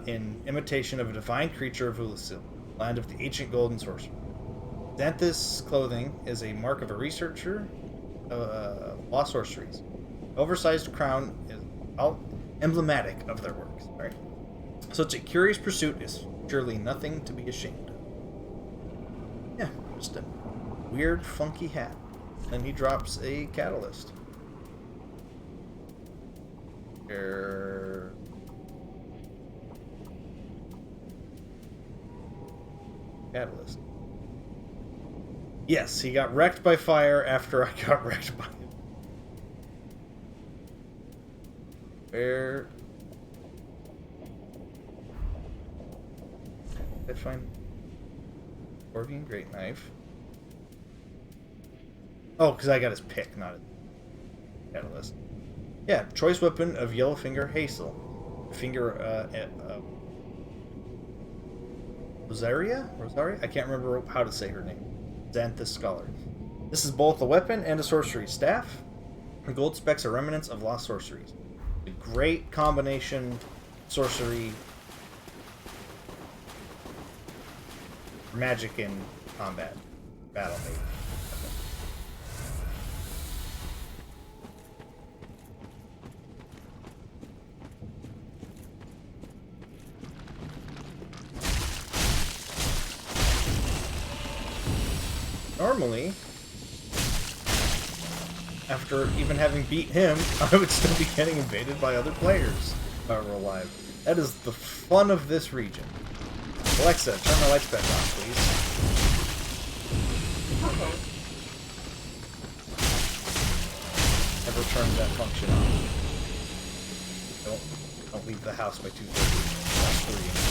in imitation of a divine creature of Ulasil, land of the ancient golden sorcerer. Xanthus' clothing is a mark of a researcher of lost sorceries. Oversized crown is emblematic of their works. Right? Such a curious pursuit is surely nothing to be ashamed of. Yeah, just a weird, funky hat. Then he drops a catalyst. Catalyst. Yes, he got wrecked by fire after I got wrecked by him. Where did I find Orvian Great Knife? Oh, because I got his pick, not his catalyst. Yeah, choice weapon of Yellowfinger Hazel. Rosaria? I can't remember how to say her name. Xanthus Scholar. This is both a weapon and a sorcery staff. The gold specks are remnants of lost sorceries. A great combination sorcery, magic, and combat. Battle, maybe. Normally, after even having beat him, I would still be getting invaded by other players if I were alive. That is the fun of this region. Alexa, turn the lights back on, please. Never turned that function on. Don't leave the house by 2:30. That's 3.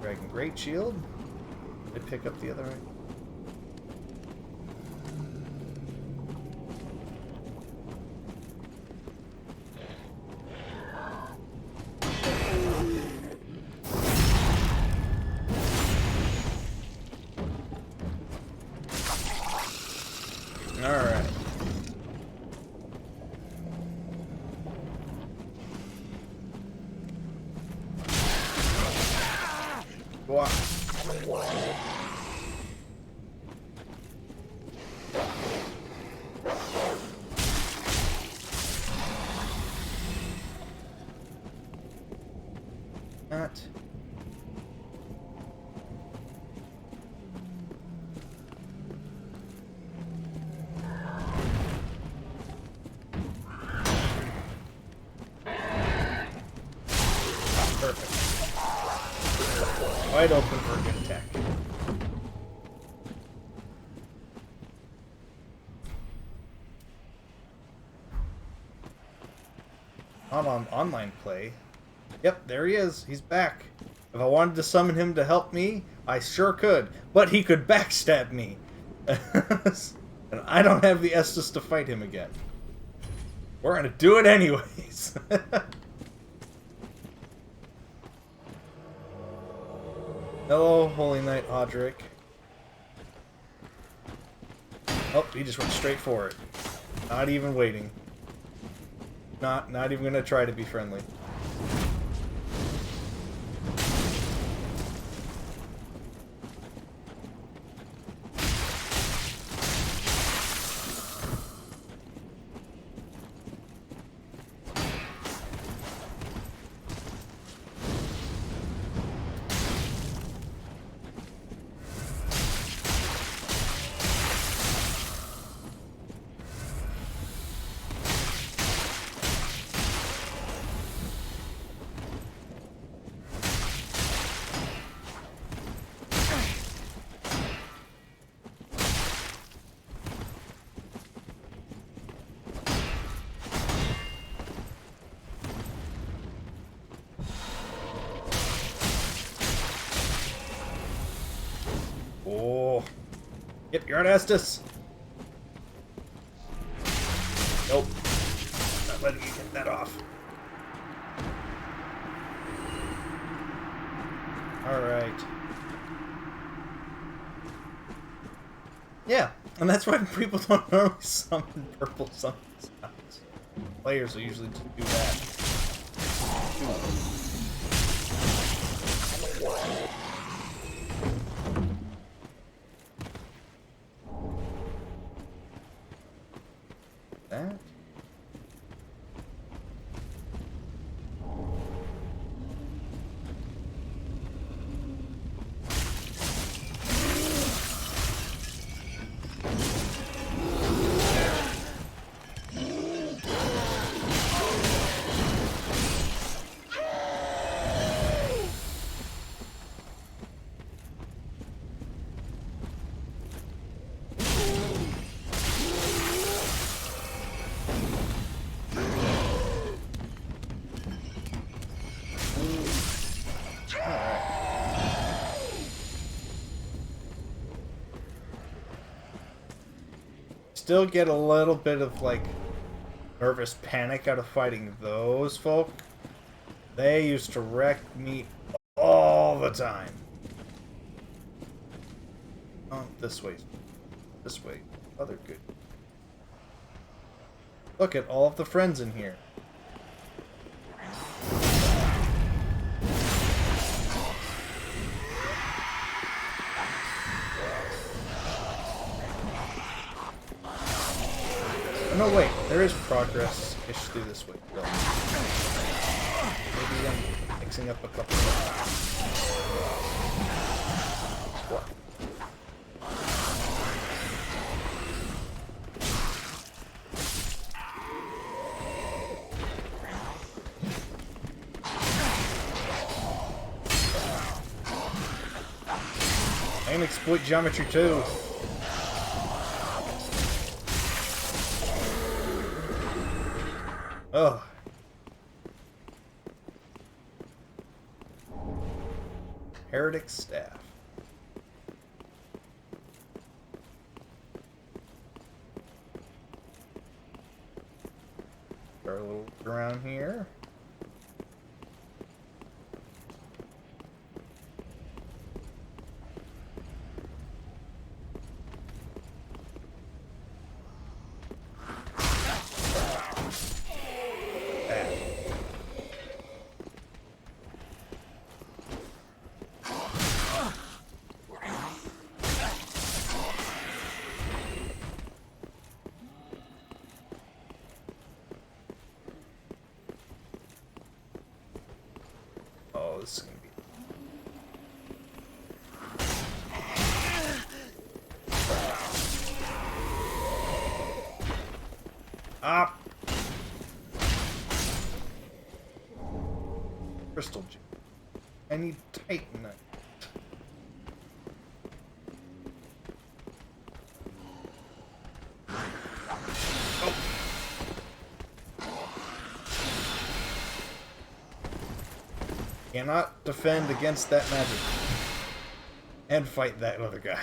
Dragon Great Shield. Did I pick up the other one? Alright. Wow. Not. Perfect. Wide open for a good attack. Not on online play. Yep, there he is. He's back. If I wanted to summon him to help me, I sure could. But he could backstab me. And I don't have the Estus to fight him again. We're gonna do it anyways. Hello, Holy Knight Hodrick. Oh, he just went straight for it. Not even waiting. Not even gonna try to be friendly. Oh. Yep, you're on Estus. Nope. Not letting you get that off. Alright. Yeah, and that's why people don't normally summon purple summons. Players will usually do that. That? Still get a little bit of like nervous panic out of fighting those folk. They used to wreck me all the time. Oh, this way. This way. Other good. Look at all of the friends in here. Oh, no, wait. There is progress-ish through this way. Maybe I'm mixing up a couple of what? I can exploit geometry too. Oh. Heretic staff. Start a little look around here. Oh, this is gonna be. Ah! Crystal gem. I need Titanite. Cannot defend against that magic. And fight that other guy.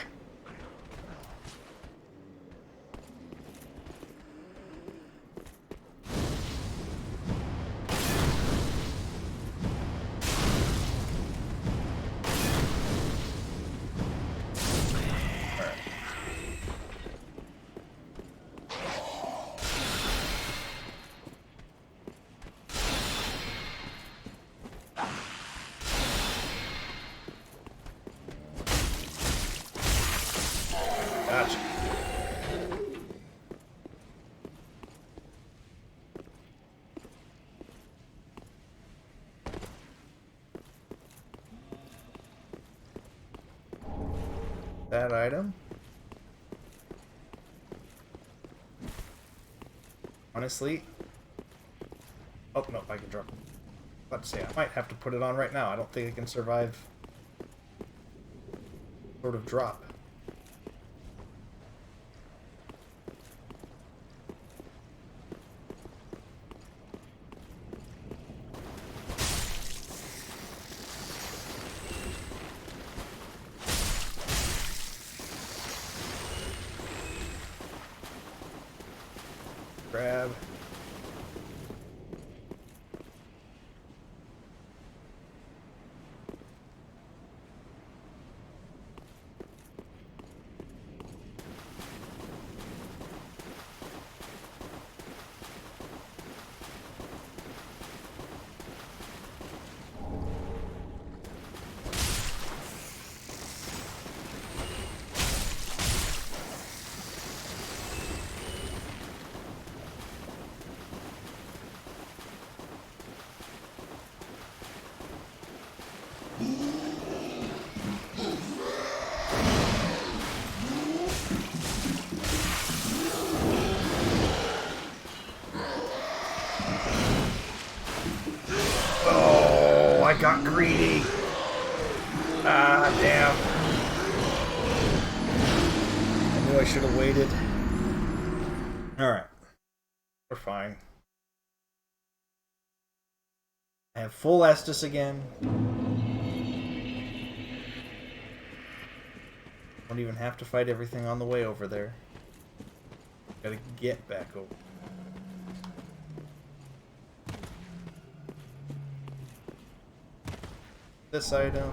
Gotcha. That item. Honestly. Oh, no, I can drop it. Let's say I might have to put it on right now. I don't think I can survive sort of drop. Grab. I got greedy. Ah, damn. I knew I should have waited. Alright. We're fine. I have full Estus again. Don't even have to fight everything on the way over there. Gotta get back over. This item.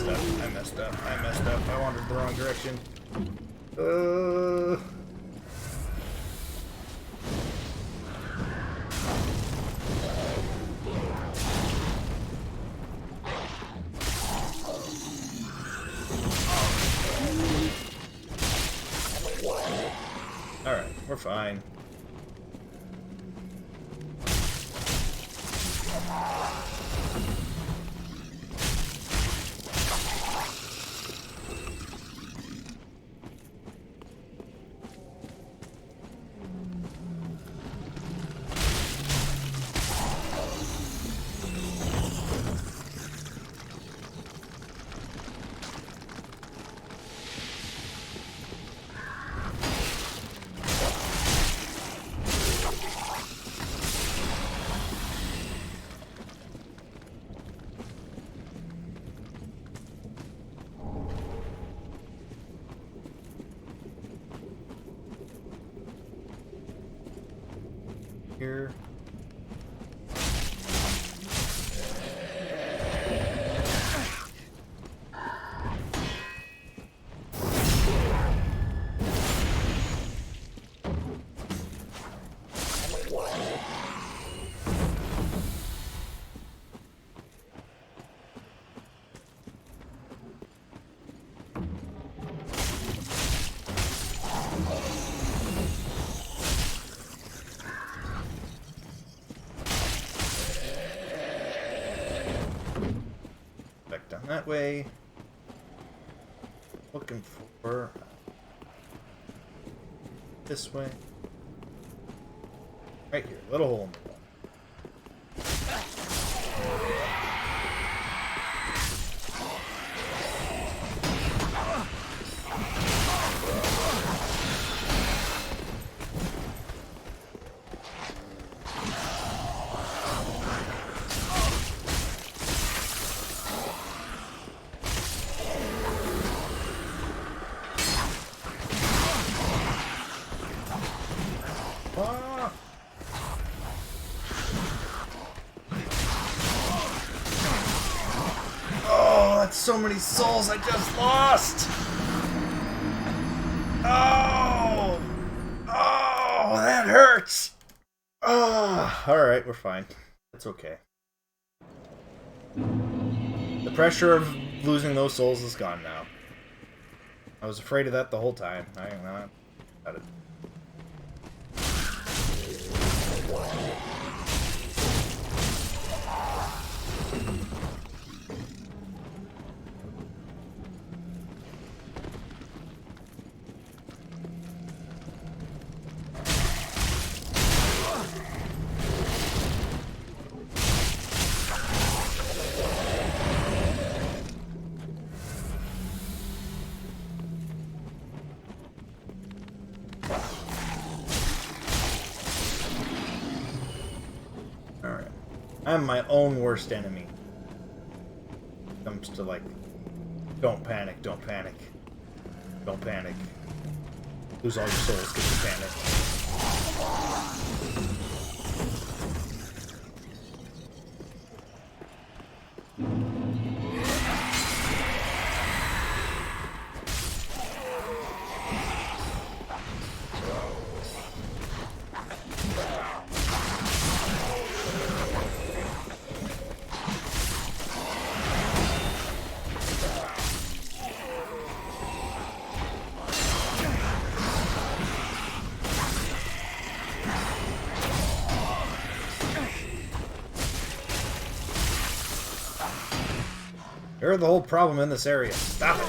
messed up. I messed up. I messed up. I wandered the wrong direction. Alright, we're fine. Here. That way. Looking for this way. Right here, little hole in the wall. So many souls I just lost! Oh! Oh, that hurts! Oh, alright, we're fine. It's okay. The pressure of losing those souls is gone now. I was afraid of that the whole time. I am not. Got it. I'm my own worst enemy. Comes to like, don't panic, don't panic, don't panic. Lose all your souls because you panic. You're the whole problem in this area. Stop it.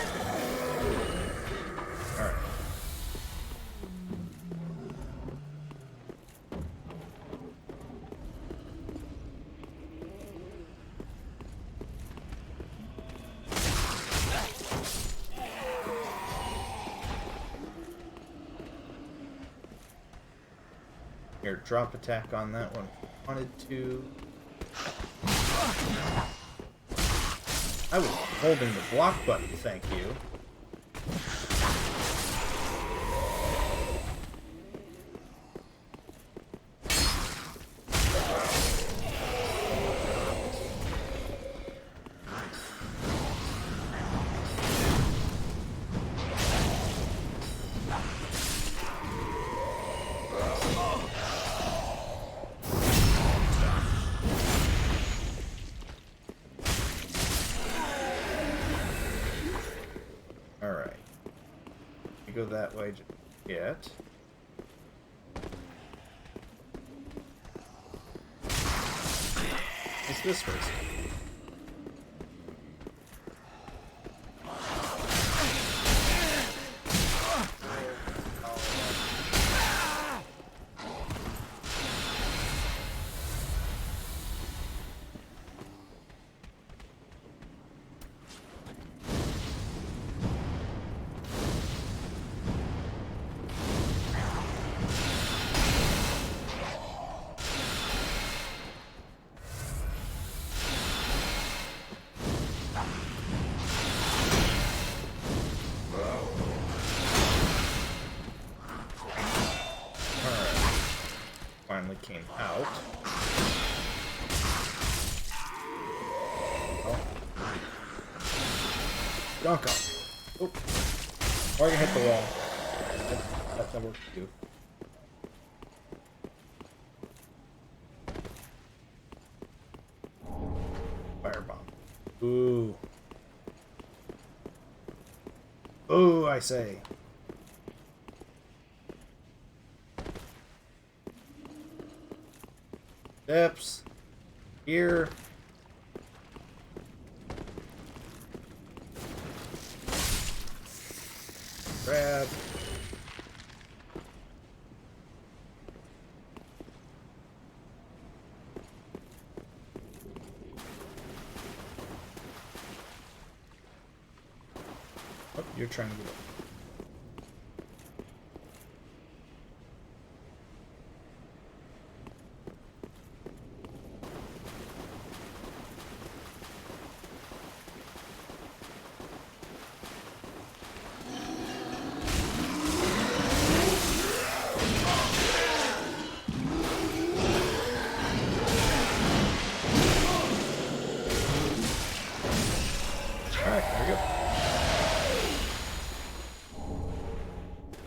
Alright. Here, drop attack on that one. Wanted to. I was holding the block button, thank you. go that way yet. It's this way. Finally came out. Oh. Dunk off. Oop. Or I can hit the wall. That's not what to do. Firebomb. Ooh. Ooh, I say. Steps. Here. Grab. Oh, you're trying to get up.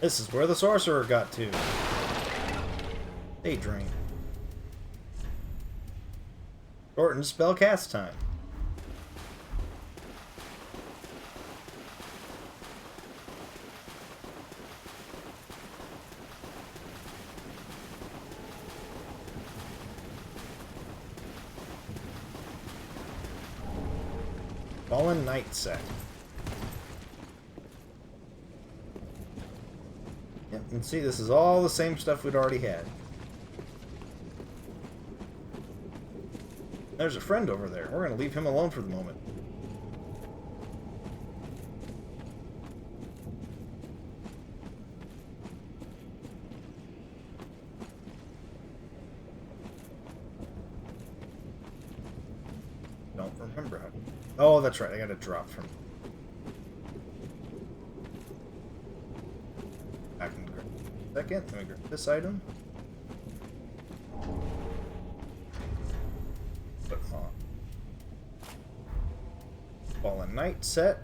This is where the sorcerer got to. Daydream. Shortened spell cast time. Fallen Knight set. Yep, and see, this is all the same stuff we'd already had. There's a friend over there. We're going to leave him alone for the moment. Don't remember how. Oh, that's right. I got a drop from. I can grab a second. Let me grab this item. Put on. Fallen Knight set.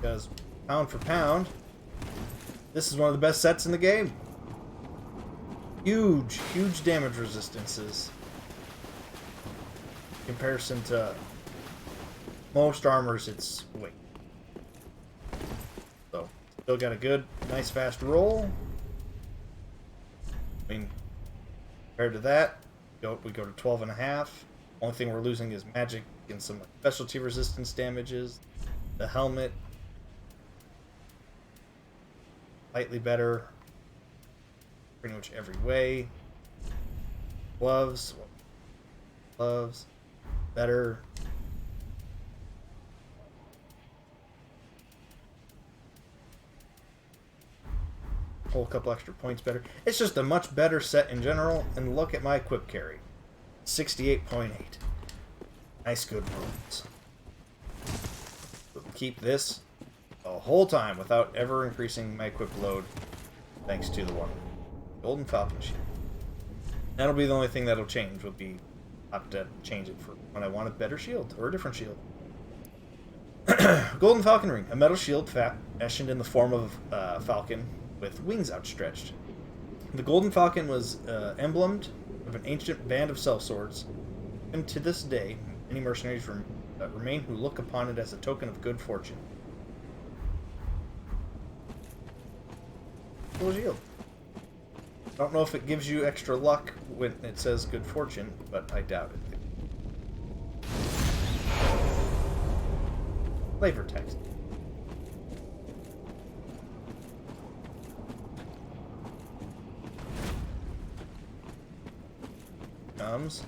Because pound for pound, this is one of the best sets in the game. Huge, huge damage resistances. In comparison to most armors, it's weak. So, still got a good, nice fast roll. I mean, compared to that, we go to 12.5. Only thing we're losing is magic and some specialty resistance damages. The helmet, slightly better, pretty much every way. Gloves, better. Whole couple extra points better. It's just a much better set in general. And look at my equip carry, 68.8. Nice, good rolls. We'll keep this the whole time without ever increasing my equip load, thanks to the one Golden Falcon shield. That'll be the only thing that'll change. Will be have to change it for when I want a better shield or a different shield. Golden Falcon ring, a metal shield fashioned in the form of Falcon with wings outstretched. The Golden Falcon was emblemed of an ancient band of sellswords. And to this day, many mercenaries remain who look upon it as a token of good fortune. Full shield. I don't know if it gives you extra luck when it says good fortune, but I doubt it. Flavor text. Comes.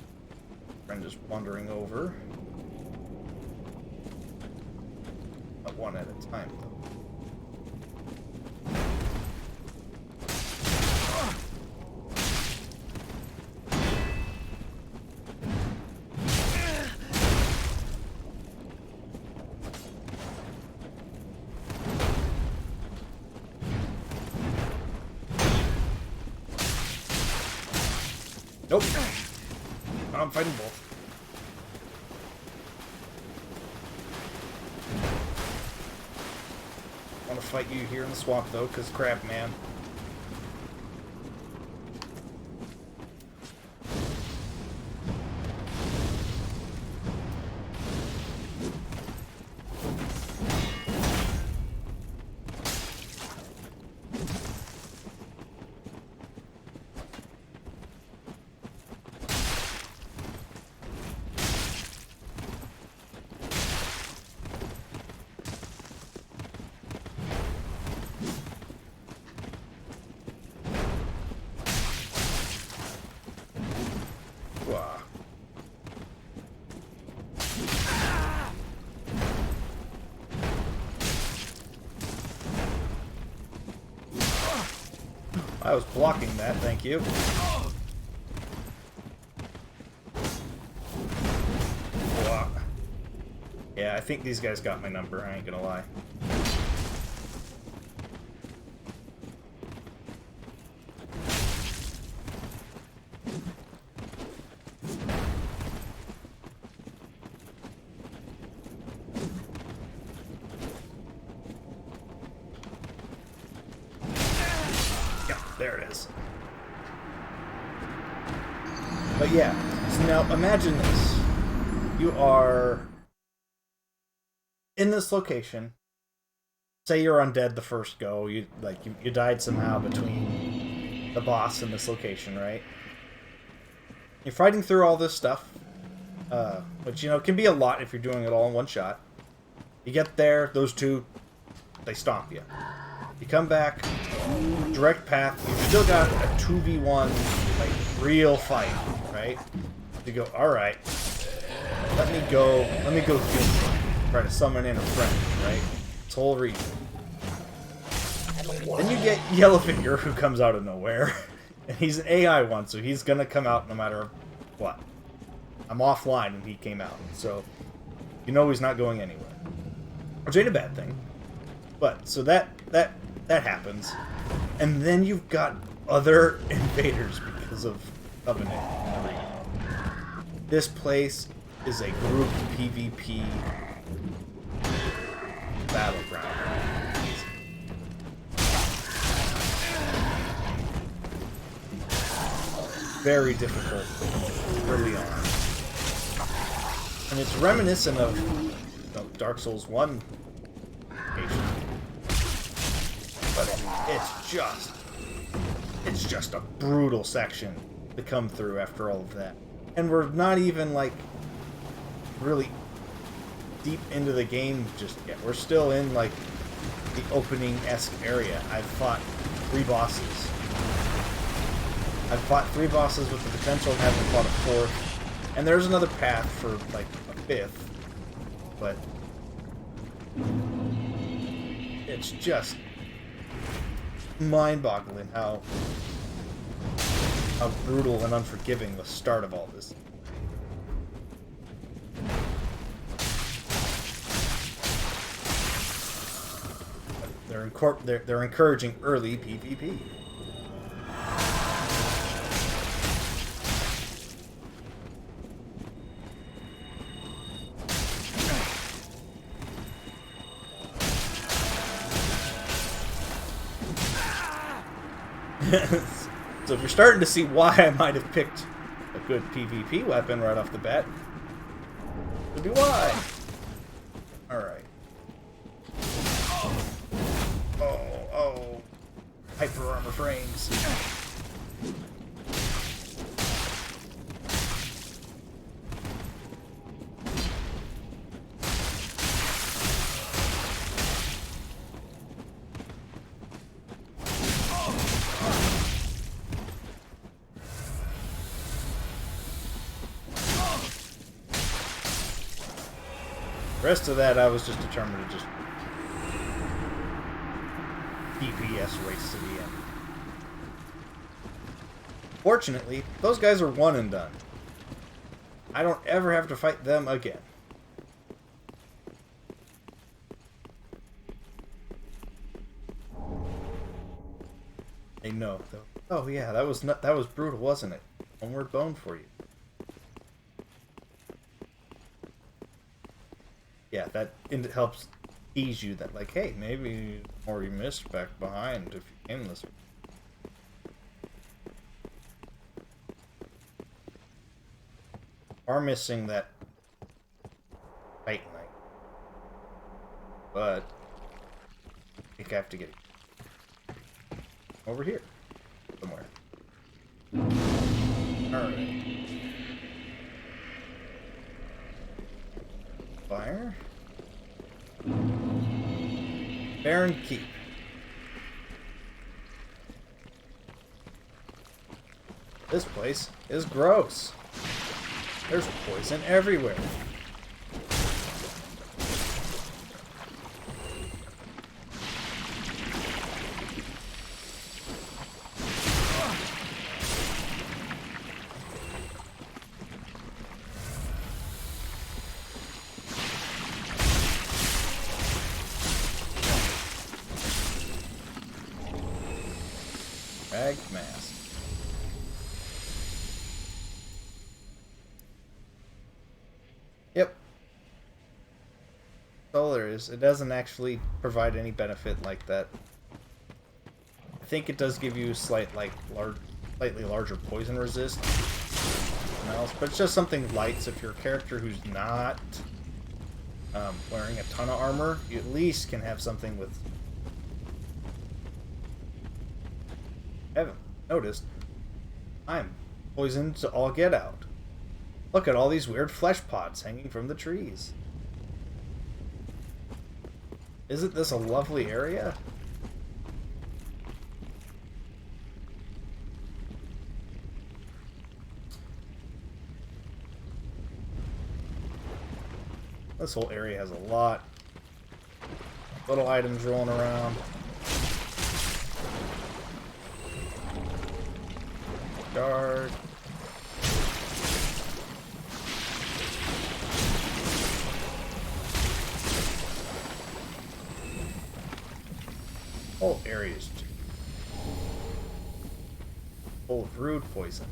Friend is wandering over. Not one at a time, though. Nope. I'm fighting both. I want to fight you here in the swamp, though, because crap, man. I was blocking that, thank you. Yeah, I think these guys got my number, I ain't gonna lie. There it is. But yeah, so now imagine this. You are in this location. Say you're undead the first go. You died somehow between the boss and this location, right? You're fighting through all this stuff, which, you know, can be a lot if you're doing it all in one shot. You get there, those two, they stomp you. You come back, direct path, you've still got a 2v1, like, real fight, right? You go, alright, let me go do it. Try to summon in a friend, right? This whole reason. Then you get Yellowfinger, who comes out of nowhere, and he's an AI one, so he's gonna come out no matter what. I'm offline when he came out, so you know he's not going anywhere. Which ain't a bad thing. But, so that happens. And then you've got other invaders because of Covenant. This place is a group PvP battleground. Very difficult early on. And it's reminiscent of, you know, Dark Souls 1 occasionally. But it's just a brutal section to come through after all of that. And we're not even, like, really deep into the game just yet. We're still in, like, the opening-esque area. I've fought 3 bosses. I've fought 3 bosses with the potential of having fought a 4th. And there's another path for, like, a 5th. But it's just mind-boggling how brutal and unforgiving the start of all this. They're encouraging early PvP. So if you're starting to see why I might have picked good PvP weapon right off the bat. Could be why. Alright. Oh. Hyper armor frames. The rest of that, I was just determined to just DPS race to the end. Fortunately, those guys are one and done. I don't ever have to fight them again. They know, though. Oh yeah, that was brutal, wasn't it? One word bone for you. Yeah, that helps ease you that, like, hey, maybe more you missed back behind if you came this way. Are missing that Titan Knight. But I think I have to get it over here somewhere. Alright. Fire. Barren Keep. This place is gross. There's poison everywhere. Rag mask. Yep. That's all there is. It doesn't actually provide any benefit like that. I think it does give you slightly larger poison resist. But it's just something light, so if you're a character who's not wearing a ton of armor, you at least can have something with... I haven't noticed. I'm poisoned to all get out. Look at all these weird flesh pods hanging from the trees. Isn't this a lovely area? This whole area has a lot. Little items rolling around. Guard. Whole area is full of rude poison.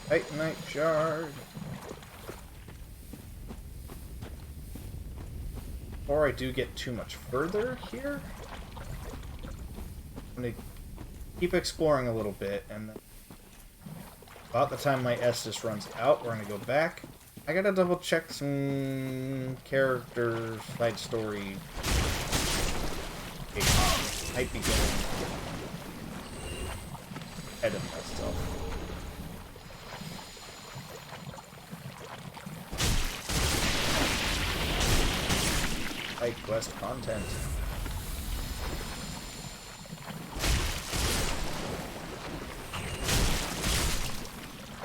Titanite shard. Before I do get too much further here, I'm gonna keep exploring a little bit, and then about the time my Estus runs out, we're gonna go back. I gotta double check some characters, side story. Might be getting ahead of myself. Side quest content.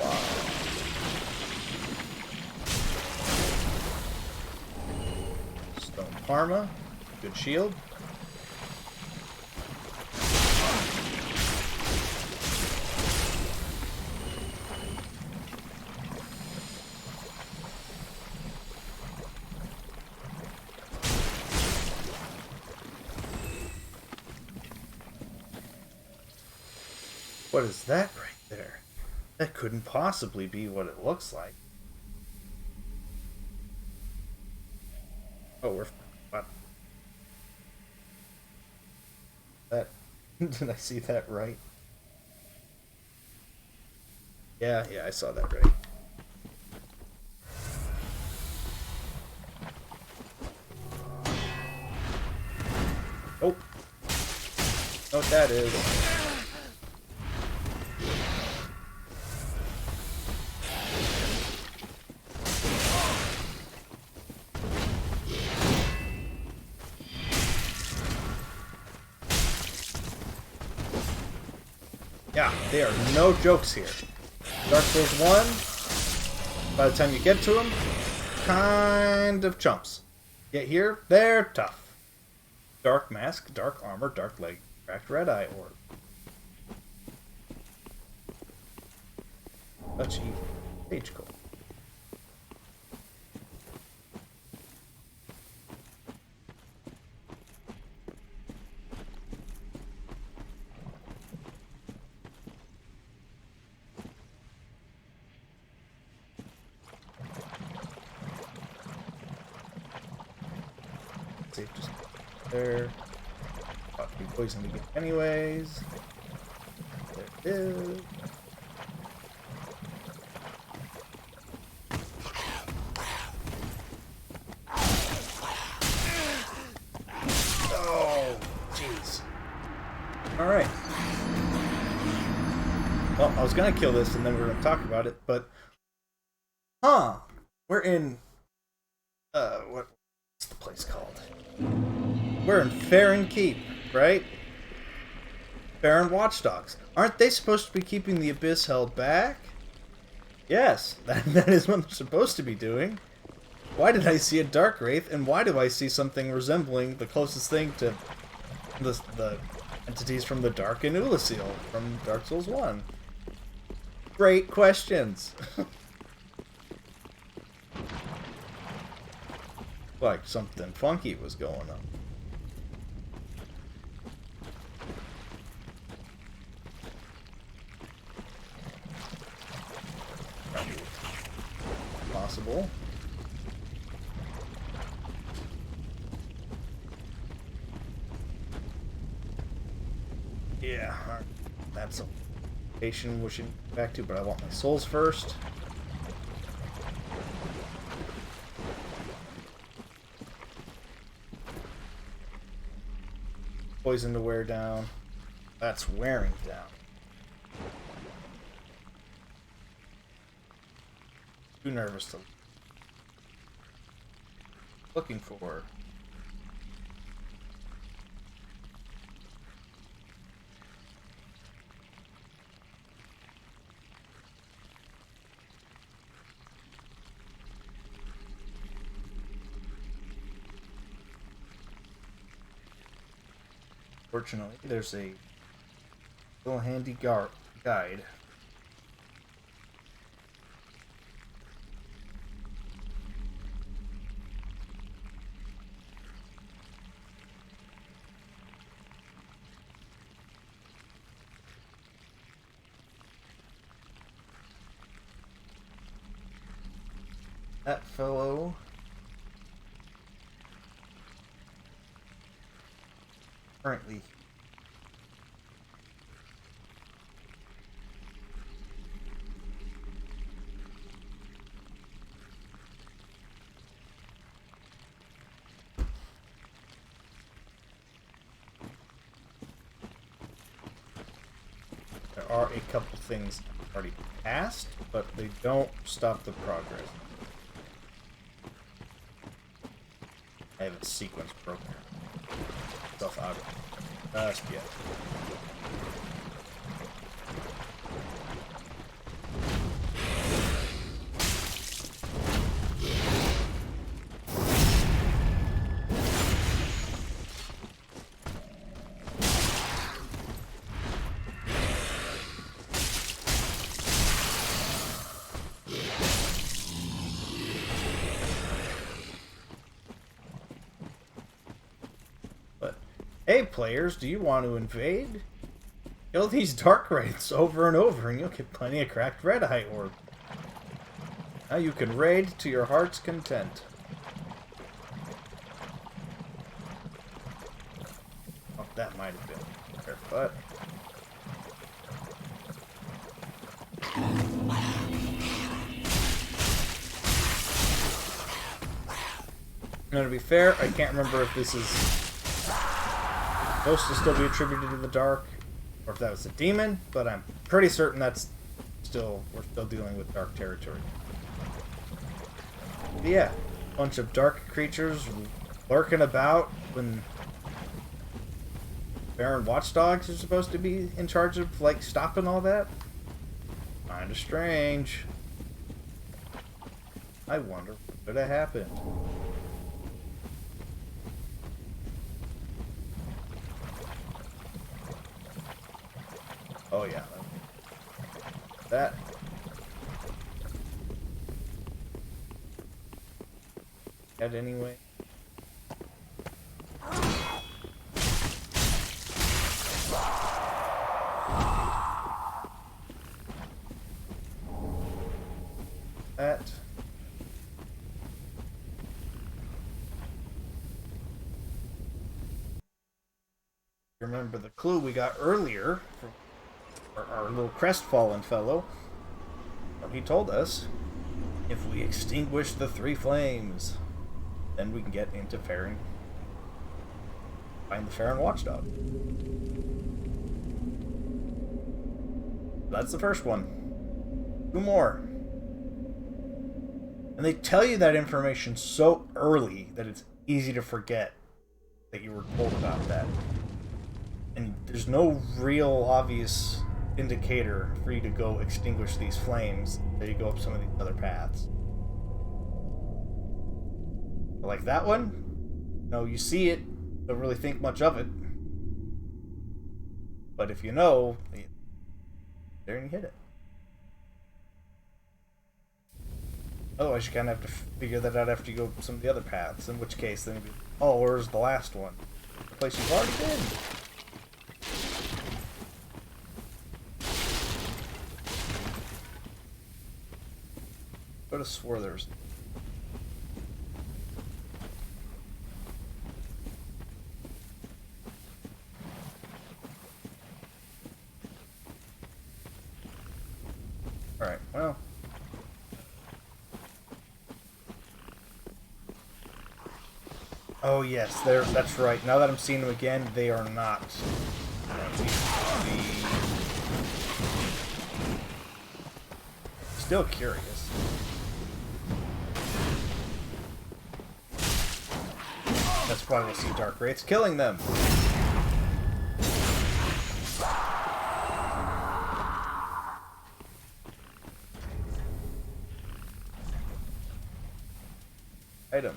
Wow. Stone Parma, good shield. What is that right there? That couldn't possibly be what it looks like. Oh, we're... What? That... Did I see that right? Yeah, I saw that right. Oh. Know what that is. Yeah, there are no jokes here. Dark Souls 1, by the time you get to them, kind of chumps. Get here, they're tough. Dark mask, dark armor, dark leg, cracked red eye orb. Touch evil. Sage gold. Safe just there. About to be poisoned again anyways. There it is. Oh, jeez. Alright. Well, I was gonna kill this and then we were gonna talk about it, but... Huh. We're in... what's the place called? We're in Farron Keep, right? Farron Watchdogs. Aren't they supposed to be keeping the Abyss held back? Yes, that is what they're supposed to be doing. Why did I see a Dark Wraith, and why do I see something resembling the closest thing to the entities from the Dark and Ulasil from Dark Souls 1? Great questions! Like something funky was going on. Possible. Yeah, alright. That's a location we should get back to, but I want my souls first. Poison to wear down. That's wearing down. Too nervous to... Looking for... Fortunately, there's a little handy guide. That fellow currently there are a couple things already passed, but they don't stop the progress. I haven't sequence broken stuff out just yet. Hey players, do you want to invade? Kill these dark wraiths over and over and you'll get plenty of cracked red eye orb. Now you can raid to your heart's content. Oh, that might have been fair, but... Now, to be fair, I can't remember if this is supposed to still be attributed to the dark, or if that was a demon, but I'm pretty certain that's we're still dealing with dark territory. But yeah, a bunch of dark creatures lurking about when Baron Watchdogs are supposed to be in charge of, like, stopping all that. Kinda strange. I wonder what could have happened. Oh yeah. That. That anyway. That. Remember the clue we got earlier from our little crestfallen fellow. He told us if we extinguish the 3 flames, then we can get into Farron. Find the Farron Watchdog. That's the first one. 2 more. And they tell you that information so early that it's easy to forget that you were told about that. And there's no real obvious indicator for you to go extinguish these flames that you go up some of these other paths. But like that one, no, you see it, don't really think much of it. But if you know, there and you hit it. Otherwise, you kind of have to figure that out after you go some of the other paths. In which case, then you'd be, oh, where's the last one? The place you've already been. Could have swore there's. Alright, well. Oh yes, that's right. Now that I'm seeing them again, they are not. Still curious. That's why we'll see dark wraiths killing them. Item.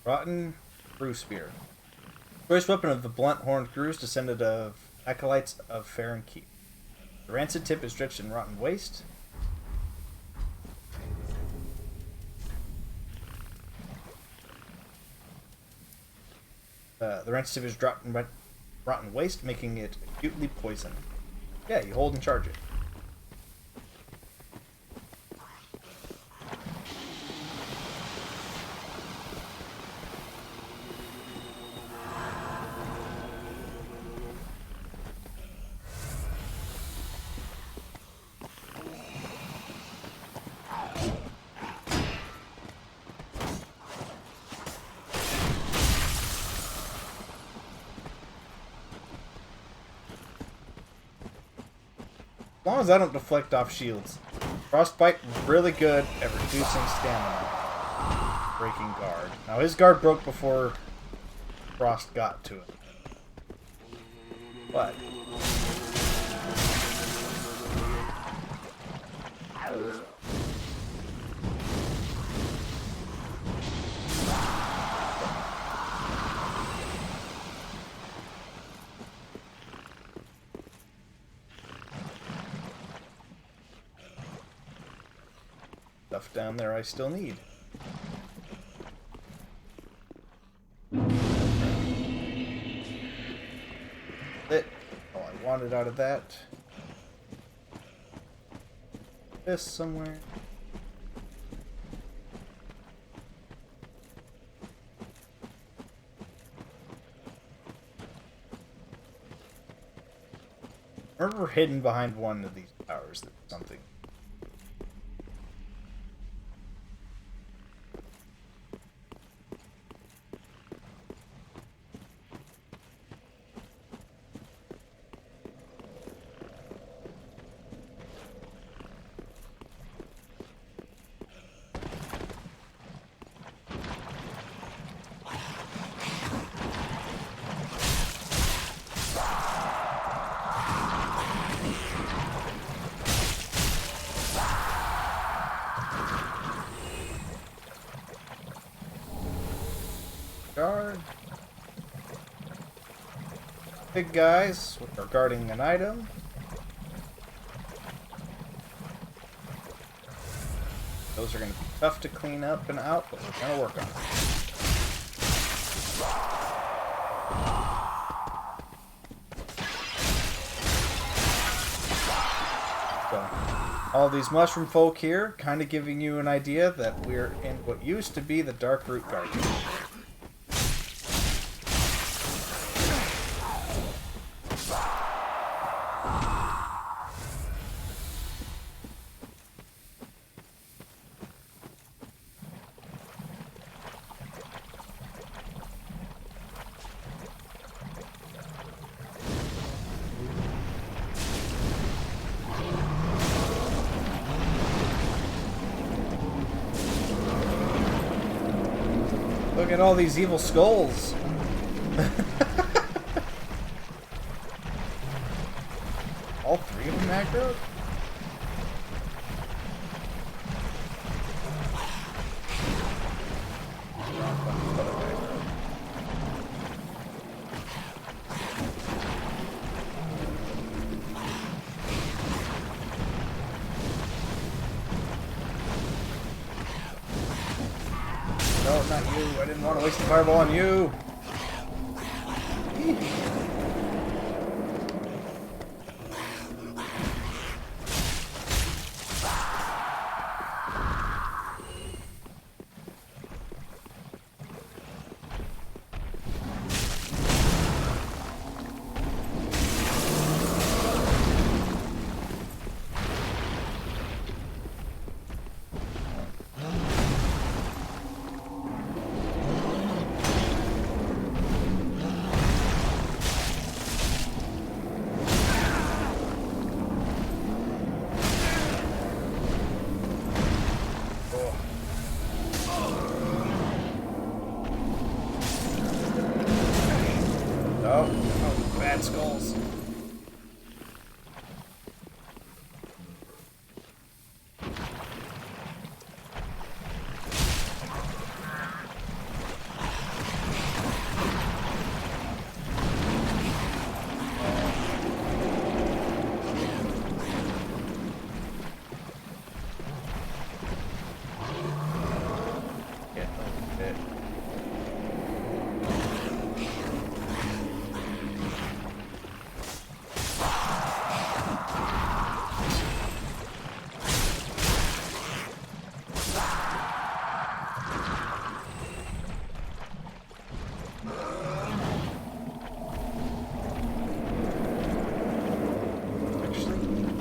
Rotten Brew Spear. Choice weapon of the blunt horned crews descended of acolytes of Farron Keep. The rancid tip is drenched in rotten waste. The rancid tip is dropped in rotten waste, making it acutely poisoned. Yeah, you hold and charge it. As long as I don't deflect off shields. Frostbite, really good at reducing stamina. Breaking guard. Now his guard broke before Frost got to it. But... stuff down there I still need. wanted out of that. This somewhere. I remember hidden behind one of these towers. There's something. Guard. Big guys are guarding an item. Those are going to be tough to clean up and out, but we're going to work on it. So, all these mushroom folk here, kind of giving you an idea that we're in what used to be the Dark Root Garden. Look at all these evil skulls. All three of them macroed? No, not you. I didn't want to waste the fireball on you. Oh, bad skulls.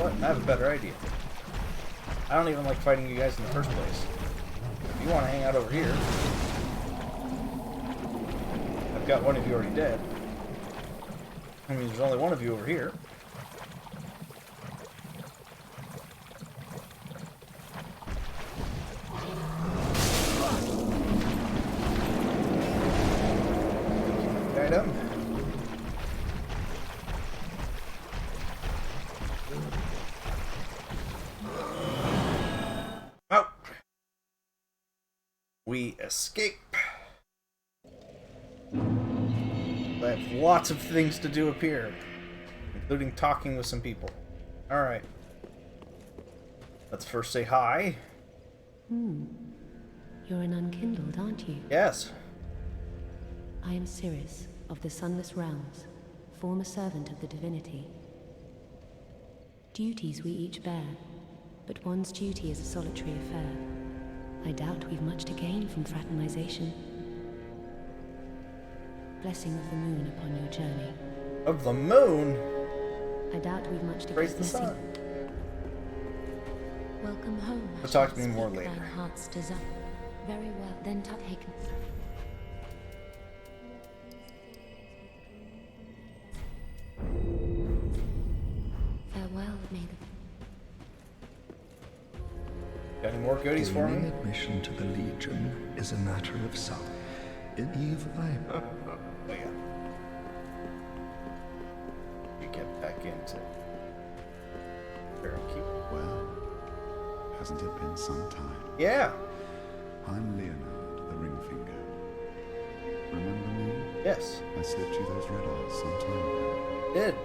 I have a better idea. I don't even like fighting you guys in the first place. If you want to hang out over here, I've got one of you already dead. I mean, there's only one of you over here. Item. We escape. I have lots of things to do up here, including talking with some people. Alright. Let's first say hi. You're an unkindled, aren't you? Yes. I am Cirrus, of the Sunless Realms, former servant of the divinity. Duties we each bear, but one's duty is a solitary affair. I doubt we've much to gain from fraternization. Blessing of the moon upon your journey. Of the moon? I doubt we've much to Praise give the blessing. sun. Welcome home. We'll talk to me more later. Thine heart's desire. Very well, then taken. Farewell, may the Got any more goodies for Gaining me? admission to the Legion is a matter of some. In Eve, Oh yeah. You get back into Parakeet. Well, hasn't it been some time? Yeah. I'm Leonard, the Ringfinger. Remember me? Yes. I slipped you those red eyes some time ago. Did.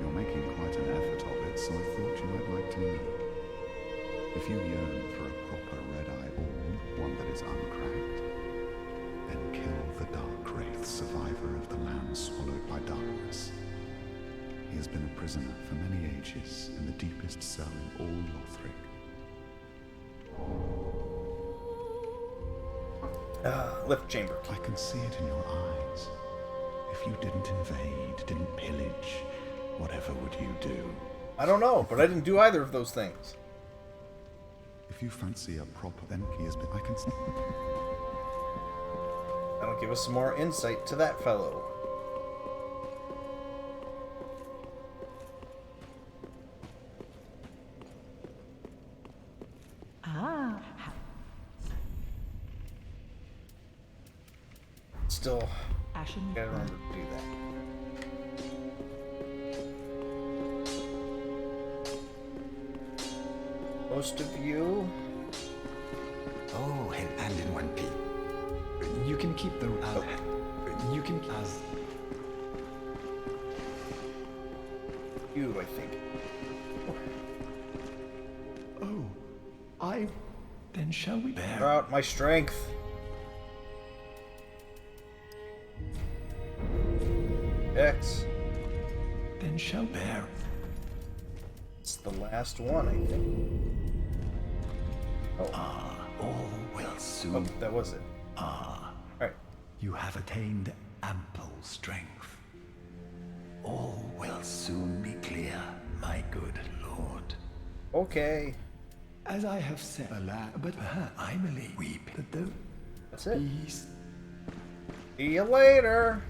You're making quite an effort of it, so I thought you might like to know. If you yearn for a proper red-eye orb, one that is uncracked, then kill the Dark Wraith, survivor of the land swallowed by darkness. He has been a prisoner for many ages in the deepest cell in all Lothric. Lift chamber. I can see it in your eyes. If you didn't invade, didn't pillage, whatever would you do? I don't know, but I didn't do either of those things. If you fancy a proper, then he has been. I can see. That'll give us some more insight to that fellow. Ah. Still, Ashen. gotta remember to do that. Most of you. Oh, and in one piece. You can keep the... you can... You, I think. Oh, I... Then shall we bear? Bear out my strength. X. Then shall bear. It's the last one, I think. Oh. All will Oh, soon. that was it. Alright. You have attained ample strength. All will soon be clear, my good lord. Okay. As I have said, but I believe Weep. that the That's it. beast... See you later.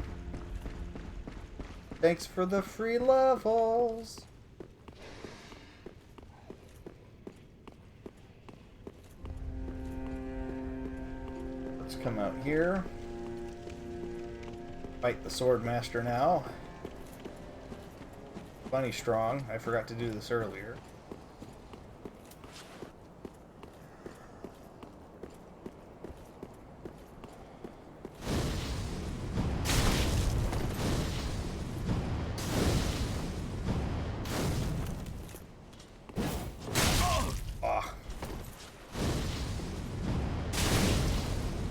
Thanks for the free levels. Let's come out here. Fight the Swordmaster now. Funny strong. I forgot to do this earlier.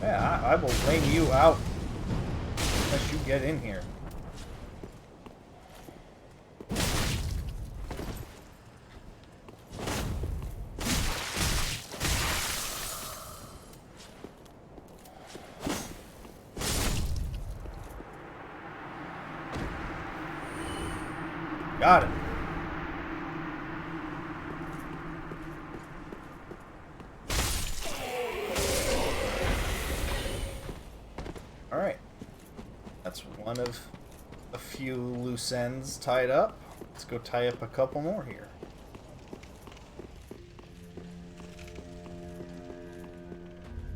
Yeah, I will lame you out unless you get in here. Got it. Alright. That's one of a few loose ends tied up. Let's go tie up a couple more here.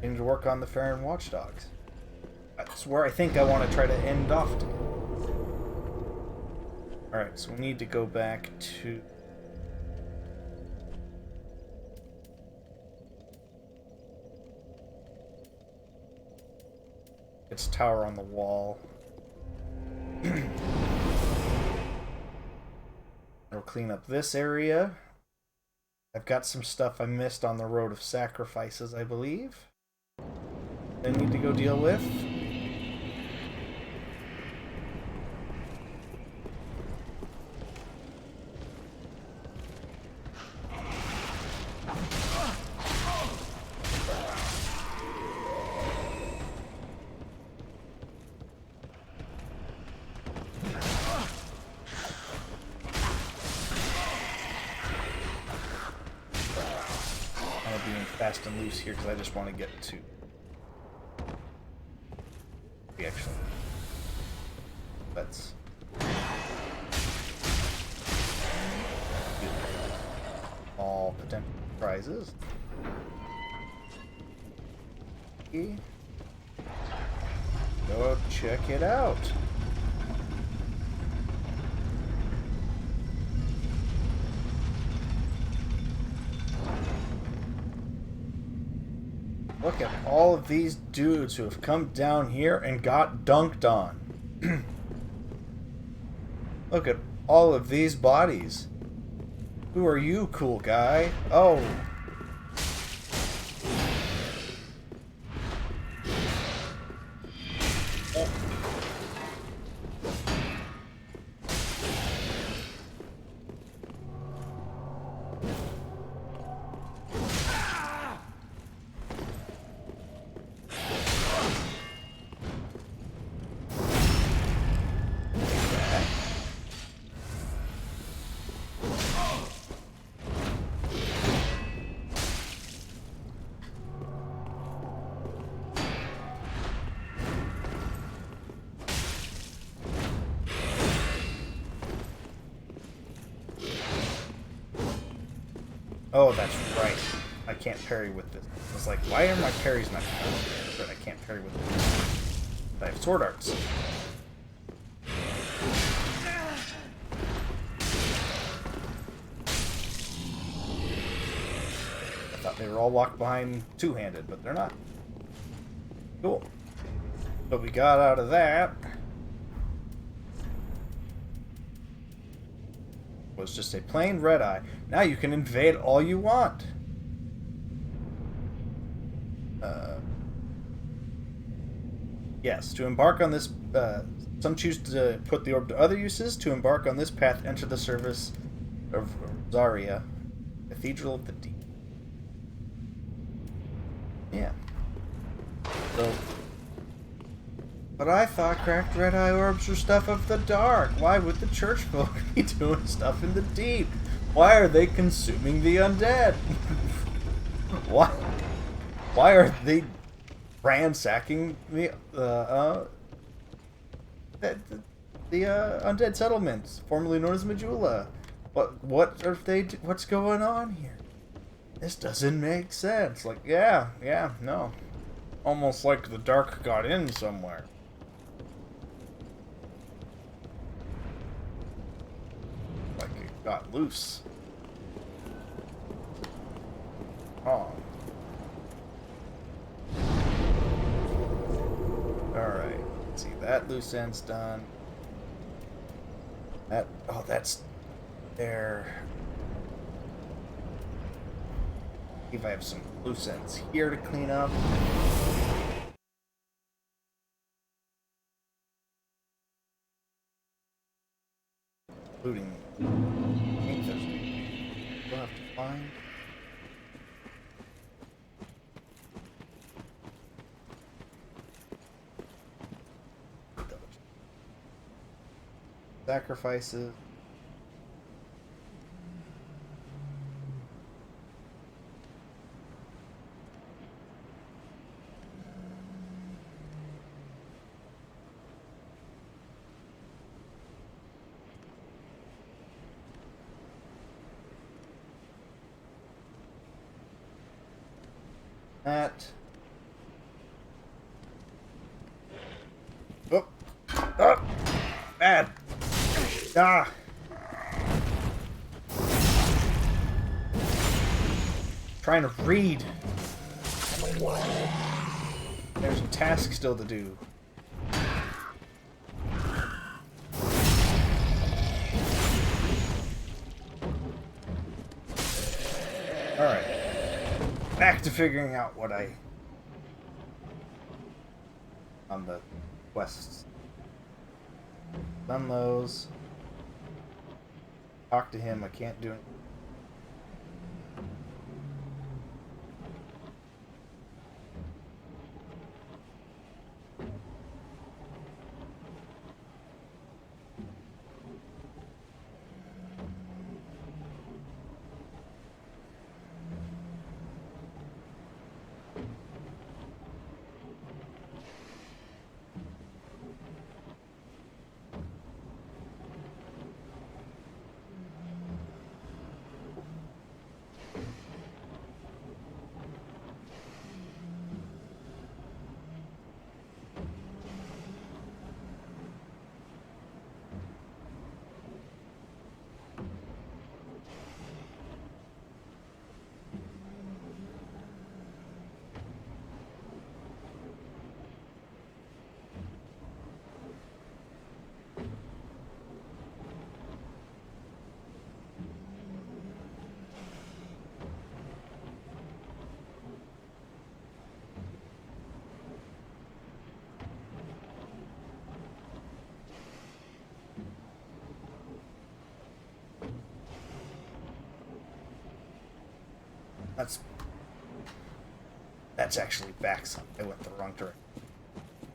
Need to work on the Farron Watchdogs. That's where I think I want to try to end off to. Alright, so we need to go back to... its tower on the wall. We'll clean up this area. I've got some stuff I missed on the Road of Sacrifices, I believe. I need to go deal with. fast and loose here because I just want to get to the actual. Let's all potential prizes. Go check it out. Look at all of these dudes who have come down here and got dunked on. Look at all of these bodies. Who are you, cool guy? Oh. Oh, that's right. I can't parry with this. I was like, why are my parries not coming? But I can't parry with this. I have sword arts. I thought they were all locked behind two-handed, but they're not. Cool. But we got out of that was just a plain red eye. Now you can invade all you want. Yes, to embark on this, some choose to put the orb to other uses. To embark on this path, enter the service of Zarya, Cathedral of the Deep. Yeah. So, but I thought cracked red eye orbs were stuff of the dark. Why would the church folk be doing stuff in the deep? Why are they consuming the undead? Why are they ransacking the undead settlements, formerly known as Majula? What are they? What's going on here? This doesn't make sense. Like, yeah, no. Almost like the dark got in somewhere. Like it got loose. Oh. Alright. Let's see, that loose end's done. That's there. See if I have some loose ends here to clean up. Including ink that we'll have to find. Sacrifices. That. Oh. Oh. Bad. Ah. Trying to read. There's a task still to do. Alright. Back to figuring out what I... on the quests. Done those. Talk to him. I can't do it. That's actually back some. I went the wrong direction.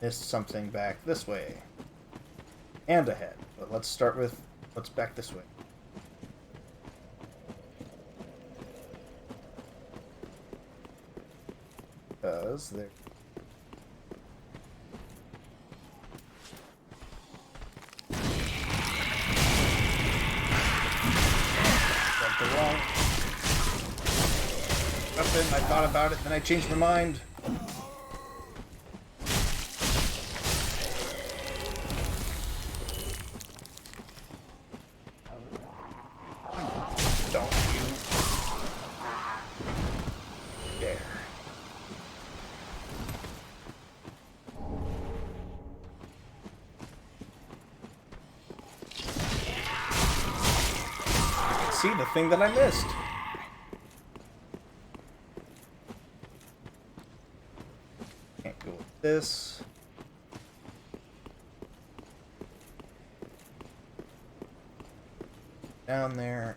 Missed something back this way. And ahead. But let's start with what's back this way. Because there. Got the wrong weapon. I thought about it, then I changed my mind. Don't you dare. See the thing that I missed. Can't go with this. Down there.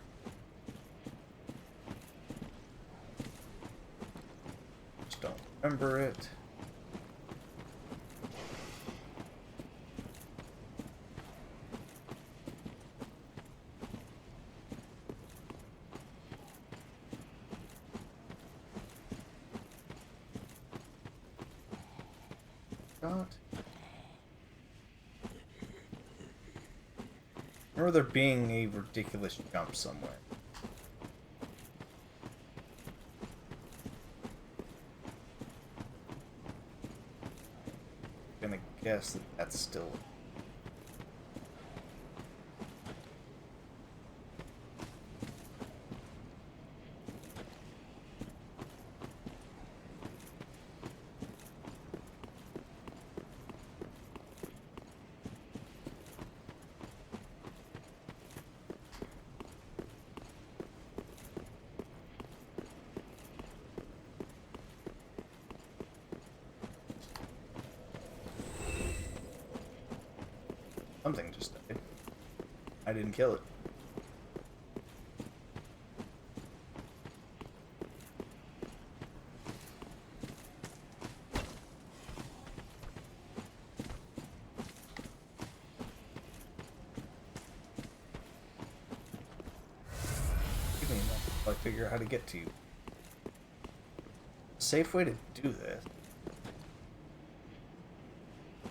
Just don't remember it. Remember there being a ridiculous jump somewhere. I'm gonna guess that that's still. Something just died. I didn't kill it. Give me enough until I figure out how to get to you. Safe way to do this.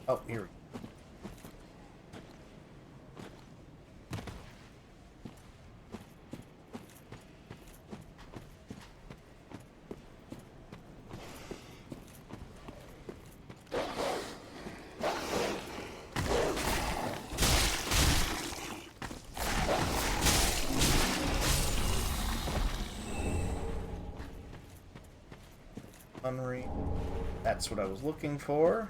Oh, here we go. That's what I was looking for.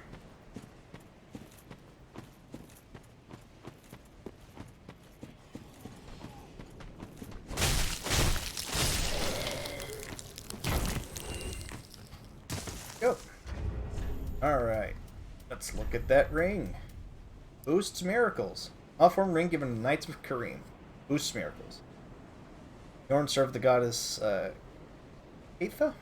Go. Alright. Let's look at that ring. Boosts miracles. All-form ring given to Knights of Kareem. Boosts miracles. Norn served the goddess Aetha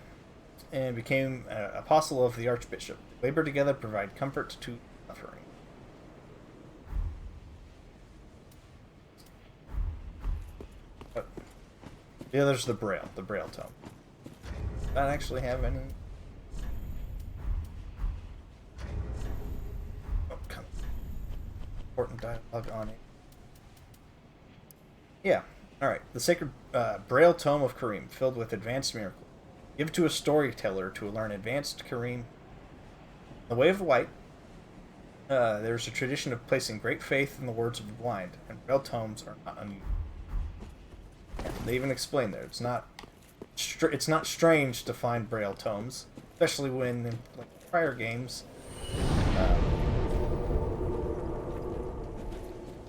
and became apostle of the Archbishop. They labor together, provide comfort to suffering. Oh. Yeah, there's the Braille tome. Does that actually have any? Oh, come on. Important dialogue on it. Yeah. Alright. The sacred Braille tome of Kareem, filled with advanced miracles. Give to a storyteller to learn advanced Kareem. The Way of the Light. There's a tradition of placing great faith in the words of the blind, and Braille tomes are not unusual. Yeah, they even explain there. It's not strange to find Braille tomes, especially when in like prior games,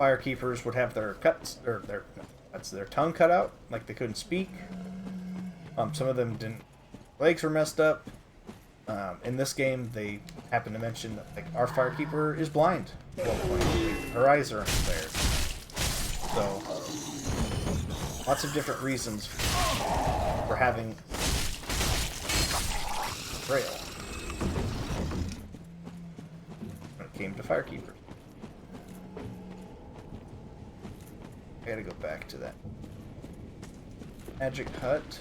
firekeepers would have their their tongue cut out, like they couldn't speak. Some of them didn't. Legs were messed up. In this game, they happen to mention that like our firekeeper is blind at one point. Her eyes are unimpaired. So, lots of different reasons for having Trail. When it came to Firekeeper. I gotta go back to that magic hut.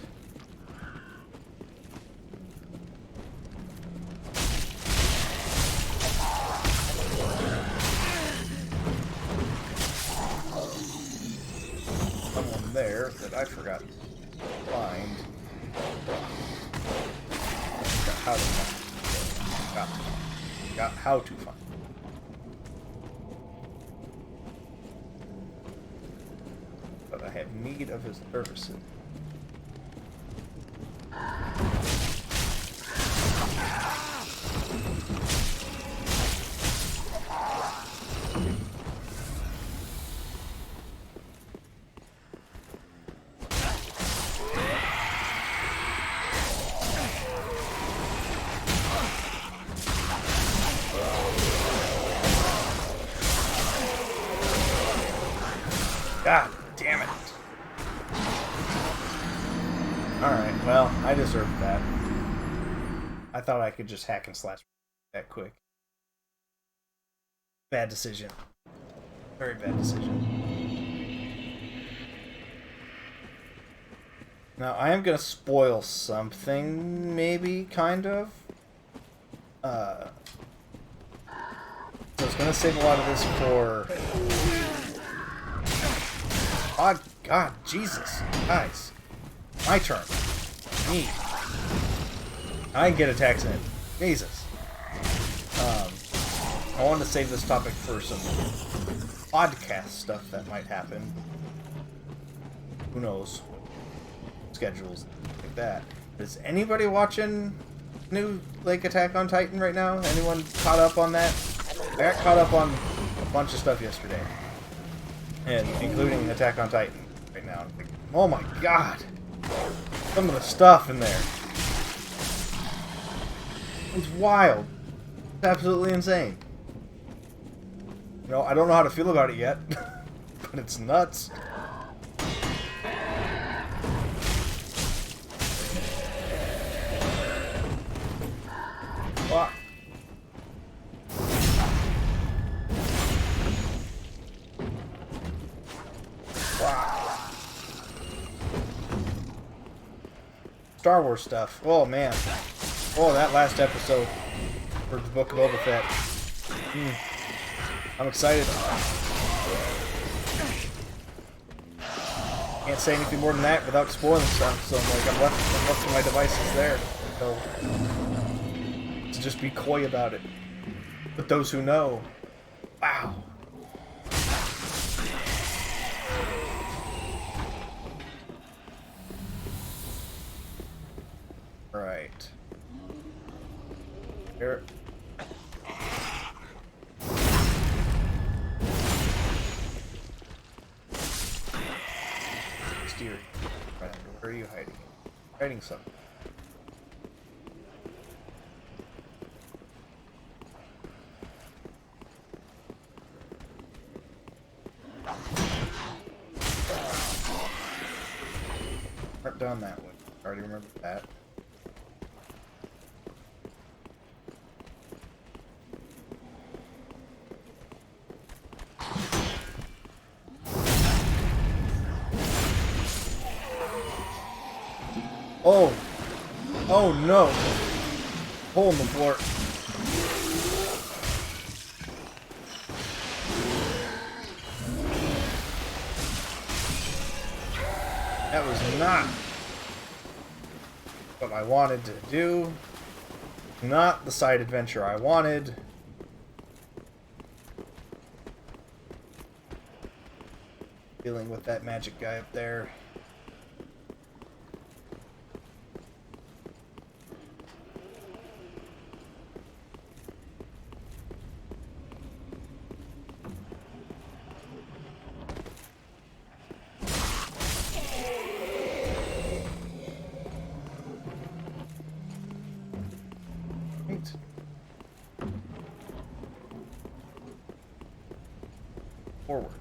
Someone there that I forgot to find. Got how to find. But I have need of his services. God damn it. Alright, well, I deserved that. I thought I could just hack and slash that quick. Bad decision. Very bad decision. Now, I am gonna spoil something, maybe, kind of. I was gonna save a lot of this for... Oh, God, Jesus. Guys. My turn. Me. I can get attacks in. Jesus. I wanted to save this topic for some podcast stuff that might happen. Who knows? Schedules like that. Is anybody watching new Attack on Titan right now? Anyone caught up on that? I got caught up on a bunch of stuff yesterday. And including Attack on Titan right now. I'm like, oh my god! Some of the stuff in there. It's wild. It's absolutely insane. You know, I don't know how to feel about it yet, but it's nuts. Fuck. Star Wars stuff. Oh man. Oh, that last episode for the Book of Boba Fett. I'm excited. Can't say anything more than that without spoiling stuff, so I'm like, I'm left with my devices there. So to just be coy about it. But those who know, wow. Right. Here. Steer. Right. Where are you hiding? Hiding something. Right down that way. I already remember that. Oh! Oh no! Hole in the floor. That was not what I wanted to do. Not the side adventure I wanted. Dealing with that magic guy up there. Forward.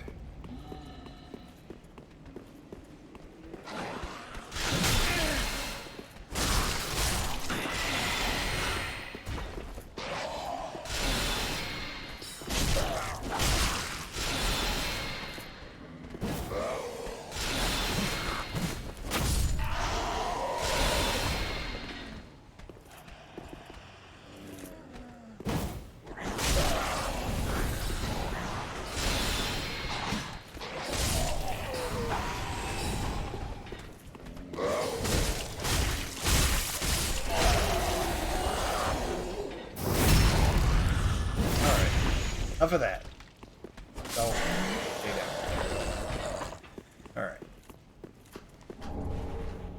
Enough of that. Oh, stay down. Alright.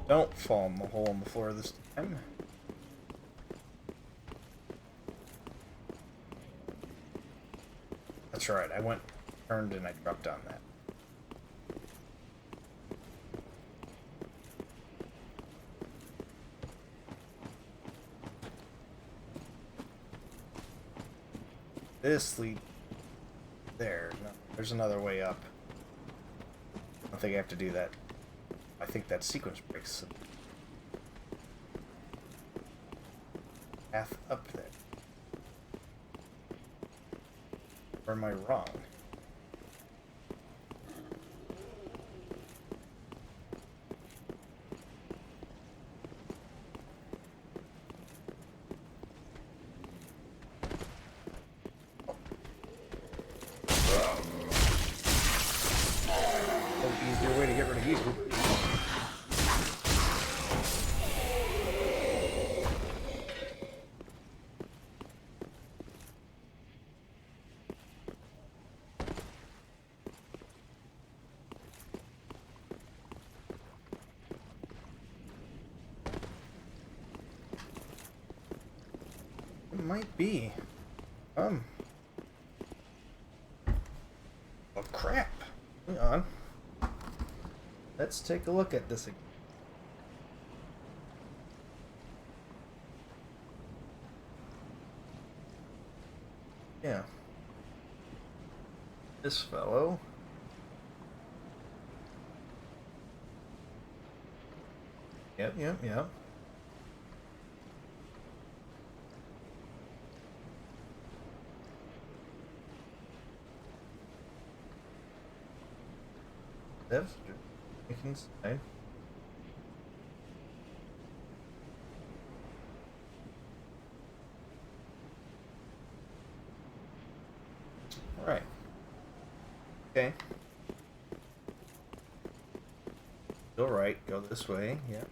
Don't fall in the hole in the floor this time. That's right, I went, turned, and I dropped on that. This leads there. No, there's another way up. I don't think I have to do that. I think that sequence breaks the path up there. Or am I wrong? Easier way to get rid of you. It might be. Oh crap. Hang on. Let's take a look at this again. Yeah. This fellow. Yep. Devs. Inside. Alright. Okay. Go right, go this way, yeah.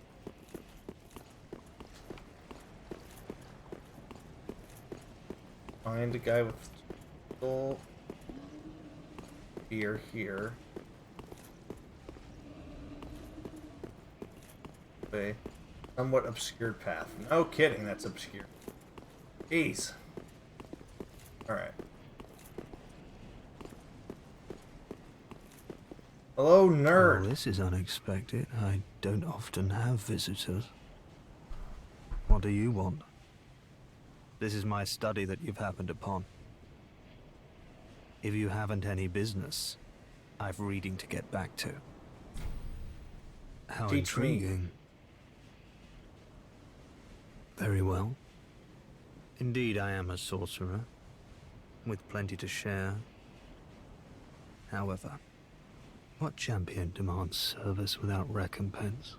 Find a guy with full spear here. A somewhat obscured path. No kidding, that's obscure. Jeez. Alright. Hello, nerd. Oh, this is unexpected. I don't often have visitors. What do you want? This is my study that you've happened upon. If you haven't any business, I've reading to get back to. How Teach me. intriguing. Very well. Indeed, I am a sorcerer, with plenty to share. However, what champion demands service without recompense?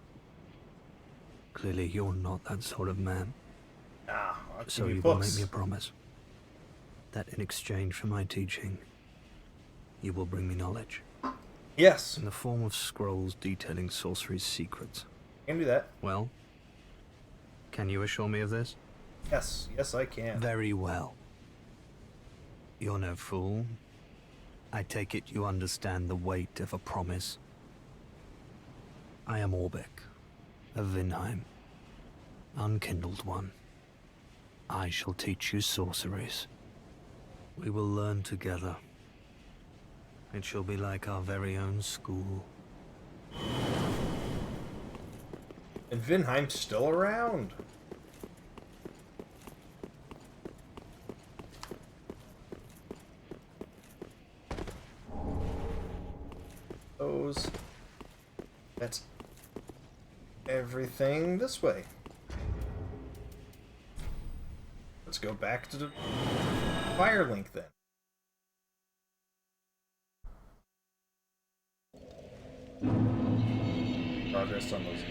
Clearly, you're not that sort of man. Ah, So you will make me a promise that in exchange for my teaching, you will bring me knowledge. Yes. In the form of scrolls detailing sorcery's secrets. Can do that. Well, can you assure me of this? Yes, yes I can. Very well. You're no fool. I take it you understand the weight of a promise. I am Orbeck, of Vinheim, unkindled one. I shall teach you sorceries. We will learn together. It shall be like our very own school. And Vinheim's still around. That's everything this way. Let's go back to the Firelink then. Progress on those.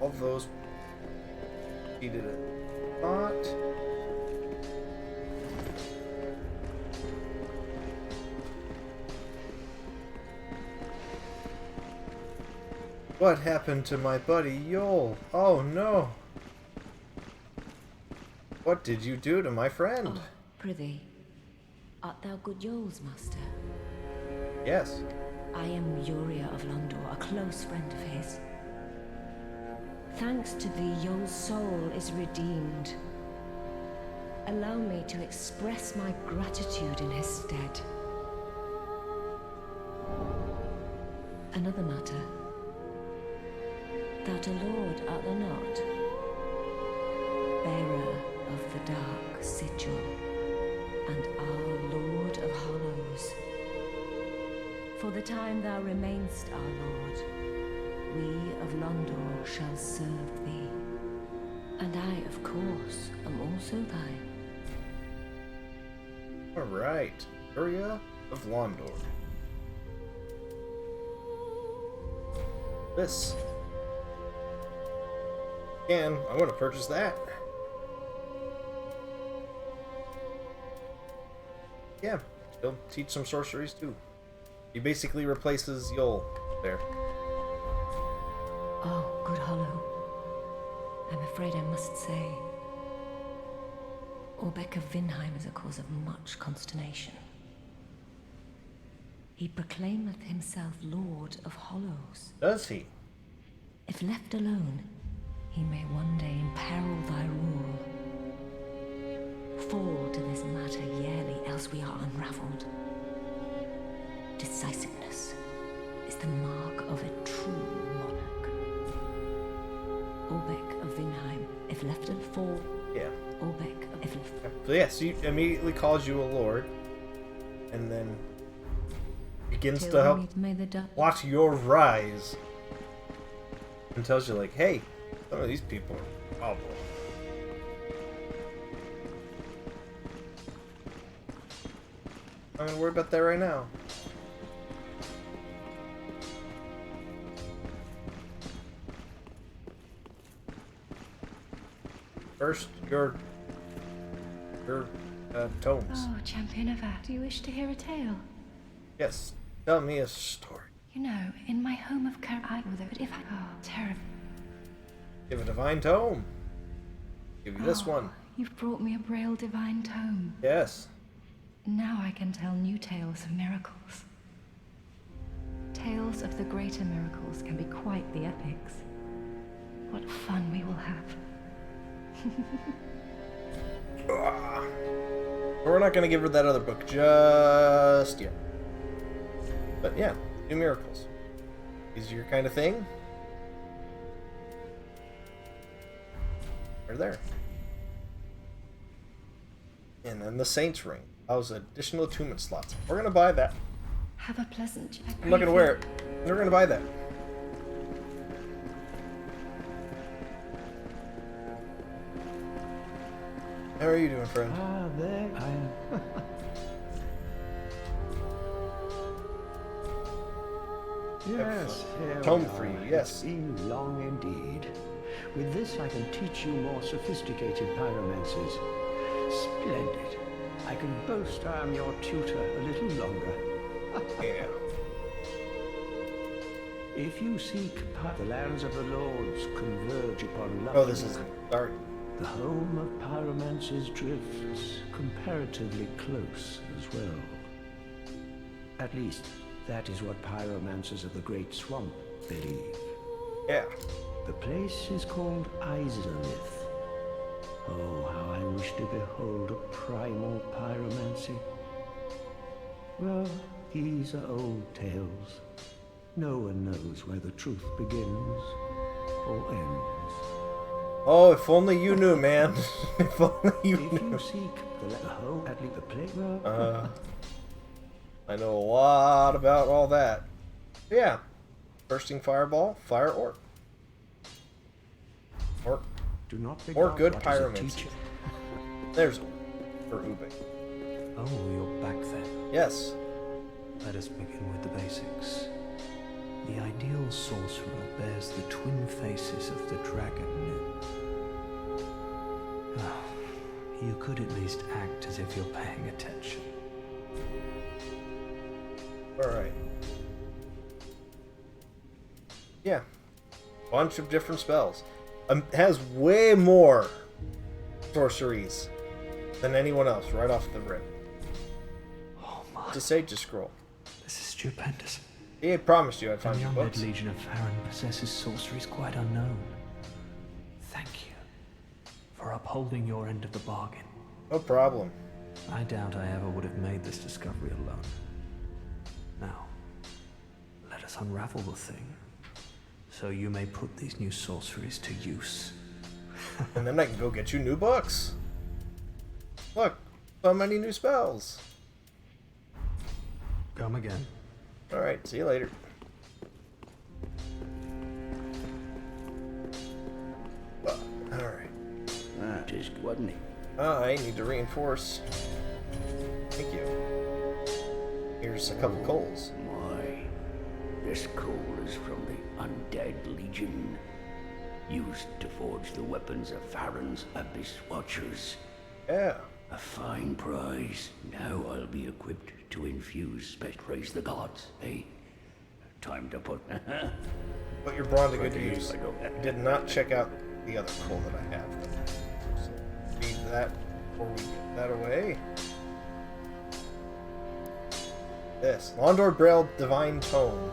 all those needed a spot. What happened to my buddy Yol? Oh no! What did you do to my friend? Oh, prithee, art thou good Yol's master? Yes. I am Uria of Londor, a close friend of his. Thanks to thee, Yol's soul is redeemed. Allow me to express my gratitude in his stead. Another matter. Thou'rt a lord, art thou not? Bearer of the dark sigil, and our Lord of Hollows. For the time thou remainst our lord, we of Londor shall serve thee. And I, of course, am also thine. Alright. Uria of Londor. This. And I'm going to purchase that. Yeah, he'll teach some sorceries too. He basically replaces Yol there. Oh, good Hollow. I'm afraid I must say, Orbeck of Vinheim is a cause of much consternation. He proclaimeth himself Lord of Hollows. Does he? If left alone, he may one day imperil thy rule. Fall to this matter yearly, else we are unraveled. Decisiveness is the mark of a true monarch. Orbeck of Vinheim, if left alone, fall. Yeah. Orbeck of... If left... So yes, he immediately calls you a lord, and then begins to help watch your rise, and tells you like, hey, some of these people are problem. I'm gonna worry about that right now. First, your tomes. Oh, Champion of Art, do you wish to hear a tale? Yes, tell me a story. You know, in my home of I but if I... Oh, terrible. Give a divine tome. Give you this one. You've brought me a Braille divine tome. Yes. Now I can tell new tales of miracles. Tales of the greater miracles can be quite the epics. What fun we will have. We're not going to give her that other book just yet. But yeah, new miracles. Is your kind of thing? They're there. And then the Saint's Ring. Allows additional attunement slots. We're going to buy that. Have a pleasant... I'm not going to wear it. We're going to buy that. How are you doing, friend? Ah, there I am. Yes, here Tome we for are. you, yes. It's been long indeed. With this, I can teach you more sophisticated pyromancies. Splendid. I can boast I am your tutor a little longer. Yeah. If you seek the lands of the lords converge upon Oh, this is dark. The home of pyromancers drifts comparatively close as well. At least, that is what pyromancers of the Great Swamp believe. Yeah. The place is called Izalith. Oh, how I wish to behold a primal pyromancy. Well, these are old tales. No one knows where the truth begins or ends. Oh, if only you knew, man. If only you If knew. you seek the home, at least the playground. I know a lot about all that. Yeah. Bursting fireball, fire orc. Orc. Do not Or good what is a pyromancy. teacher. There's one. For Ube. Oh, you're back then. Yes. Let us begin with the basics. The ideal sorcerer bears the twin faces of the dragon. Oh, you could at least act as if you're paying attention. Alright. Yeah. Bunch of different spells. Has way more sorceries than anyone else right off the rip. Oh my. It's a Sage's Scroll. This is stupendous. He promised you I'd find The you undead books. Legion of Farron possesses sorceries quite unknown. Thank you for upholding your end of the bargain. No problem. I doubt I ever would have made this discovery alone. Now, let us unravel the thing, so you may put these new sorceries to use. And then I can go get you new books. Look, so many new spells. Come again. Alright, see you later. Well, alright. Just wasn't it? I need to reinforce. Thank you. Here's a couple coals. My, this coal is from the Undead Legion, used to forge the weapons of Farron's Abyss Watchers. Yeah. A fine prize. Now I'll be equipped to infuse praise the gods. Hey, time to put Put your brawn to good Right, use. I go. Did not check out the other coal that I have. So leave that before we get that away. This Londor Braille Divine Tome.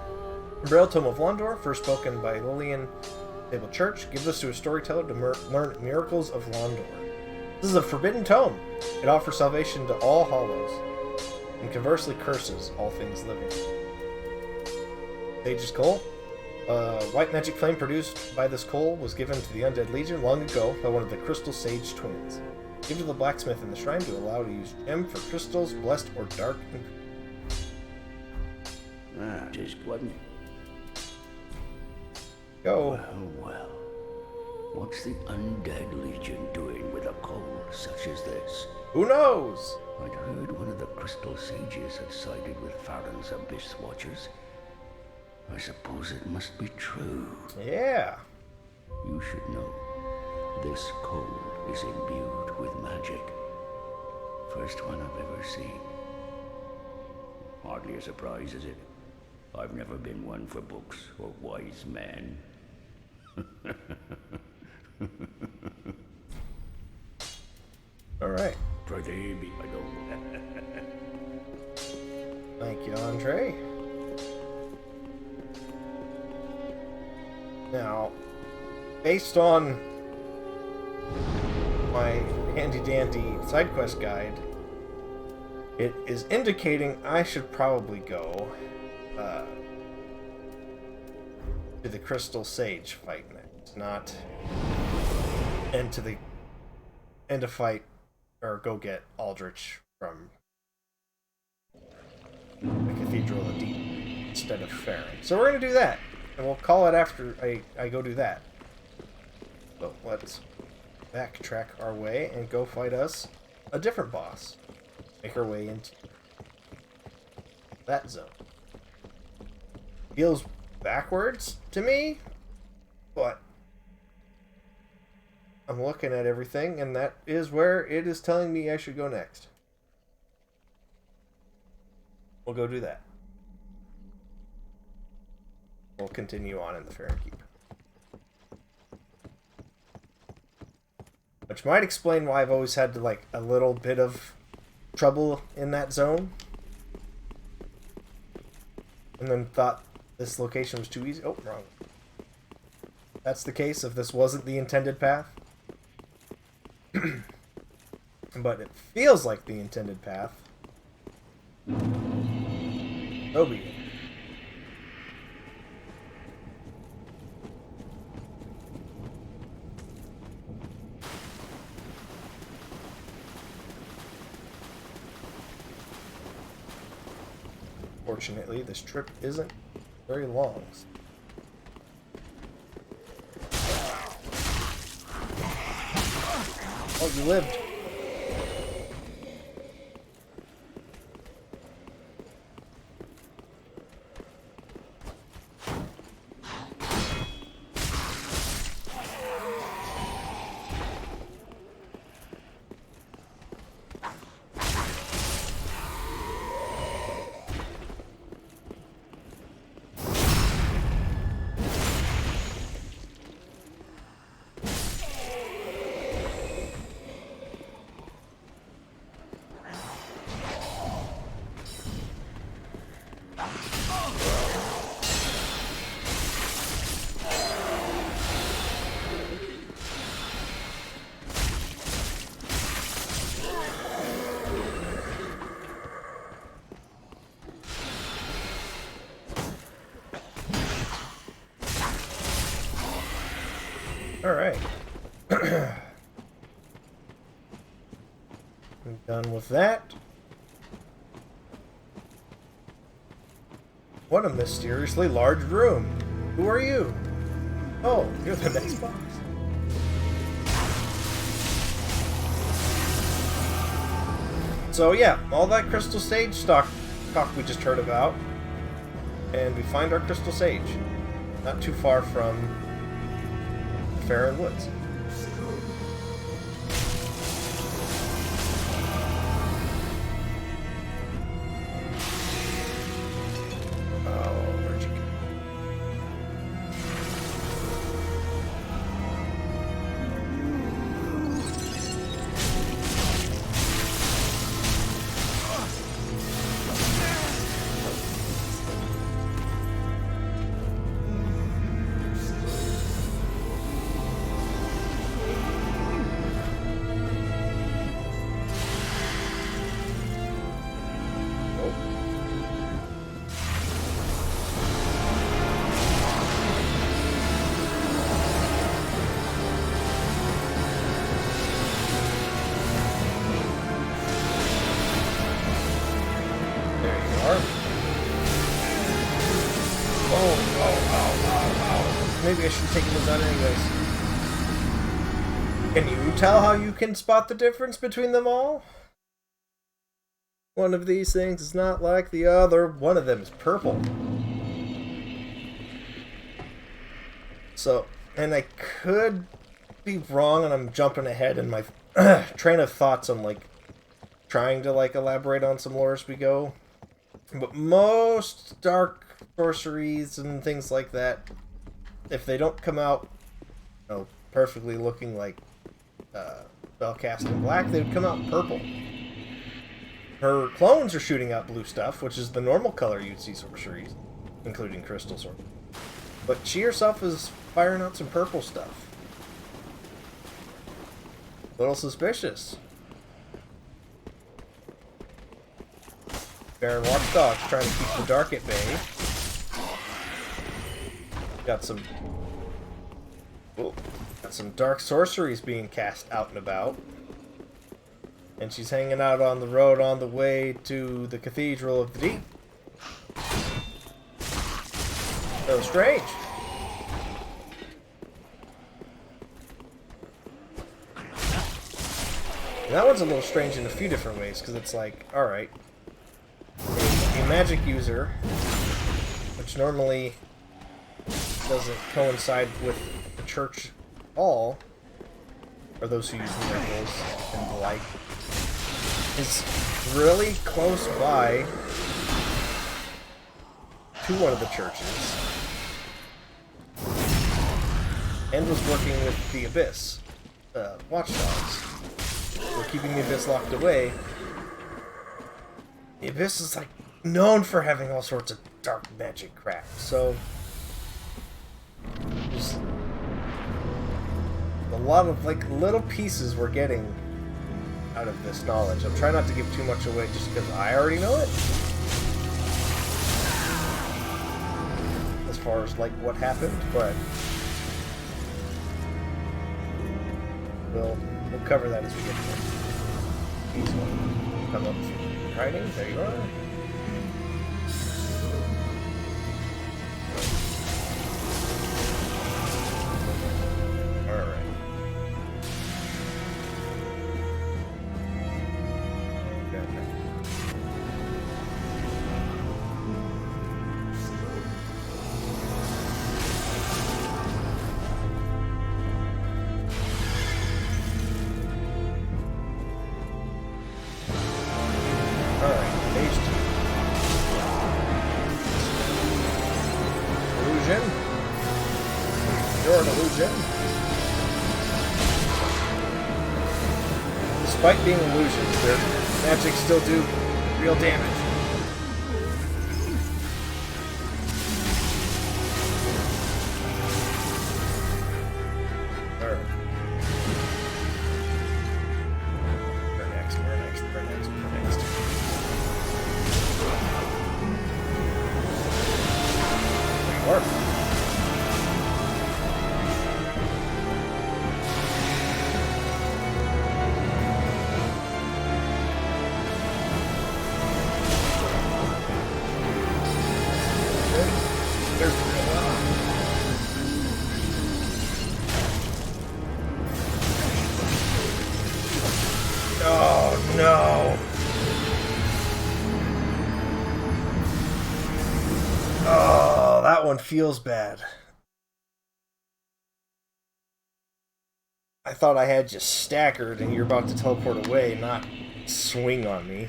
The Braille Tome of Londor, first spoken by Lillian Table Church. Give this to a storyteller to learn miracles of Londor. This is a forbidden tome. It offers salvation to all hollows, and conversely curses all things living. Sage's Coal. White magic flame produced by this coal was given to the Undead Legion long ago by one of the Crystal Sage twins. Give to the blacksmith in the shrine to allow to use gem for crystals, blessed or dark. Just wasn't it? Go. Well. What's the Undead Legion doing with a coal such as this? Who knows? I'd heard one of the Crystal Sages had sided with Farron's Abyss Watchers. I suppose it must be true. Yeah. You should know, this coal is imbued with magic. First one I've ever seen. Hardly a surprise, is it? I've never been one for books or wise men. Alright. Thank you, Andre. Now, based on my handy-dandy side quest guide, it is indicating I should probably go to the Crystal Sage fight next, not and to fight or go get Aldrich from the Cathedral of the Deep instead of Farron. So we're gonna do that, and we'll call it after I go do that. So let's backtrack our way and go fight us a different boss. Make our way into that zone. Feels backwards to me, but I'm looking at everything, and that is where it is telling me I should go next. We'll go do that. We'll continue on in the Farron Keep. Which might explain why I've always had to, like, a little bit of trouble in that zone. And then thought this location was too easy. Oh, wrong. That's the case if this wasn't the intended path. But it feels like the intended path. So be it. Fortunately, this trip isn't very long. Oh, you lived. Alright. I'm done with that. What a mysteriously large room. Who are you? Oh, you're the next boss. So yeah, all that Crystal Sage talk we just heard about. And we find our Crystal Sage. Not too far from Farron Woods. Maybe I should take him on anyways. Can you tell how you can spot the difference between them all? One of these things is not like the other. One of them is purple. So, and I could be wrong, and I'm jumping ahead in my train of thoughts. I'm like trying to like elaborate on some lore as we go. But most dark sorceries and things like that, if they don't come out, you know, perfectly looking like spellcast in black, they would come out purple. Her clones are shooting out blue stuff, which is the normal color you'd see sorceries, including crystal sword. But she herself is firing out some purple stuff. A little suspicious. Baron Watchdog's trying to keep the dark at bay. Got some dark sorceries being cast out and about. And she's hanging out on the road on the way to the Cathedral of the Deep. So strange. And that one's a little strange in a few different ways, because it's like, alright, a magic user, which normally doesn't coincide with the church at all, or those who use miracles and the like, is really close by to one of the churches, and was working with the Abyss watchdogs. We're keeping the Abyss locked away. The Abyss is like known for having all sorts of dark magic crap, so there's a lot of like little pieces we're getting out of this knowledge. I'm trying not to give too much away just because I already know it. As far as like what happened, but we'll cover that as we get there. He's going to come up from hiding. There you are. Despite being illusions, their magic still do real damage. Alright. We're next. There you are. Oh, no. Oh, that one feels bad. I thought I had you staggered and you're about to teleport away, not swing on me.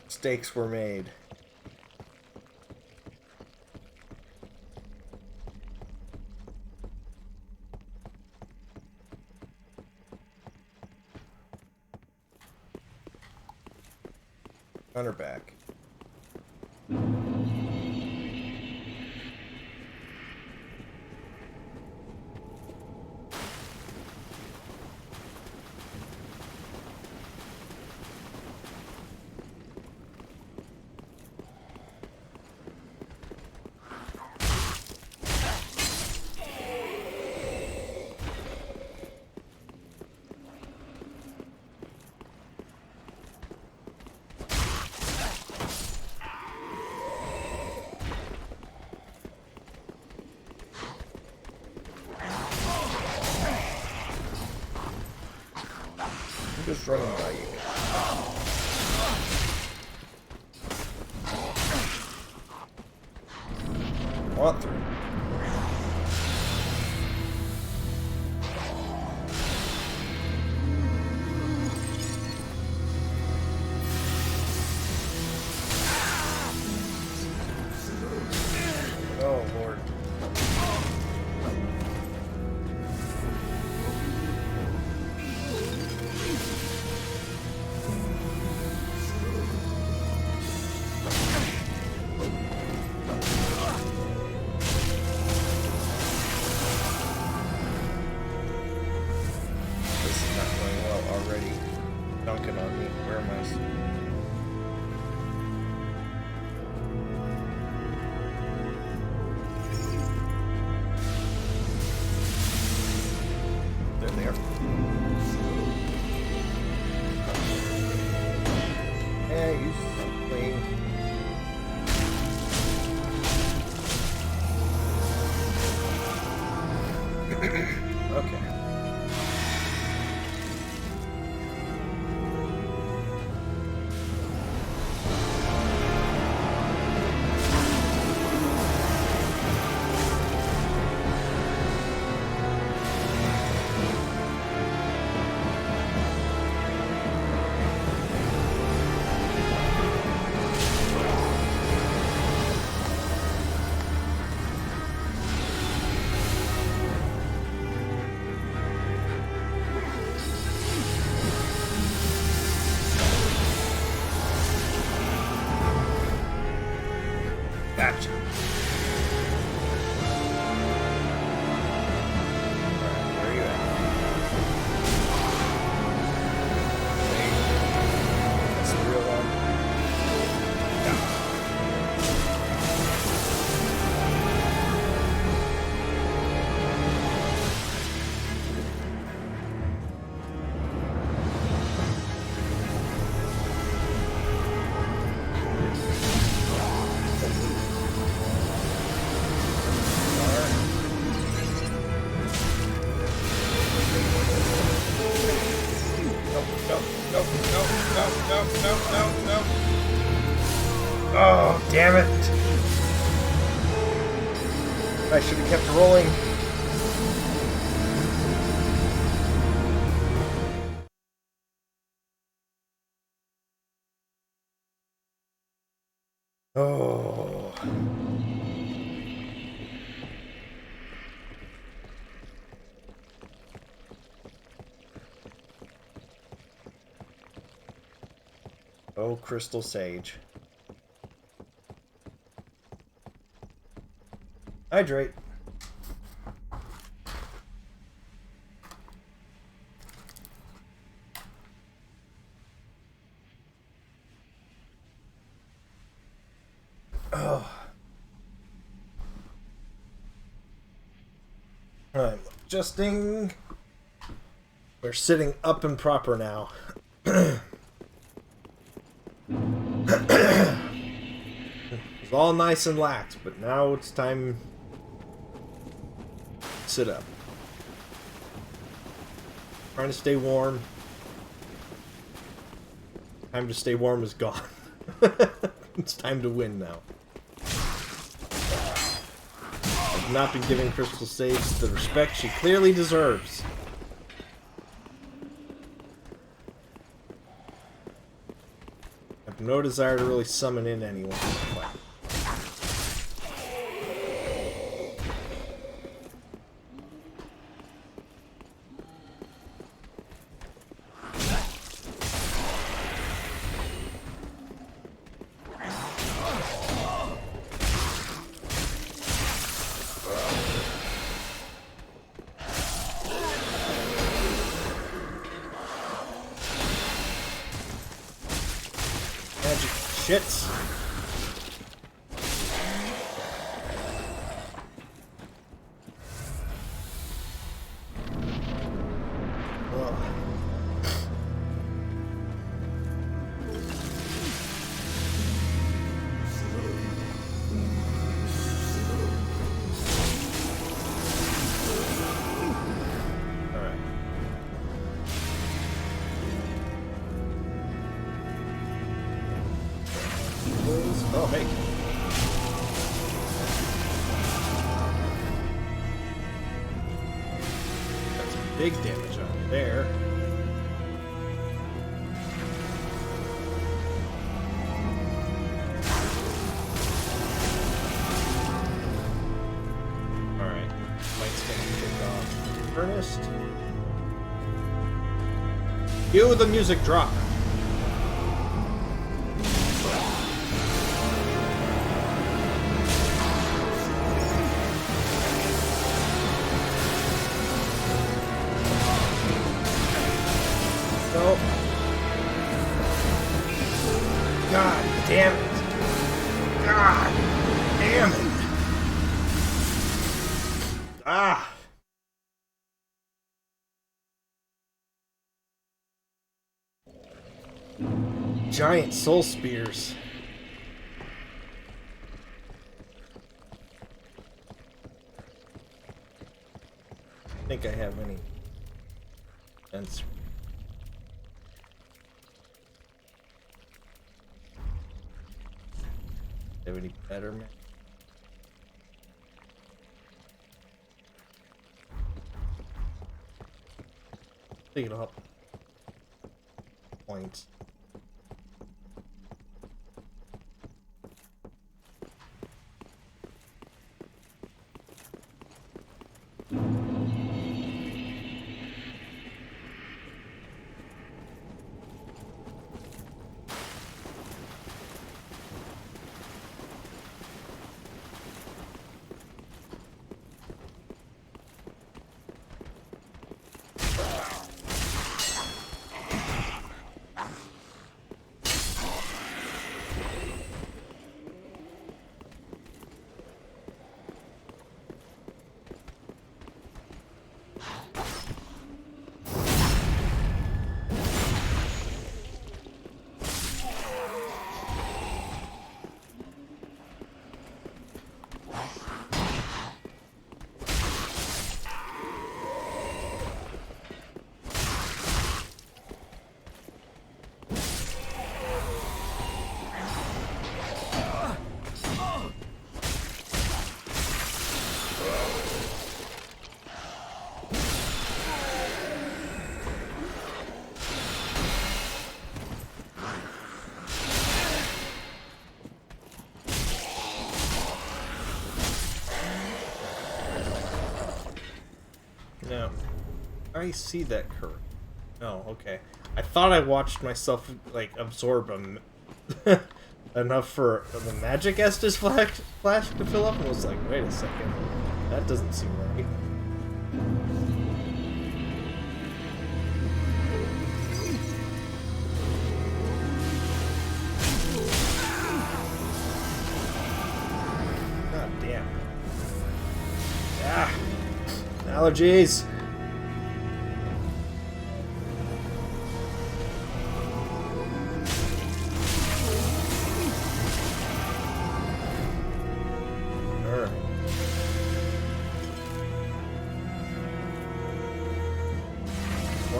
Mistakes were made. On her back. Just running by you. Want through. Oh, Lord. Dunking on me. Where am I? There they are. Yeah, use something. Okay. Gotcha. Where are you at? That's the real one. No. Oh, damn it. I should have kept rolling. Oh. Oh, Crystal Sage. Hydrate. Oh. I'm adjusting. We're sitting up and proper now. It's all nice and lax, but now it's time sit up. Trying to stay warm. Time to stay warm is gone. It's time to win now. I've not been giving Crystal Sage the respect she clearly deserves. I have no desire to really summon in anyone. Shits. Oh, hey. That's some big damage on you there. Alright. Mike's gonna kick off Ernest. Cue the music drop. God damn it. God damn it. Ah. Giant soul spears. I think I have any sense. Have any better, man? I think it'll help. Points. No. I see that curve. Oh, okay. I thought I watched myself, like, absorb them enough for the magic Estus flash to fill up, and was like, wait a second. That doesn't seem right. God damn. Ah! Allergies!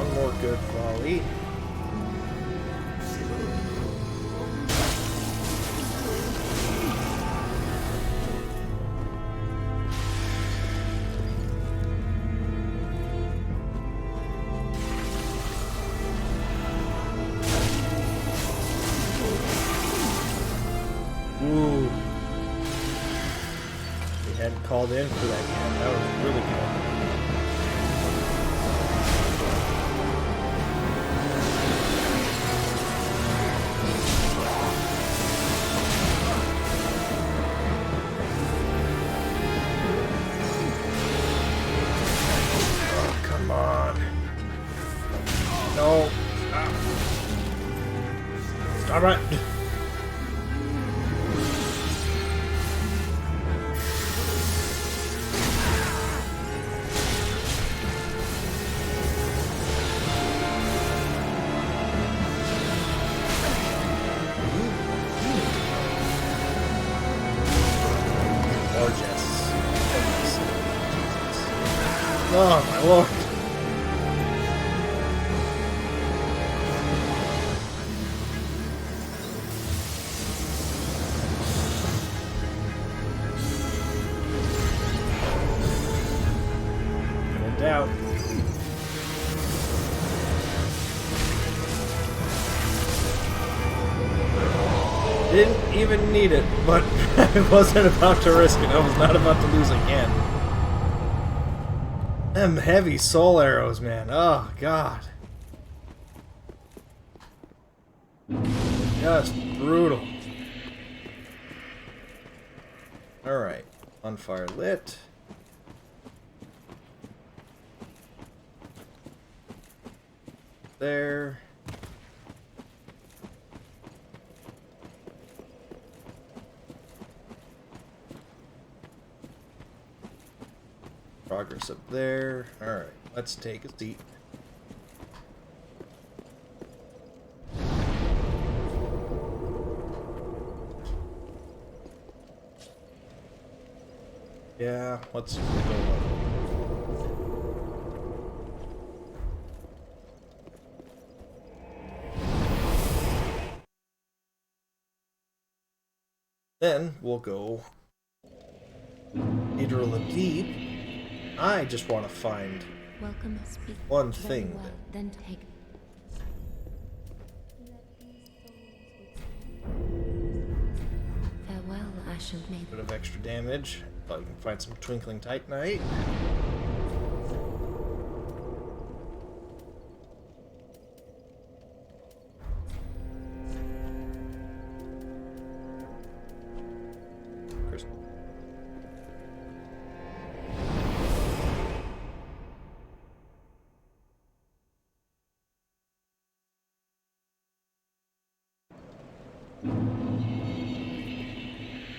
one more good volley. Ooh. They hadn't called in for that yet. That was really good. Oh, come on. No. Stop it. Oh my lord. No doubt. Didn't even need it, but I wasn't about to risk it. I was not about to lose again. Them heavy soul arrows, man. Oh, God. Just brutal. Alright. On fire lit. There. Progress up there. Alright, let's take a seat. Yeah, let's go level. Then we'll go Cathedral of Deep. I just want to find one thing. Well, then take. Farewell, Ash of Maiden. Bit of extra damage. Thought you can find some Twinkling Titanite.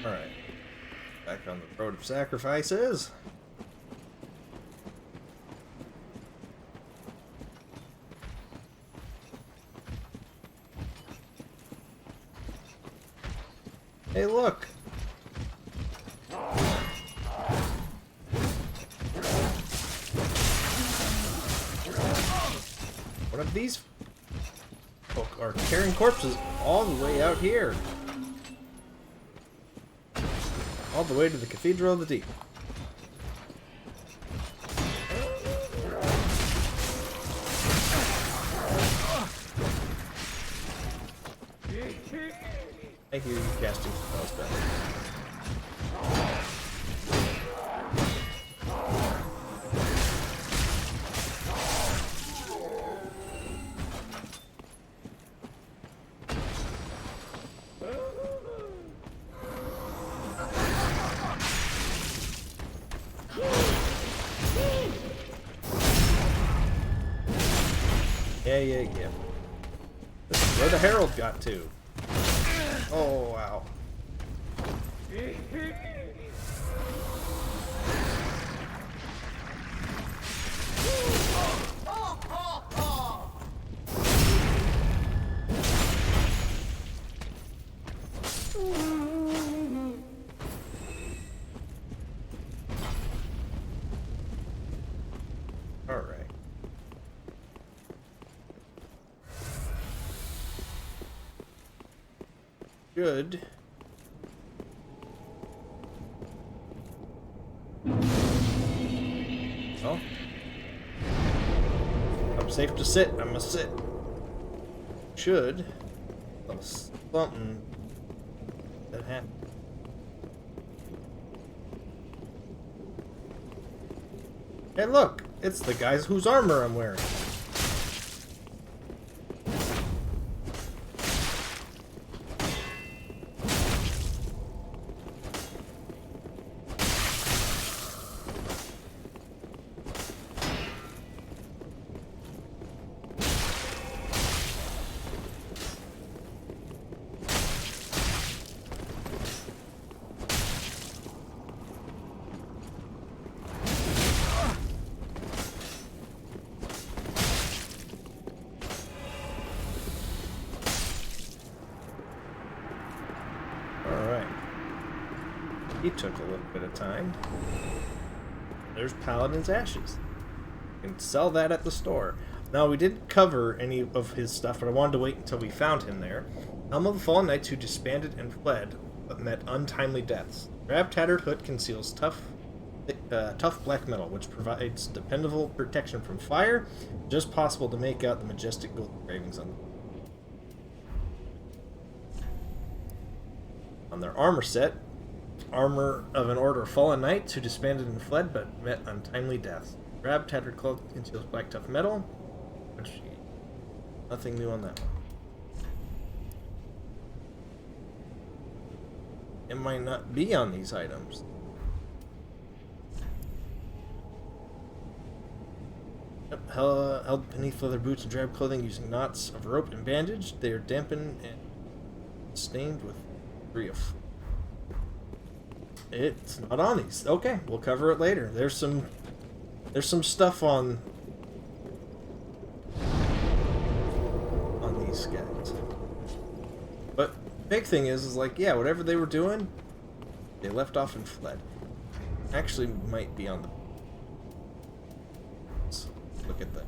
Alright. Back on the road of sacrifices. Hey, look! One of these folk are carrying corpses all the way out here. All the way to the Cathedral of the Deep. Thank you, casting spells back. Yeah. This is where the Herald got to. Oh, wow. should. Well, I'm safe to sit. I'm gonna sit. Should. Little something that happened. Hey, look! It's the guys whose armor I'm wearing. He took a little bit of time. There's Paladin's ashes. You can sell that at the store. Now, we didn't cover any of his stuff, but I wanted to wait until we found him there. Helm of the Fallen Knights who disbanded and fled, but met untimely deaths. Drab tattered hood conceals tough black metal, which provides dependable protection from fire. Just possible to make out the majestic gold engravings on their armor set. Armor of an order of fallen knights who disbanded and fled, but met untimely deaths. Drab tattered cloak conceals black tough metal, which nothing new on that one. It might not be on these items. Yep, held beneath leather boots and drab clothing using knots of rope and bandage. They are dampened and stained with grief. It's not on these. Okay, we'll cover it later. There's some stuff on these guys. But big thing is like, yeah, whatever they were doing, they left off and fled. Actually might be on the... Let's look at that.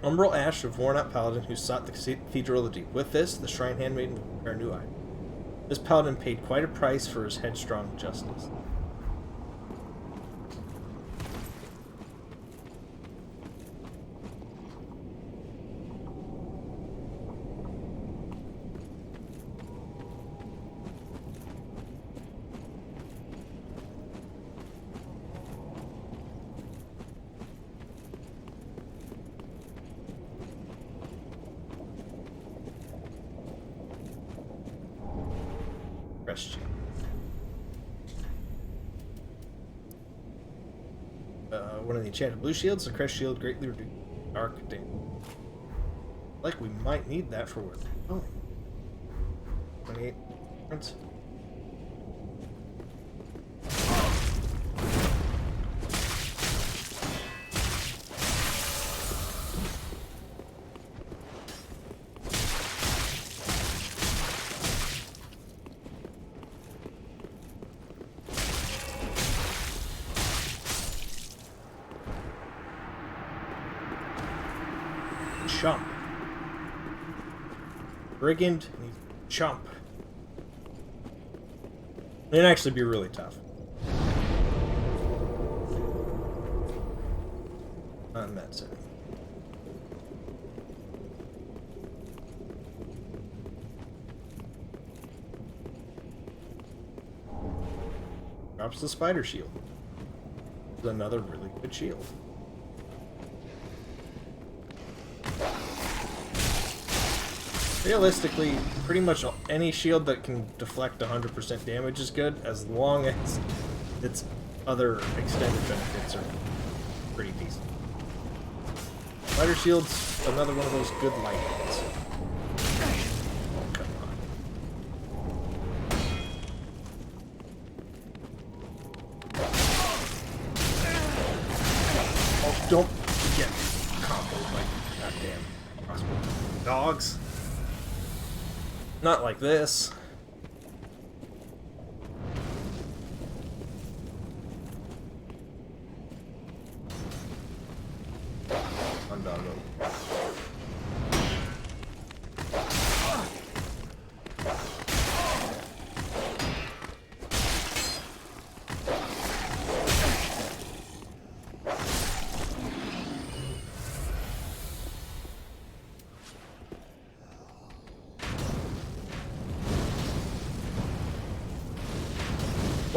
Umbral Ash of worn-out paladin who sought the Cathedral of the Deep. With this, the Shrine Handmaiden will prepare a new item. This paladin paid quite a price for his headstrong justice. Crest Shield. One of the enchanted blue shields, the Crest Shield greatly reduces dark damage. Like we might need that for where we're going. 28 difference. Chump. Brigand and he's chump. It'd actually be really tough. On that side. Drops the spider shield. It's another really good shield. Realistically, pretty much any shield that can deflect 100% damage is good, as long as its other extended benefits are pretty decent. Spider shield's another one of those good light hits. Oh, come on. Oh, don't get comboed like goddamn crossbow dogs. Not like this. Undoggo.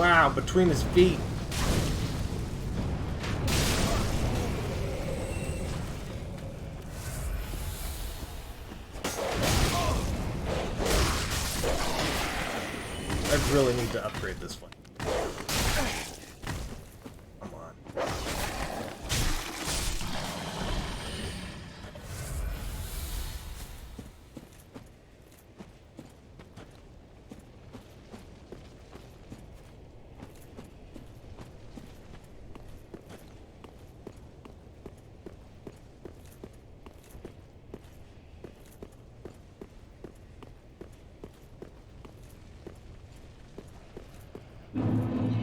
Wow, between his feet. I really need to upgrade this one. Come on.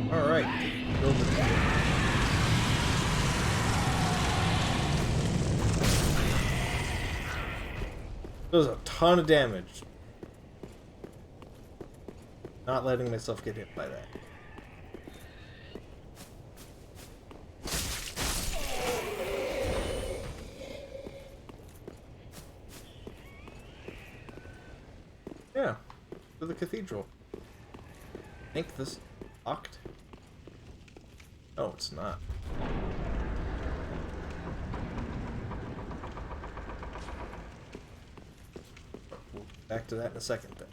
Alright. Does a ton of damage. Not letting myself get hit by that. Yeah. To the cathedral. I think this locked. No, it's not. We'll get back to that in a second then.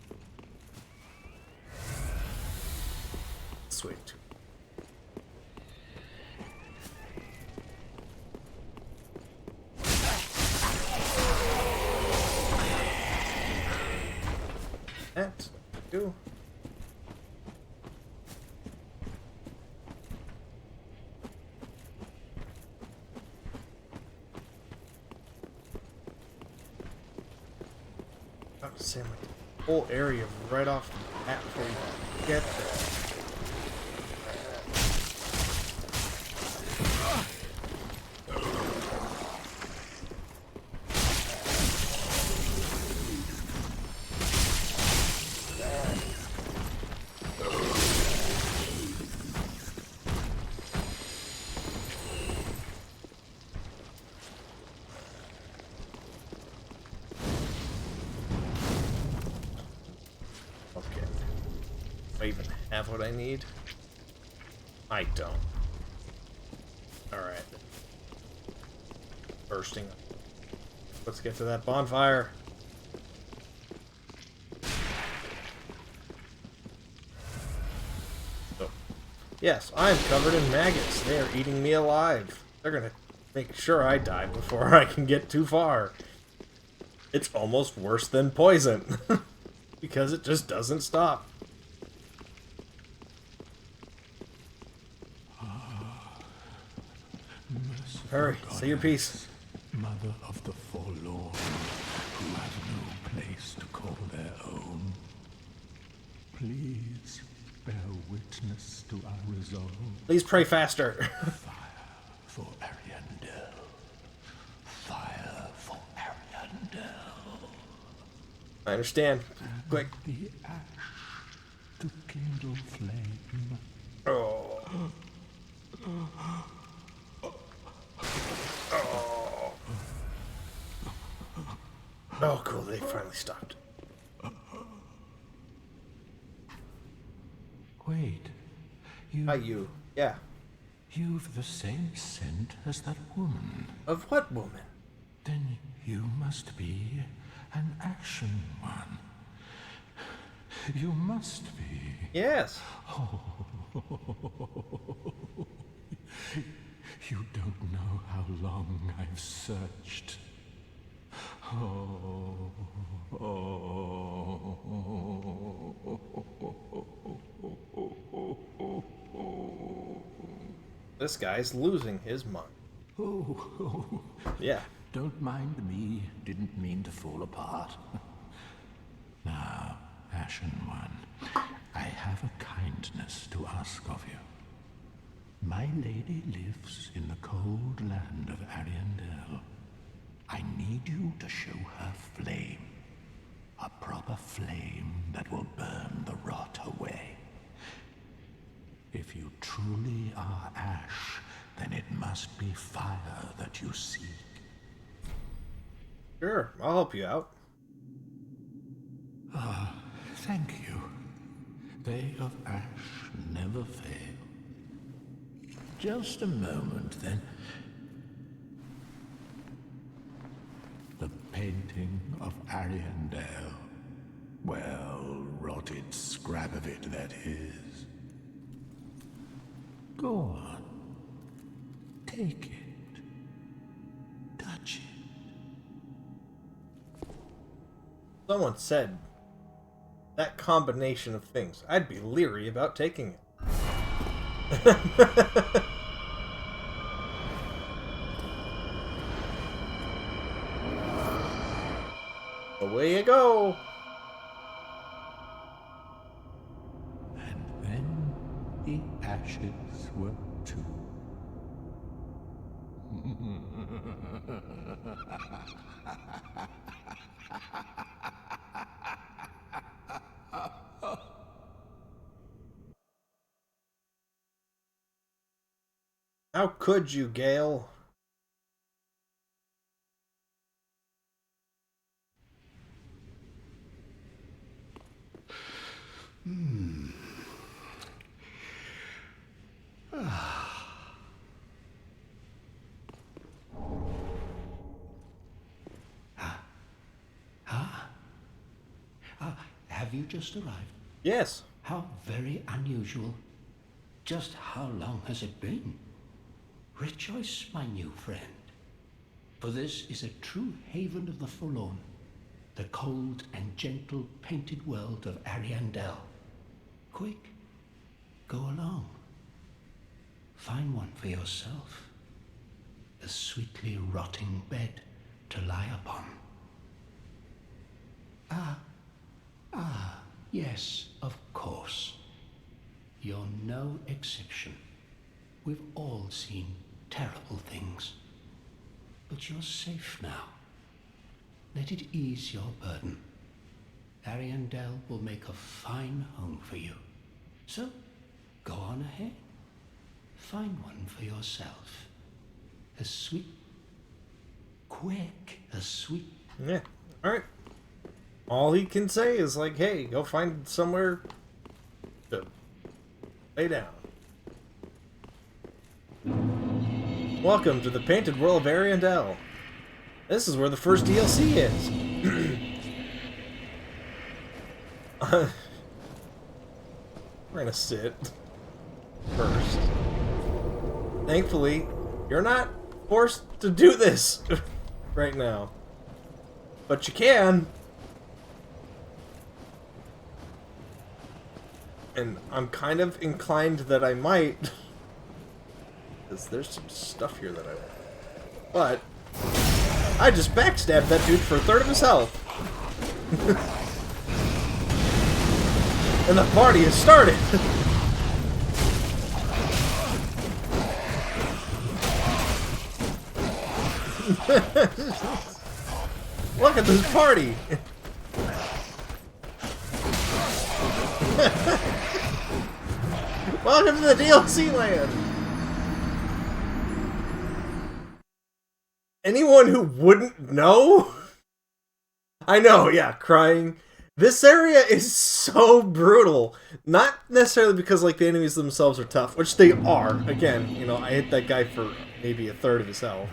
Sweet. That do. Like the whole area right off the bat before you get there. I even have what I need? I don't. Alright. Bursting. Let's get to that bonfire. So, yes, I'm covered in maggots. They are eating me alive. They're gonna make sure I die before I can get too far. It's almost worse than poison. Because it just doesn't stop. Hurry, say your piece. Mother of the forlorn, who has no place to call their own. Please bear witness to our resolve. Please pray faster. Fire for Ariandel. Fire for Ariandel. I understand. Quick. The ash to kindle flame. Oh. Oh, cool. They finally stopped. Wait. You. Yeah. You've the same scent as that woman. Of what woman? Then you must be an ashen one. You must be. Yes. Oh. You don't know how long I've searched. Oh. This guy's losing his mind. Oh. Yeah. Don't mind me. Didn't mean to fall apart. Now, Ashen One, I have a kindness to ask of you. My lady lives in the cold land of Ariandel. I need you to show her flame. A proper flame that will burn the rot away. If you truly are ash, then it must be fire that you seek. Sure, I'll help you out. Thank you. They of Ash never fail. Just a moment, then. The painting of Ariandel. Well, rotted scrap of it, that is. Go on. Take it. Touch it. Someone said that combination of things. I'd be leery about taking it. Away you go. And then the ashes were too. How could you, Gale? Have you just arrived? Yes. How very unusual. Just how long has it been? Rejoice, my new friend, for this is a true haven of the forlorn, the cold and gentle painted world of Ariandel. Quick, go along. Find one for yourself, a sweetly rotting bed to lie upon. Yes, of course. You're no exception. We've all seen terrible things. But you're safe now. Let it ease your burden. Ariandel will make a fine home for you. So, go on ahead. Find one for yourself. A sweet... Quick, a sweet... Yeah, alright. All he can say is like, hey, go find somewhere to lay down. Welcome to the painted world of Ariandel. This is where the first DLC is. We're gonna sit first. Thankfully, you're not forced to do this right now. But you can. And I'm kind of inclined that I might. Because there's some stuff here that I want. But I just backstabbed that dude for a third of his health. And the party has started. Look at this party. Welcome to the DLC land. Anyone who wouldn't know? I know, yeah, crying. This area is so brutal. Not necessarily because, like, the enemies themselves are tough, which they are. Again, you know, I hit that guy for maybe a third of his health.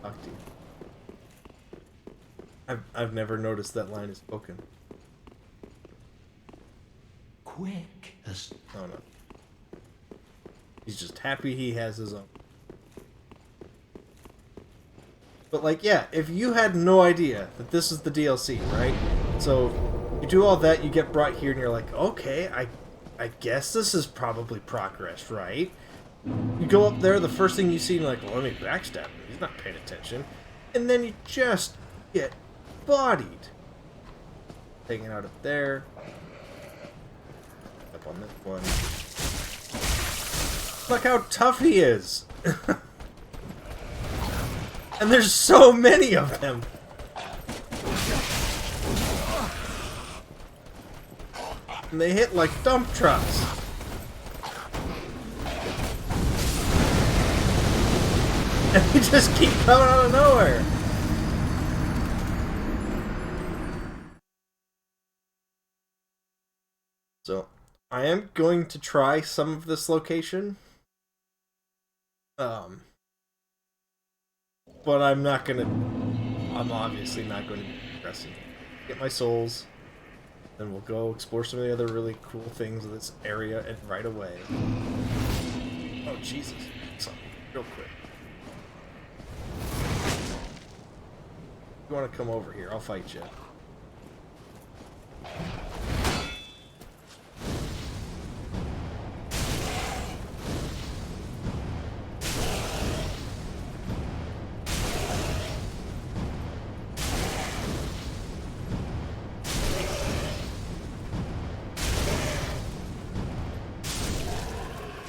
Fuck, dude. I've never noticed that line is spoken. Quick as... Oh no. He's just happy he has his own. But like, yeah, if you had no idea that this is the DLC, right? So you do all that, you get brought here, and you're like, okay, I guess this is probably progress, right? You go up there, the first thing you see, and you're like, well, let me backstab him. He's not paying attention. And then you just get bodied. Hanging out up there. Up on this one. Look how tough he is! And there's so many of them! And they hit like dump trucks. And they just keep coming out of nowhere. So, I am going to try some of this location. But I'm obviously not going to be progressing. Get my souls, then we'll go explore some of the other really cool things of this area and right away. Oh, Jesus. Something real quick. If you want to come over here, I'll fight you.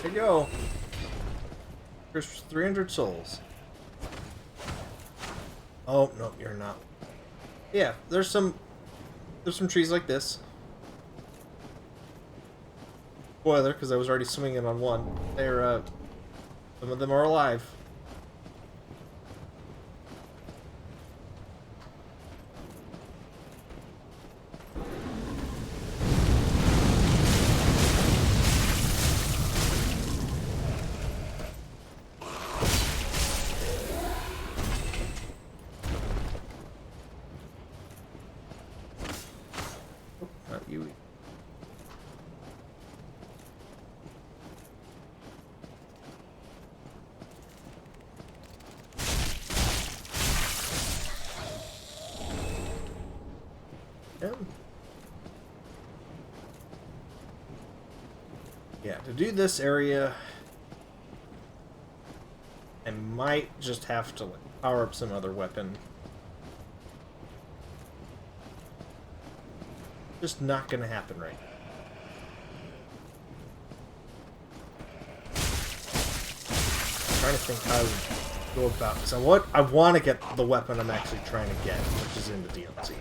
There you go. There's 300 souls. Oh, no, you're not. Yeah, there's some trees like this. Spoiler, because I was already swinging on one. They're, some of them are alive. Yeah, to do this area, I might just have to power up some other weapon. Just not gonna happen right now. I'm trying to think how I would go about this. I want to get the weapon I'm actually trying to get, which is in the DLC.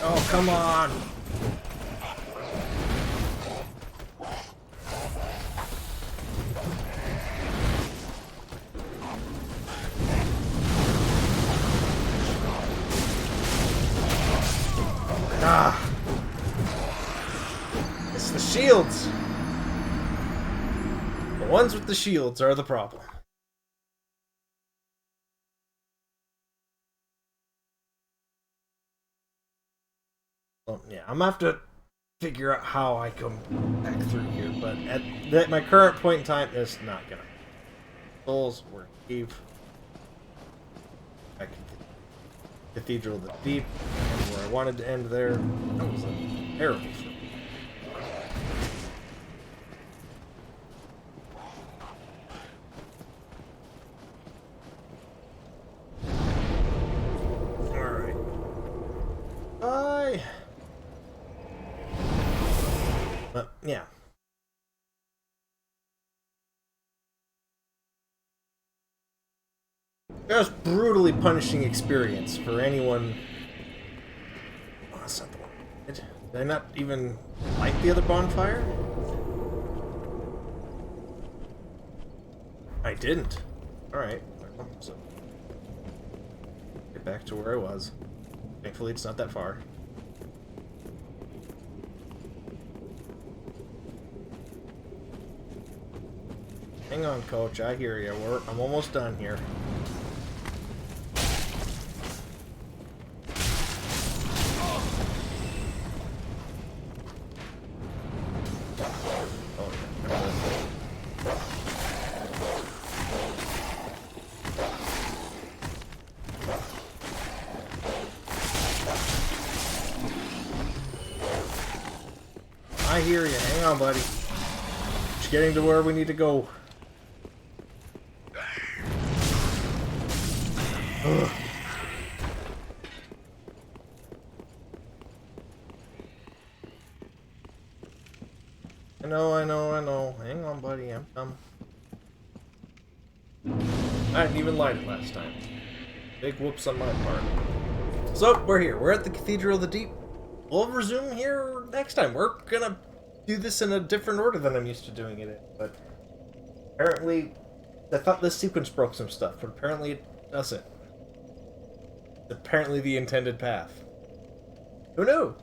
Oh, come on! Ah! It's the shields! The ones with the shields are the problem. Well, yeah, I'm gonna have to figure out how I come back through here, but at my current point in time, it's not gonna. Souls were deep. Back to the Cathedral of the Deep, and where I wanted to end there. That was a terrible thing. Alright. Bye! But, yeah. Just brutally punishing experience for anyone. Oh, that's not the one. Did I not even light the other bonfire? I didn't. Alright. So, get back to where I was. Thankfully, it's not that far. Hang on, Coach. I hear you. I'm almost done here. I hear you. Hang on, buddy. getting to where we need to go. Ugh. I know. Hang on, buddy. I'm coming. I didn't even light it last time. Big whoops on my part. So, we're here. We're at the Cathedral of the Deep. We'll resume here next time. We're gonna do this in a different order than I'm used to doing it in. But apparently, I thought this sequence broke some stuff, but apparently it doesn't. It's apparently the intended path. Who knew?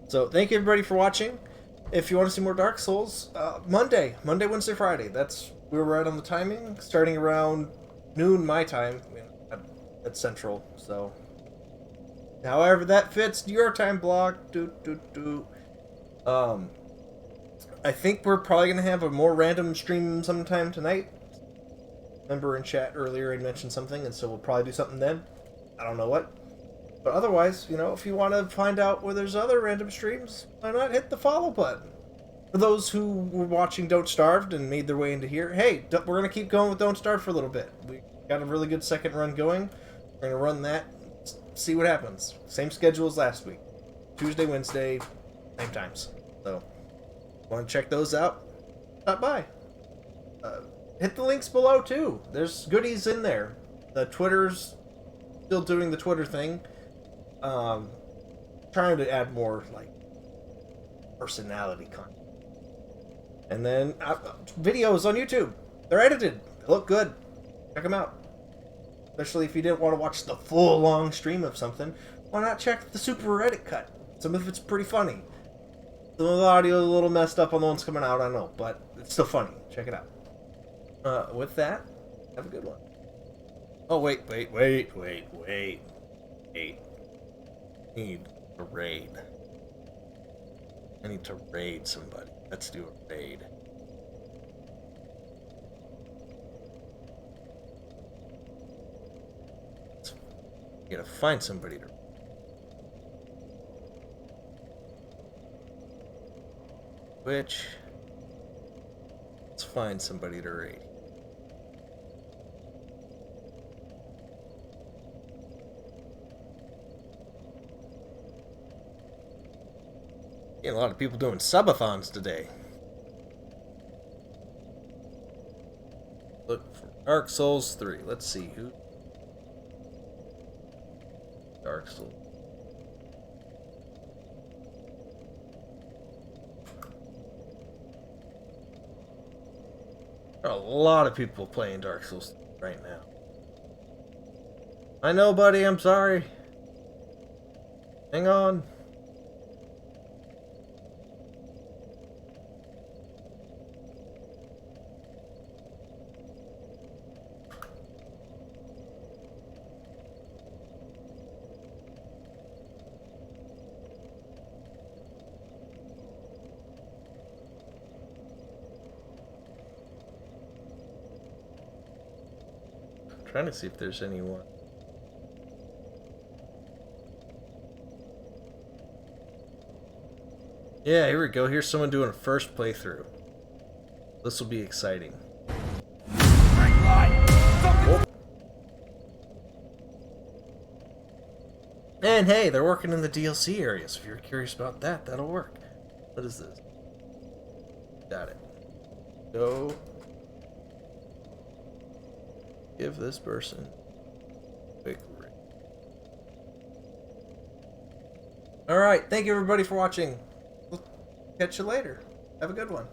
So, thank you everybody for watching. If you want to see more Dark Souls, Monday, Wednesday, Friday. That's where we're at on the timing. Starting around noon my time at Central. So, however that fits your time block. I think we're probably gonna have a more random stream sometime tonight. Remember in chat earlier I mentioned something, and so we'll probably do something then. I don't know what. But otherwise, you know, if you want to find out where there's other random streams, why not hit the follow button? For those who were watching Don't Starve and made their way into here, hey, we're going to keep going with Don't Starve for a little bit. We got a really good second run going. We're going to run that, see what happens. Same schedule as last week. Tuesday, Wednesday, same times. So, want to check those out? Stop by. Hit the links below, too. There's goodies in there. The Twitter's still doing the Twitter thing. Trying to add more, like, personality content. And then, videos on YouTube. They're edited. They look good. Check them out. Especially if you didn't want to watch the full long stream of something. Why not check the super edit cut? Some of it's pretty funny. Some of the audio is a little messed up on the ones coming out, I know. But it's still funny. Check it out. With that, have a good one. Oh, wait. I need a raid. I need to raid somebody. Let's do a raid. Gotta find somebody to. Let's find somebody to raid. A lot of people doing subathons today. Look for Dark Souls 3. Let's see who. Dark Souls. There are a lot of people playing Dark Souls right now. I know, buddy. I'm sorry. Hang on. Trying to see if there's anyone. Yeah, here we go. Here's someone doing a first playthrough. This will be exciting. Oh. And hey, they're working in the DLC area, so if you're curious about that, that'll work. What is this? Got it. Go. Give this person a quick ring. Alright, thank you everybody for watching. We'll catch you later. Have a good one.